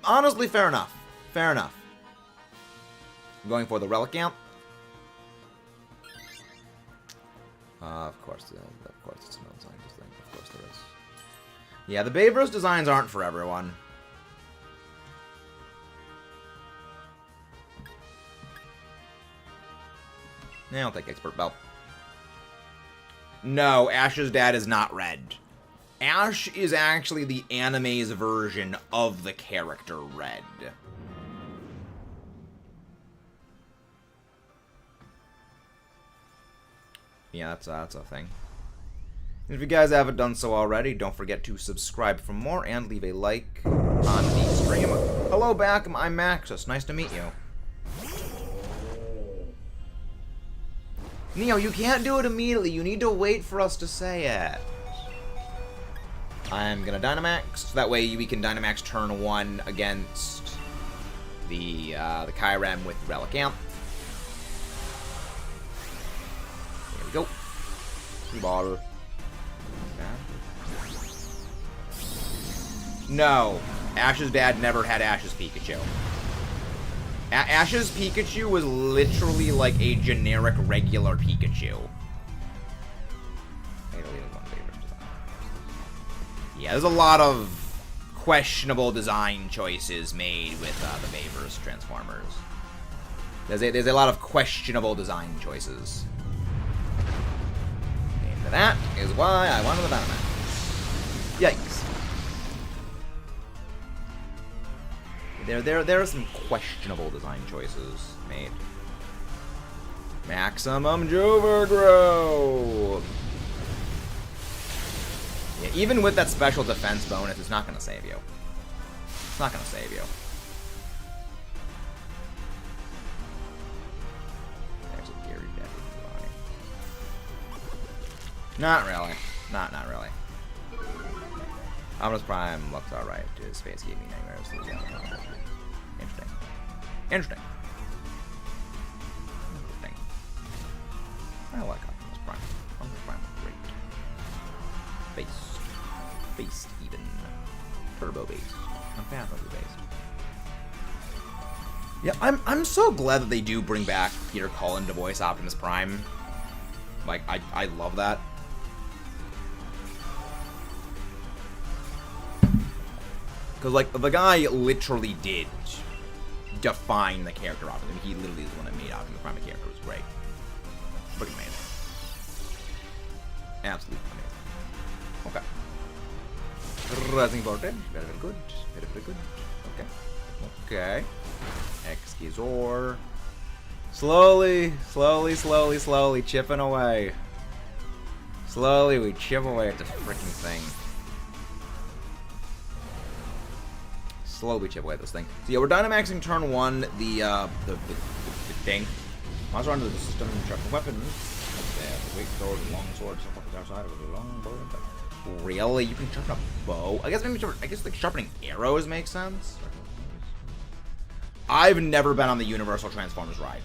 Speaker 1: honestly fair enough. Fair enough. Going for the Relic Amp. Of course it's an old scientist thing. Of course there is. Yeah, the Bayverse designs aren't for everyone. Yeah, I'll take Expert Belt. No, Ash's dad is not red. Ash is actually the anime's version of the character Red. Yeah, that's a thing. If you guys haven't done so already, don't forget to subscribe for more and leave a like on the stream. Hello back, I'm Maxus. Nice to meet you. Neo, you can't do it immediately. You need to wait for us to say it. I'm gonna Dynamax, so that way we can Dynamax turn 1 against the Kyurem with Relic Amp. There we go. Ball. No, Ash's dad never had Ash's Pikachu. Ash's Pikachu was literally like a generic regular Pikachu. Yeah, there's a lot of questionable design choices made with the Bayverse Transformers. There's a lot of questionable design choices. And that is why I wanted the Dynamax. Yikes. There are some questionable design choices made. Maximum Juvergrow! Yeah, even with that special defense bonus, it's not going to save you. It's not going to save you. There's a Gary Deadly. Not really. Not really. Optimus Prime looks alright. Space gave me nightmares. Interesting. Interesting. Interesting. I like Optimus Prime. Optimus Prime is great. Based even. Turbo based. I'm fan of based. Yeah, I'm so glad that they do bring back Peter Cullen to voice Optimus Prime. Like, I love that. Because, like, the guy literally did define the character Optimus. I mean, he literally is the one that made Optimus Prime a character. It was great. Freaking amazing. Absolutely amazing. Okay. Rising voltage. Very, very good. Very, very good. Okay. Okay. Exkizor. Slowly chipping away. Slowly we chip away at this freaking thing. Slowly chip away at this thing. So yeah, we're Dynamaxing turn 1, the thing. Monster under the system, sharpen weapons. The weak sword, long sword, stuff like outside with a long bow. Really? You can sharpen a bow? I guess like sharpening arrows makes sense. I've never been on the Universal Transformers ride.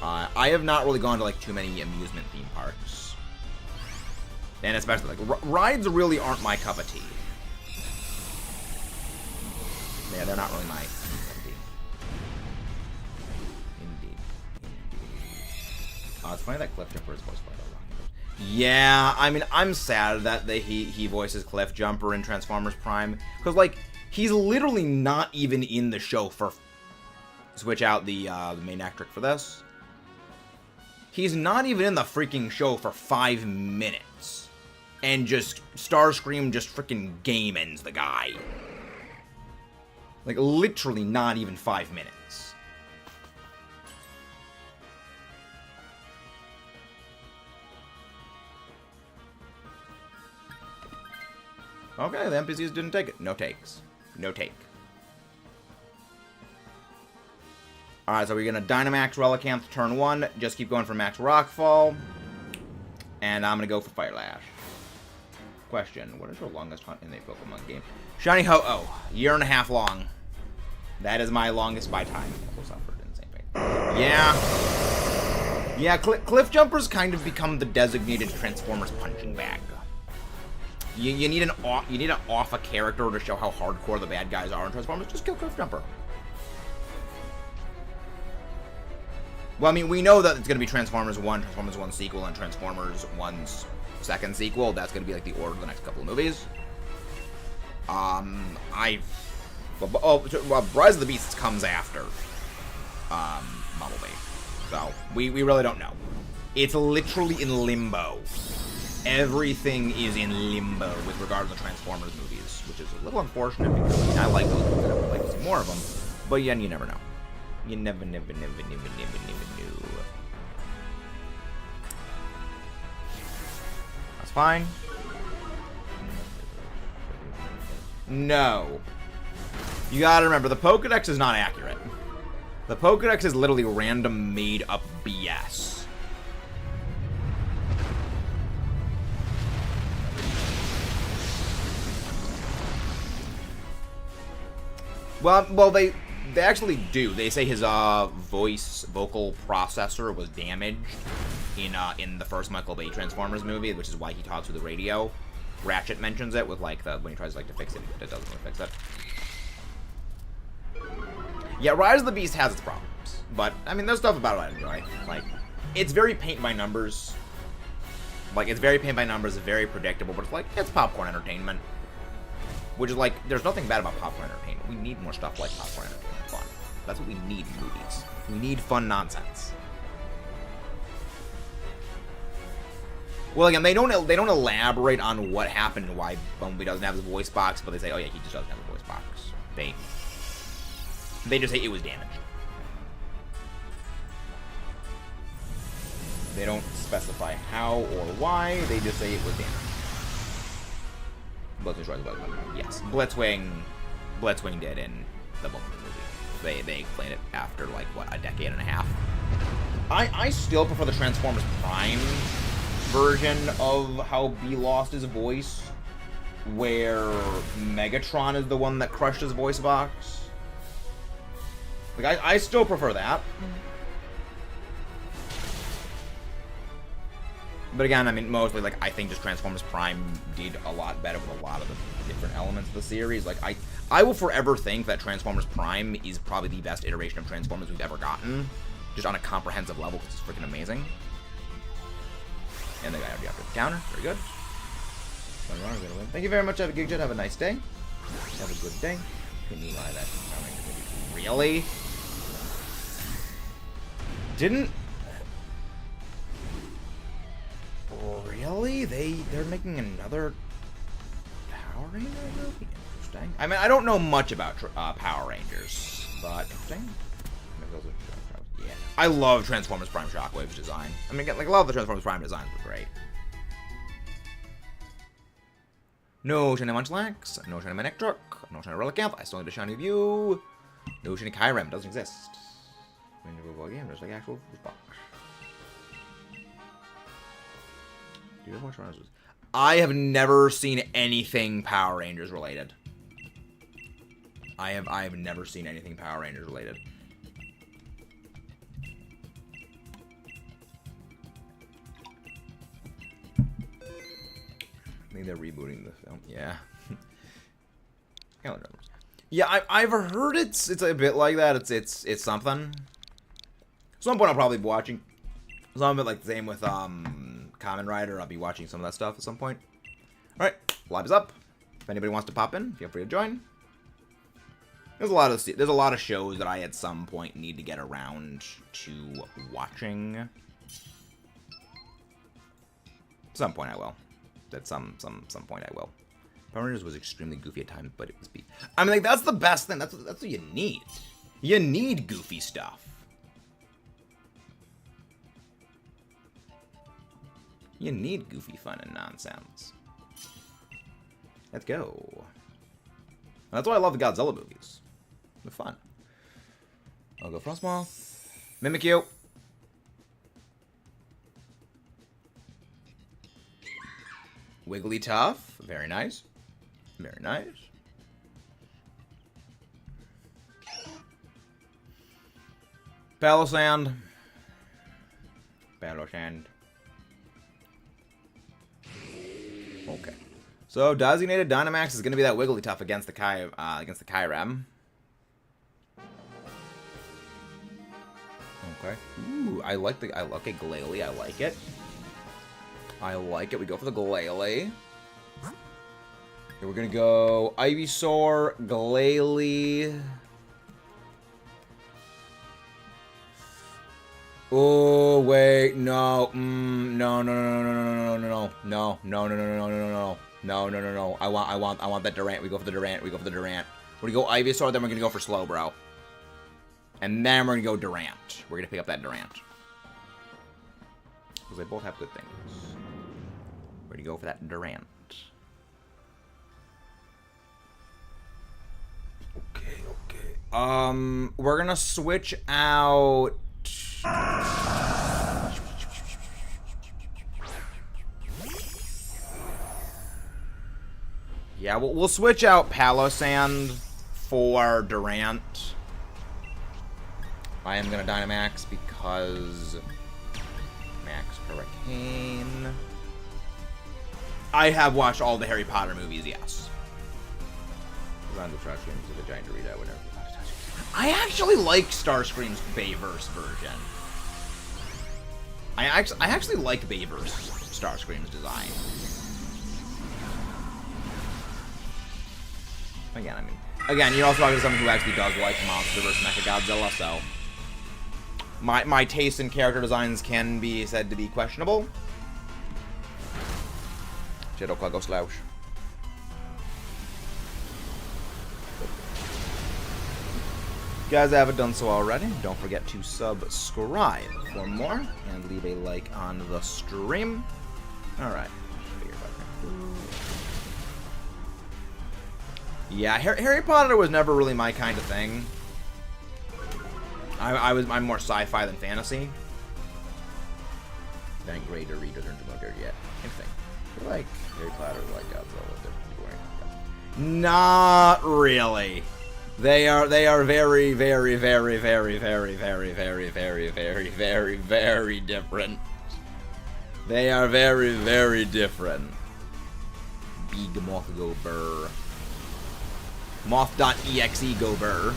Speaker 1: I have not really gone to like too many amusement theme parks. And especially like rides really aren't my cup of tea. Yeah, they're not really my cup Indeed. It's funny that Cliff Jumper is voiced by the Rock. Yeah, I mean, I'm sad that he voices Cliff Jumper in Transformers Prime. Because, like, he's literally not even in the show for... Switch out the Manectric for this. He's not even in the freaking show for 5 minutes. And just Starscream just freaking game ends the guy. Like, literally not even 5 minutes. Okay, the NPCs didn't take it. No takes. No take. Alright, so we're going to Dynamax Relicanth turn 1. Just keep going for Max Rockfall. And I'm going to go for Fire Lash. Question, what is your longest hunt in a Pokemon game? Shiny Ho-Oh. Year and a half long. That is my longest by time. Also suffered insane pain. Yeah. Yeah, Cliff Jumpers kind of become the designated Transformers punching bag. You need an off a character to show how hardcore the bad guys are in Transformers. Just kill Cliff Jumper. Well, I mean, we know that it's going to be Transformers 1, Transformers 1 sequel, and Transformers 1's second sequel. That's going to be like the order of the next couple of movies. Well, Rise of the Beasts comes after Bumblebee. So, we really don't know. It's literally in limbo. Everything is in limbo with regard to the Transformers movies, which is a little unfortunate because I mean, I like those movies and I would like to see more of them. But yeah, you never know. You never know. That's fine. No. You gotta remember, the Pokedex is not accurate. The Pokedex is literally random made-up BS. Well, they actually do. They say his vocal processor was damaged in the first Michael Bay Transformers movie, which is why he talks with the radio. Ratchet mentions it with like when he tries to fix it, it doesn't really fix it. Yeah, Rise of the Beast has its problems, but I mean, there's stuff about it I enjoy. Like, it's very paint by numbers. It's very very predictable, but it's popcorn entertainment. Which is there's nothing bad about popcorn entertainment. We need more stuff like popcorn entertainment. Fun. That's what we need in movies. We need fun nonsense. Well, again, they don't elaborate on what happened and why Bumblebee doesn't have his voice box, but they say, oh yeah, he just doesn't have a voice box. They just say it was damaged. They don't specify how or why. They just say it was damaged. Yes, Blitzwing did in the Bumblebee movie. They explained it after what, a decade and a half. I still prefer the Transformers Prime version of how B lost his voice, where Megatron is the one that crushed his voice box. I still prefer that. But again, I mean, mostly, I think just Transformers Prime did a lot better with a lot of the different elements of the series. I will forever think that Transformers Prime is probably the best iteration of Transformers we've ever gotten. Just on a comprehensive level, because it's freaking amazing. And they got after the counter. Very good. Thank you very much, have a Gigjet. Have a nice day. Have a good day. Can you lie that? Really? Didn't... Really? They're making another Power Ranger movie? Interesting. I mean, I don't know much about Power Rangers, but interesting. Yeah. I love Transformers Prime Shockwave's design. I mean, a lot of the Transformers Prime designs were great. No shiny Munchlax, no shiny Manectric, no shiny Relicanth, I still need a shiny View. No shiny Kyurem, doesn't exist. Again, there's actual box. I have never seen anything Power Rangers related. I have never seen anything Power Rangers related. I think they're rebooting the film. Yeah. Yeah, I've heard it's a bit like that. It's something. At some point I'll probably be watching some of it, the same with Kamen Rider. I'll be watching some of that stuff at some point. Alright, live is up. If anybody wants to pop in, feel free to join. There's a lot of shows that I at some point need to get around to watching. At some point I will. At some point I will. Power Rangers was extremely goofy at times, but it was I mean, that's the best thing. That's what you need. You need goofy stuff. You need goofy fun and nonsense. Let's go. That's why I love the Godzilla movies. They're fun. I'll go Frostmoth. Mimikyu. Wigglytuff. Very nice. Very nice. Palossand. Palossand. Okay. So designated Dynamax is going to be that Wigglytuff against the Kyurem. Okay. Ooh, I like okay, Glalie. I like it. I like it. We go for the Glalie. Here we're gonna go Ivysaur, Glalie. Oh wait, no, no, no, no, no, no, no, no, no, no, no, no, no, no, no, no, no, no, no. I want that Durant. We go for the Durant. We go for the Durant. We're gonna go Ivysaur, then we're gonna go for Slowbro. And then we're gonna go Durant. We're gonna pick up that Durant. Because they both have good things. We're gonna go for that Durant. Okay, okay. We're gonna switch out. Yeah, we'll switch out Palossand for Durant. I am gonna Dynamax because Max Hurricane. I have watched all the Harry Potter movies, yes. I actually like Starscream's Bayverse version. I actually like Bayverse Starscream's design. Again, you're also talking to someone who actually does like Monster vs. Mechagodzilla, so my taste in character designs can be said to be questionable. Go slouch. If you guys haven't done so already, don't forget to subscribe for more and leave a like on the stream. Alright. Yeah, Harry Potter was never really my kind of thing. I'm more sci-fi than fantasy. Then greater reader than Demoger yet. Interesting. I feel like Harry Potter like Godzilla. Not really. They are very, very, very, very, very, very, very, very, very, very, very different. They are very, very different. Big Moth go burr. Moth.exe go burr.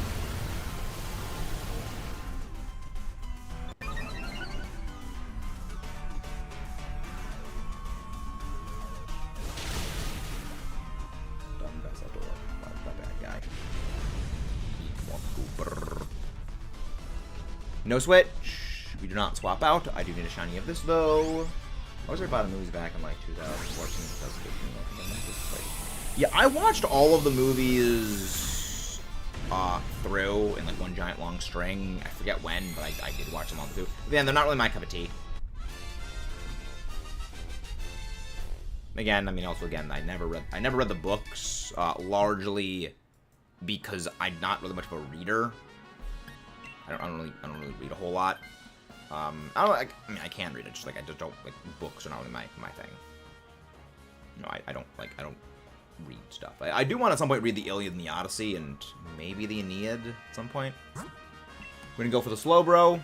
Speaker 1: No switch. We do not swap out. I do need a shiny of this though. I was about the movies back in like 2014, 2015. Yeah, I watched all of the movies through in like one giant long string. I forget when, but I did watch them all through. Again, they're not really my cup of tea. Again, I never read the books largely because I'm not really much of a reader. I don't really read a whole lot. I can read it, just like I just don't like books are not really my thing. You know, I don't read stuff. I do want at some point read the Iliad and the Odyssey and maybe the Aeneid at some point. We're gonna go for the Slowbro.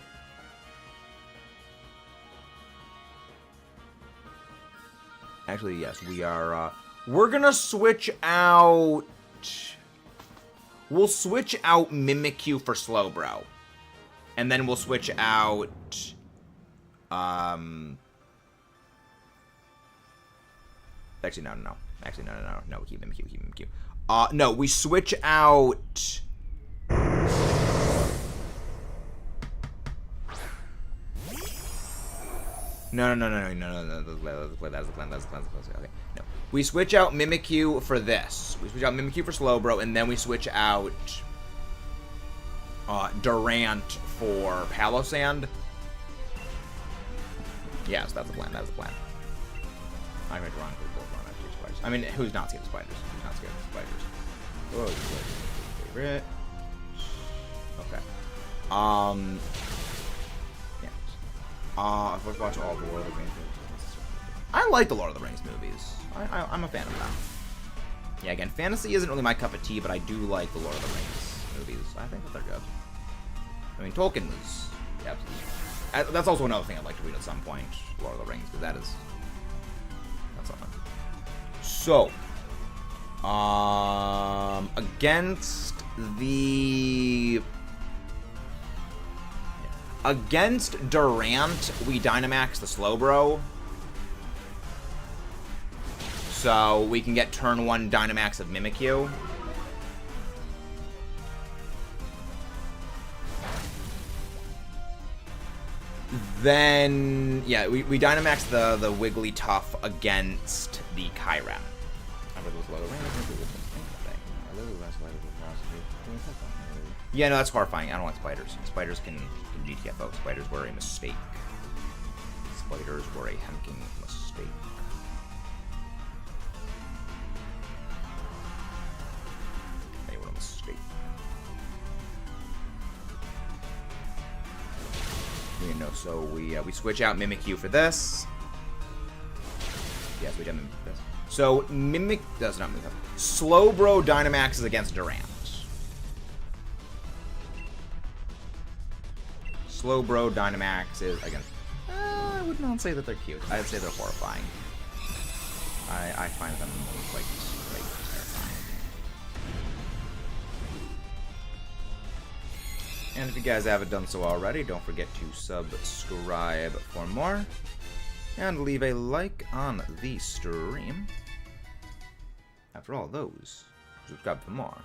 Speaker 1: Actually, yes, we are. We're gonna switch out. We'll switch out Mimikyu for Slowbro. And then we'll switch out, actually, no. Actually, no. We keep Mimikyu, no, we switch out, No. That's the plan. Okay, no. We switch out Mimikyu for this. We switch out Mimikyu for Slowbro, and then we switch out Durant for Palossand. Yes, that's the plan. I went wrong for both on I mean, who's not scared of spiders? Who's not scared of spiders? Oh, favorite. Okay. Yeah. I've watched all the Lord of the Rings movies. I like the Lord of the Rings movies. I'm a fan of them. Yeah, again, fantasy isn't really my cup of tea, but I do like the Lord of the Rings movies. I think that they're good. I mean, Tolkien was absolutely. That's also another thing I'd like to read at some point, Lord of the Rings, because that's something. So, against Durant, we Dynamax the Slowbro. So we can get turn 1 Dynamax of Mimikyu. Then, yeah, we Dynamax the Wigglytuff against the Kyurem. Yeah, no, that's horrifying. I don't like spiders. Spiders can GTFO. Spiders were a mistake. Spiders were a hemking mistake. They were a mistake. You know, so we switch out Mimikyu for this. Yes, we did Mimikyu for this. So that's not Mimikyu. Slowbro Dynamax is against Durant. Slowbro Dynamax is against. I would not say that they're cute. I'd say they're horrifying. I find them quite terrifying. And if you guys haven't done so already, don't forget to subscribe for more. And leave a like on the stream. After all, those who subscribe for more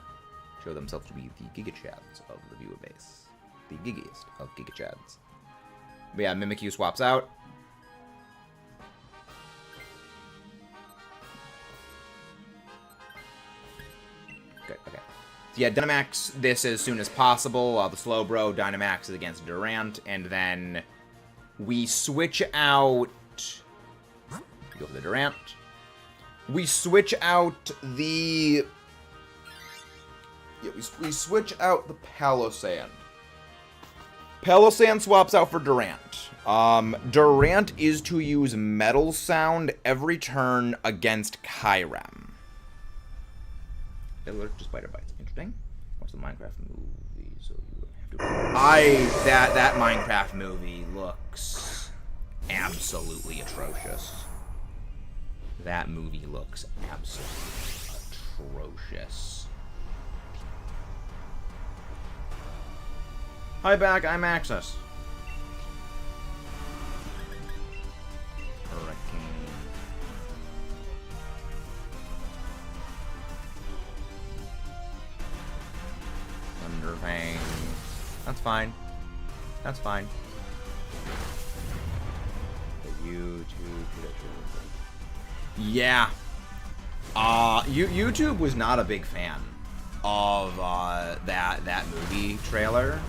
Speaker 1: show themselves to be the Gigachads of the viewer base. The giggiest of Gigachads. But yeah, Mimikyu swaps out. Good, okay. So yeah, Dynamax this as soon as possible. The Slowbro Dynamax is against Durant, and then we switch out. Go for the Durant. We switch out the. Yeah, we switch out the Palossand. Palossand swaps out for Durant. Durant is to use Metal Sound every turn against Kyurem. Alert to spider bites. Interesting. Watch the Minecraft movie, so you have to. That Minecraft movie looks absolutely atrocious. That movie looks absolutely atrocious. Hi back, I'm Axis. Hurricane. Thunderfang. That's fine. That's fine. The YouTube prediction. Yeah. YouTube was not a big fan of that movie trailer.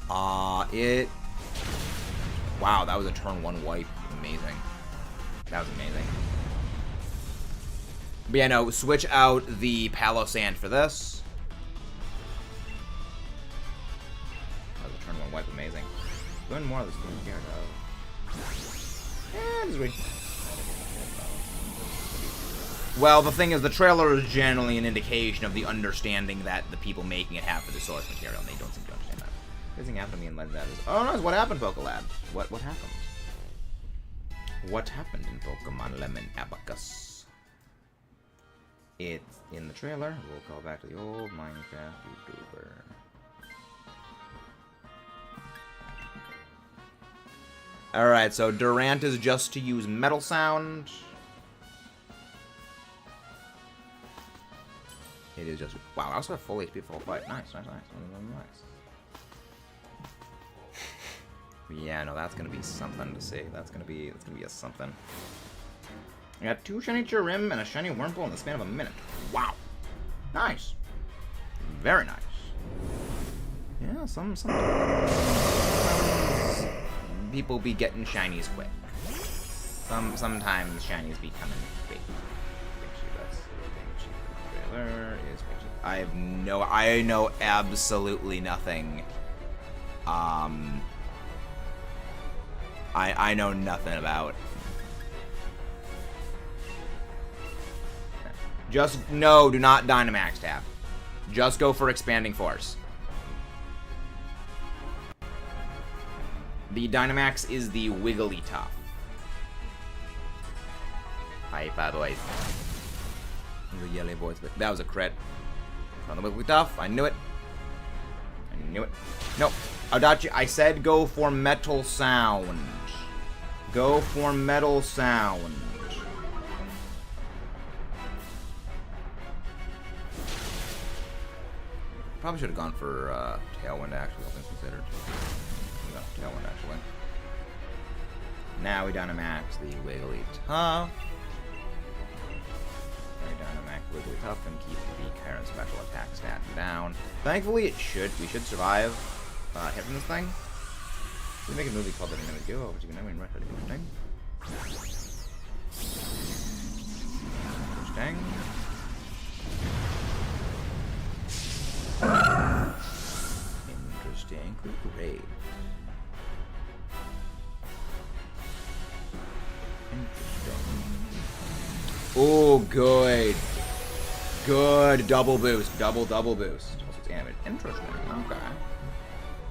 Speaker 1: Wow, that was a turn 1 wipe. Amazing. That was amazing. But yeah, no, switch out the Palossand for this. That was a turn 1 wipe. Amazing. Doing more of this thing here, though. And this week. Well, the thing is, the trailer is generally an indication of the understanding that the people making it have for the source material, and they don't seem to understand that. Everything happened to me in Legend that is. Oh no, what happened, Pokelab? What happened? What happened in Pokemon Lemon Abacus? It's in the trailer. We'll call back to the old Minecraft YouTuber. Alright, so Durant is just to use Metal Sound. It is just. Wow, I also have full HP, full fight. Nice. Yeah, no, that's gonna be something to see. That's gonna be a something. I got 2 shiny Kyurem and a shiny Wurmple in the span of a minute. Wow. Nice. Very nice. Yeah, sometimes people be getting shinies quick. Sometimes shinies be coming big. Where is Pidgey? I know absolutely nothing. I know nothing about. Just, no, do not Dynamax tab. Just go for Expanding Force. The Dynamax is the Wigglytuff. Hi, by the way. The yellow boys, but that was a crit. On the Wigglytuff, I knew it. I knew it. Nope. Adachi, I said go for Metal Sound. Go for Metal Sound. Probably should have gone for Tailwind, actually, all things considered. No, Tailwind, actually. Now we Dynamax the Wigglytuff. We Dynamax Wigglytuff and keep the Kyurem special attack stat down. Thankfully, we should survive hit from this thing. We make a movie called The Dynamax Duo, which you can know in Russia. Interesting. Interesting. Interesting. Great. Interesting. Oh, good. Good. Double boost. Double boost. Also damage. Interesting. Okay.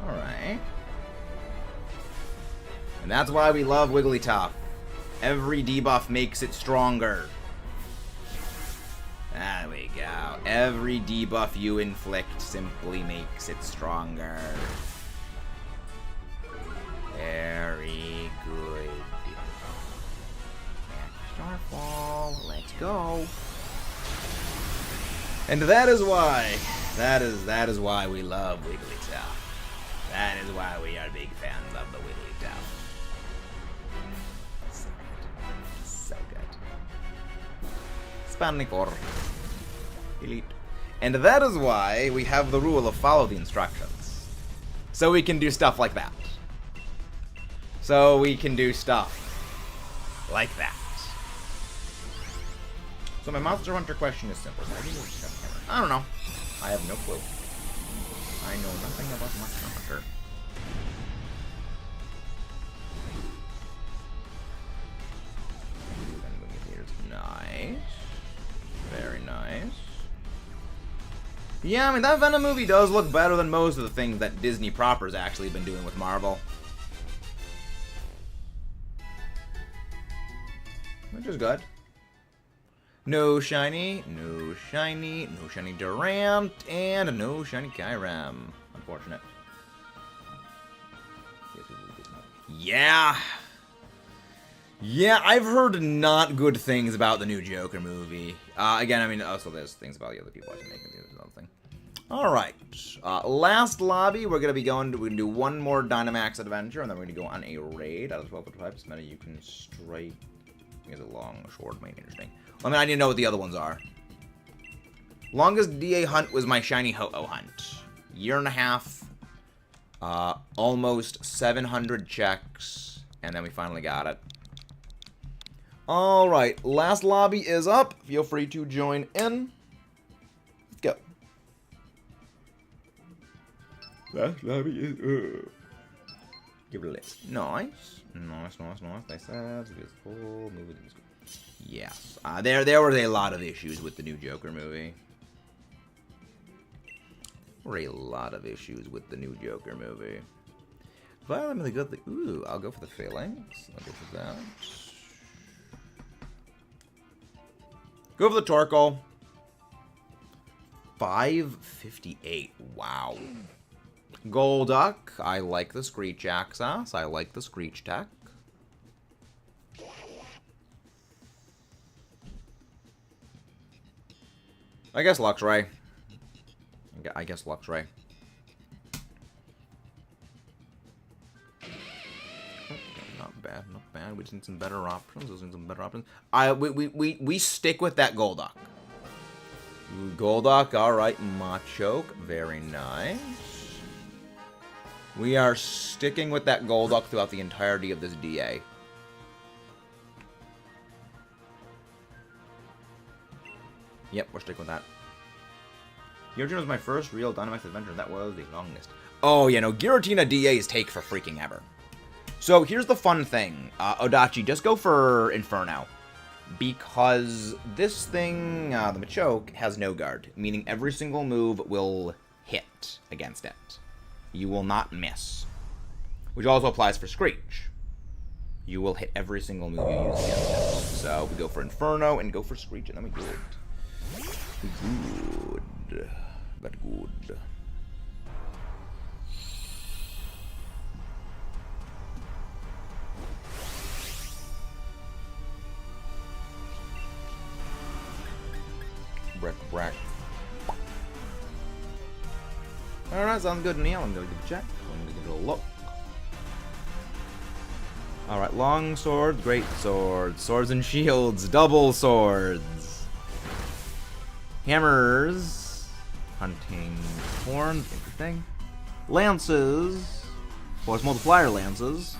Speaker 1: Alright. And that's why we love Wigglytuff. Every debuff makes it stronger. There we go. Every debuff you inflict simply makes it stronger. Very good. Starfall. Let's go. And that is why. That is why we love Wigglytuff. That is why we are big fans of the Wigglytuff. So good. So good. Spanicore. Elite. And that is why we have the rule of follow the instructions. So we can do stuff like that. So we can do stuff like that. So my Monster Hunter question is simple. I don't know. I have no clue. I know nothing about Monster Hunter. Nice. Very nice. Yeah, I mean, that Venom movie does look better than most of the things that Disney proper's actually been doing with Marvel. Which is good. No shiny, no shiny, no shiny Durant, and no shiny Kyurem. Unfortunate. Yeah. Yeah, I've heard not good things about the new Joker movie. Again, I mean, also there's things about the other people I can make the other thing. Alright. Last lobby, we're gonna do one more Dynamax adventure, and then we're gonna go on a raid. Out of 12 types, many you can strike. Is it long, short, main, interesting. I mean, I need to know what the other ones are. Longest DA hunt was my shiny Ho-Oh hunt. Year and a half. Almost 700 checks. And then we finally got it. Alright, last lobby is up. Feel free to join in. Let's go. Last lobby is up. Give it a list. Nice. Nice. They said it's full movie. Yes. There were a lot of issues with the new Joker movie. But I'm really good. Ooh, I'll go for the phalanx. I'll go for that. Go for the Torkoal. 558. Wow. Golduck. I like the Screech Access. I like the Screech Tech. I guess Luxray. Not bad. We just need some better options. We stick with that Golduck. Golduck, alright. Machoke, very nice. We are sticking with that Golduck throughout the entirety of this DA. Yep, we're sticking with that. Giratina was my first real Dynamax adventure. That was the longest. Oh, yeah, no. Giratina DAs take for freaking ever. So here's the fun thing. Odachi, just go for Inferno. Because this thing, the Machoke, has no guard. Meaning every single move will hit against it. You will not miss. Which also applies for Screech. You will hit every single move you use against it. So we go for Inferno and go for Screech, and then we good. Good. But good. Brack. Alright, sounds good, Neil. I'm gonna give it a check. I'm gonna give it a look. Alright, long swords, great swords, swords and shields, double swords. Hammers. Hunting horns, interesting. Lances. Force multiplier lances.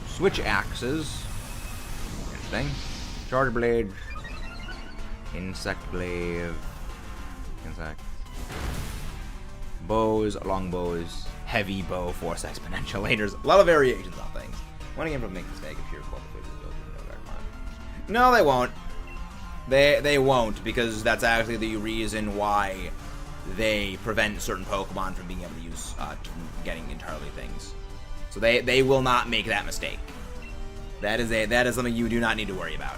Speaker 1: Switch axes. Interesting. Charge blade. Insect glaive. Insect. Bows, long bows. Heavy bow, force exponentialators. A lot of variations on things. One again from make mistake if you're No, they won't. They won't, because that's actually the reason why they prevent certain Pokemon from being able to use getting entirely things. So they will not make that mistake. That is something you do not need to worry about.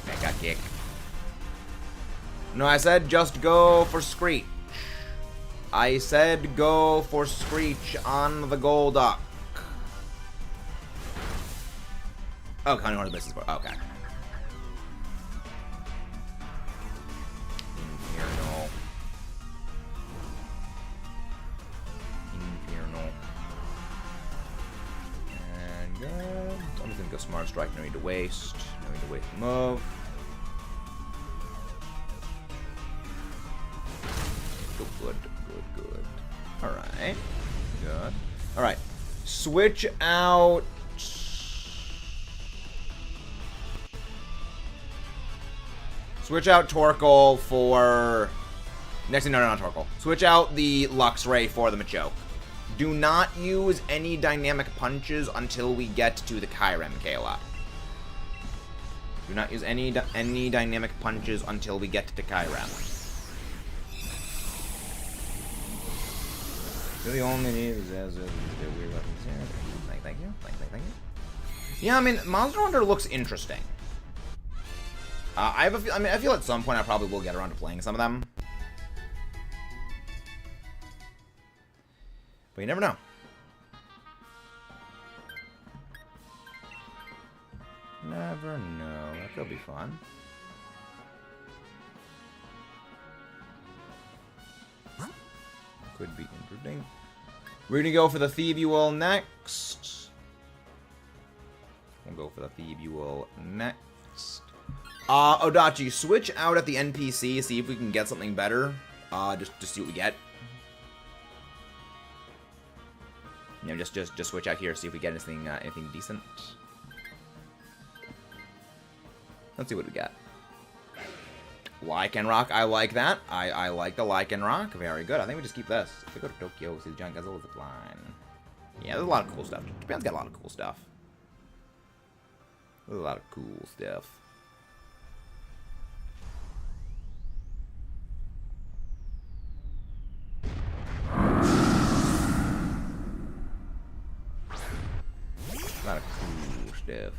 Speaker 1: Mega kick. No, I said just go for Screech. I said go for Screech on the Golduck. Oh, Connie Horn's business board. Okay. Infernal. And good. I'm just gonna go Smart Strike. No need to waste. No need to waste the move. Good. Alright. Good. Alright. Switch out. Switch out Torkoal for... Next thing, no, not Torkoal. Switch out the Luxray for the Machoke. Do not use any dynamic punches until we get to the Kyurem, Kayla. Do not use any dynamic punches until we get to Kyurem. Really only need is as weird weapons here. Thank you. Yeah, I mean, Monster Hunter looks interesting. I feel at some point I probably will get around to playing some of them. But you never know. Never know. That could be fun. Could be interesting. We're gonna go for the Thiebuel next. We'll go for the Thiebuel next. Odachi, switch out at the NPC, see if we can get something better. Just see what we get. You know, just switch out here, see if we get anything decent. Let's see what we got. Lycanroc, I like that. I like the Lycanroc. Very good. I think we just keep this. If we go to Tokyo, see the giant Godzilla zip line. Yeah, there's a lot of cool stuff. Japan's got a lot of cool stuff. There's a lot of cool stuff. A lot of cool stuff.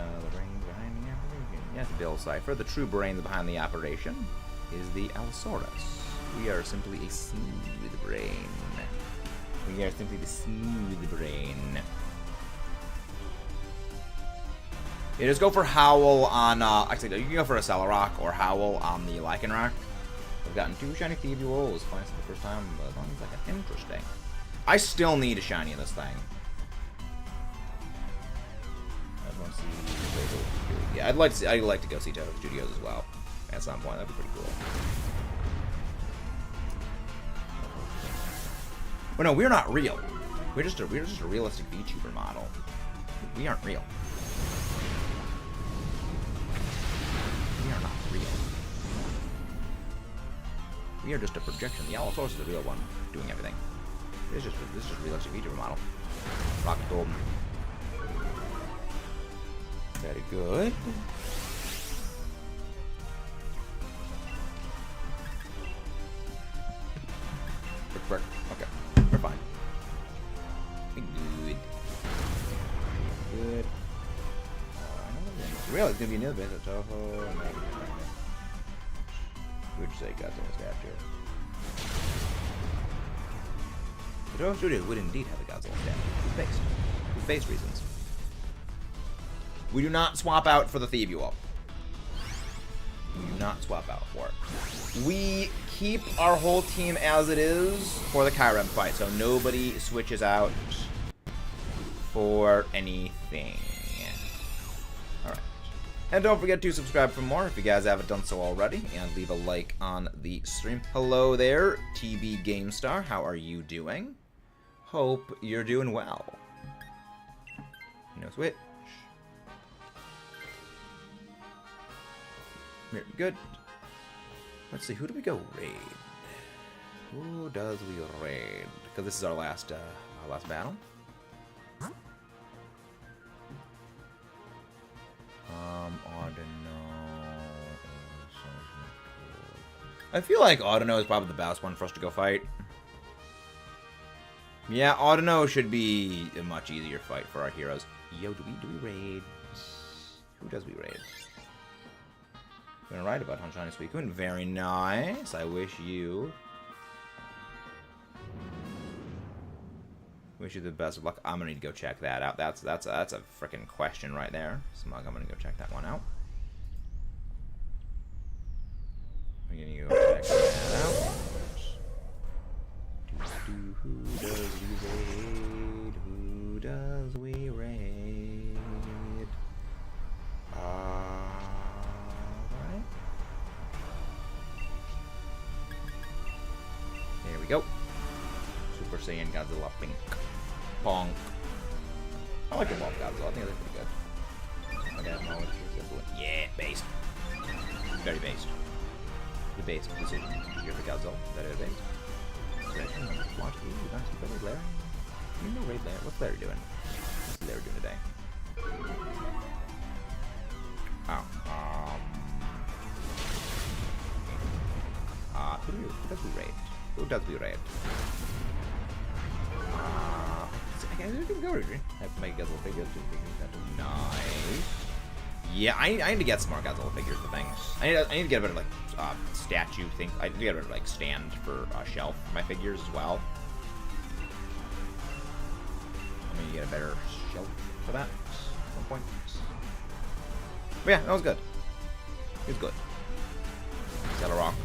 Speaker 1: The brains behind the operation. Yes, Bill Cipher. The true brains behind the operation is the Allosaurus. We are simply a smooth brain. We are simply the smooth brain. Yeah, just go for Howl on, actually, you can go for a Celerock or Howl on the Lycanroc. We've gotten 2 shiny Thiebuels twice for the first time, but as long as I can. Interesting. I still need a shiny in this thing. Yeah, I'd like to go see Toto Studios as well at some point. That'd be pretty cool. But no, we're not real. We're just a realistic VTuber model. We aren't real. We are just a projection. The yellow source is the real one, doing everything. This is just a realistic feature model. Rocket golden. Very good. Brick. Okay, we're fine. Good. Good. Really, it's gonna be another bit of Toho. Would you say Godzilla's got here? The Toho Studio would indeed have a Godzilla statue. For base reasons. We do not swap out for the Thievup. We do not swap out for it. We keep our whole team as it is for the Kyurem fight, so nobody switches out for anything. Alright. And don't forget to subscribe for more if you guys haven't done so already, and leave a like on the stream. Hello there, TB GameStar. How are you doing? Hope you're doing well. No switch. Very good. Let's see, who do we go raid? Who does we raid? Because this is our last battle. I feel like Audino is probably the best one for us to go fight. Yeah, Audino should be a much easier fight for our heroes. Yo, do we raid? Who does we raid? We're gonna write about Hunshiny Suicune. Very nice. I wish you the best of luck. I'm gonna need to go check that out. That's a freaking question right there. Smug, I'm gonna go check that one out. I'm gonna go check that out. Who does we raid? Who does we raid? There we go. Super Saiyan Godzilla Pink. Pong. I like the Wolf Godzilla. I think they're pretty good. Okay, I'm always yeah, based. Very based. The based decision. You're the Godzilla. That is based. Watch me. You guys see better Larry? You know Raid Larry. What's Larry doing? What's Larry doing today? Oh. Who does we raid? Who does we raid? I can go raid. I have to make Godzilla figures. Nice. Yeah, I need to get some more Godzilla figures for things. I need to get a better like statue thing. I need to get a better like stand for shelf for my figures as well. I need to get a better shelf for that at some point. But yeah, that was good. It was good. Settle wrong.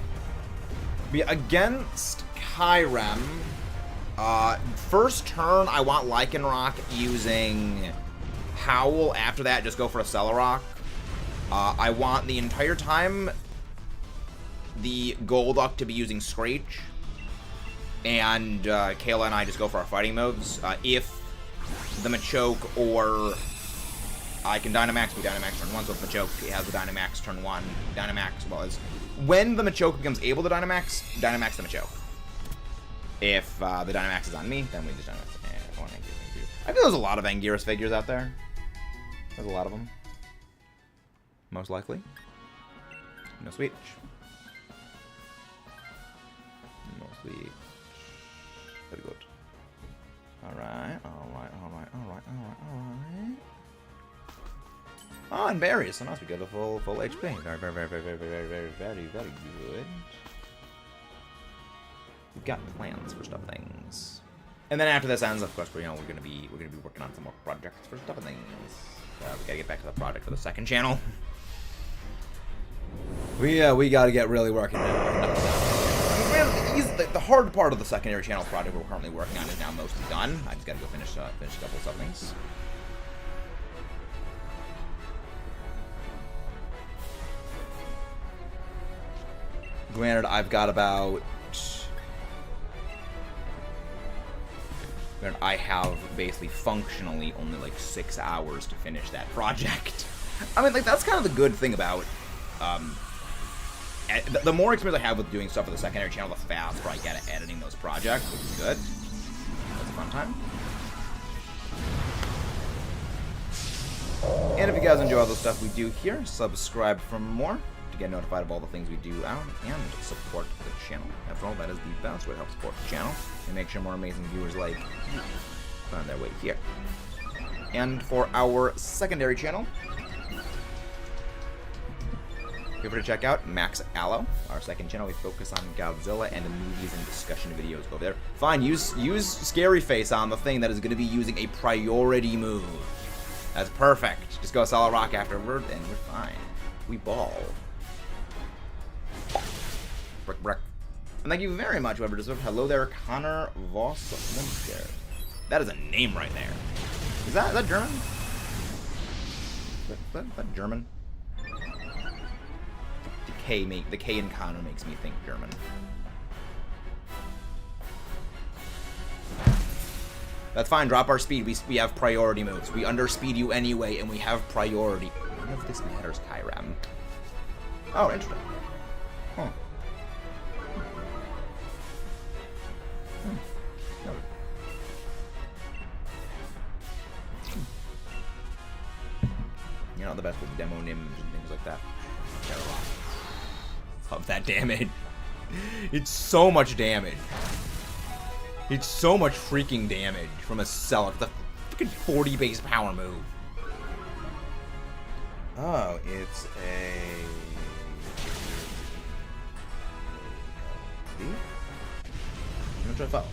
Speaker 1: Be against Kyurem. First turn, I want Lycanroc using Howl. After that, just go for a Celerock. I want the entire time the Golduck to be using Screech. And Kayla and I just go for our fighting moves. If the Machoke or I can Dynamax, we Dynamax turn 1, so if Machoke has the Dynamax turn 1, Dynamax was... When the Machoke becomes able to Dynamax the Machoke. If the Dynamax is on me, then we just Dynamax. I feel there's a lot of Anguirus figures out there. There's a lot of them. Most likely. No switch. No switch. Very good. Alright. Oh, and berries. So nice. We got a full HP. Very good. We've got plans for stuff things. And then after this ends, of course, we're gonna be working on some more projects for stuff and things. We gotta get back to the project for the second channel. We gotta get really working now. The hard part of the secondary channel project we're currently working on is now mostly done. I just gotta go finish a couple of stuff things. Granted, I've got about... I have basically functionally only like 6 hours to finish that project. I mean, like, that's kind of the good thing about the more experience I have with doing stuff for the secondary channel, the faster I get at editing those projects, which is good. That's a fun time. And if you guys enjoy all the stuff we do here, subscribe for more to get notified of all the things we do out and support the channel. After all, that is the best way to help support the channel and make sure more amazing viewers like you find their way here. And for our secondary channel, feel free to check out Max Allo, our second channel. We focus on Godzilla and the movies and discussion videos. Go there. Fine, use Scary Face on the thing that is going to be using a priority move. That's perfect. Just go Solid Rock afterward, and we're fine. We ball. Brick, brick. And thank you very much, whoever deserved. Hello there, Connor Voss. That is a name right there. Is that German? Is that German? The K in Connor makes me think German. That's fine, drop our speed. We have priority moves. We underspeed you anyway, and we have priority. None of this matters, Kyurem. Oh, interesting. Huh. You're not the best with demo nims and things like that. Love that damage. It's so much damage. It's so much freaking damage from a Celic. The freaking 40 base power move. Oh, it's a... I'm trying to follow.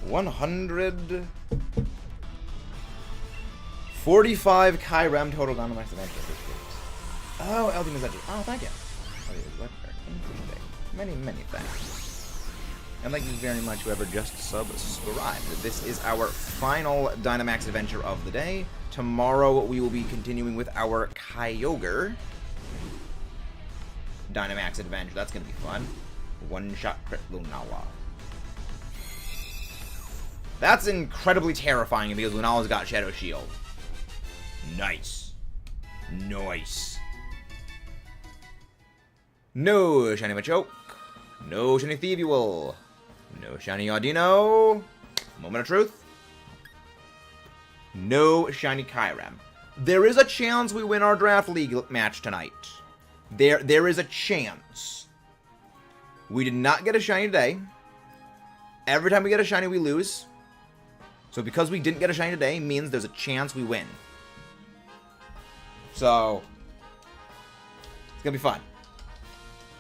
Speaker 1: 145 Kyurem total Dynamax event. Oh, LD Message. Oh, thank you. Many, many thanks. And thank you very much whoever just subscribed. This is our final Dynamax adventure of the day. Tomorrow we will be continuing with our Kyogre Dynamax adventure. That's going to be fun. One-shot crit Lunala. That's incredibly terrifying because Lunala's got Shadow Shield. Nice. Nice. No shiny Machoke. No shiny Thievual. No shiny Audino. Moment of truth. No shiny Kyurem. There is a chance we win our draft league match tonight. There is a chance. We did not get a shiny today. Every time we get a shiny, we lose. So because we didn't get a shiny today means there's a chance we win. So it's gonna be fun.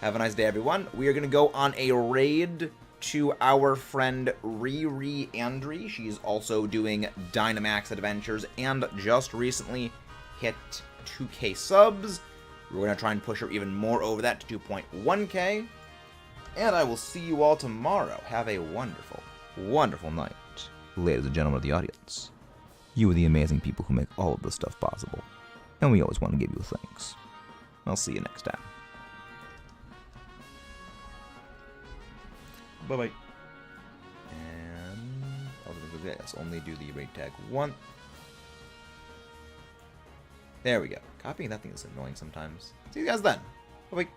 Speaker 1: Have a nice day, everyone. We are going to go on a raid to our friend Riri Andri. She's also doing Dynamax adventures and just recently hit 2K subs. We're going to try and push her even more over that to 2.1K. And I will see you all tomorrow. Have a wonderful, wonderful night. Ladies and gentlemen of the audience, you are the amazing people who make all of this stuff possible. And we always want to give you thanks. I'll see you next time. Bye-bye. And let's only do the raid tag once. There we go. Copying that thing is annoying sometimes. See you guys then. Bye-bye.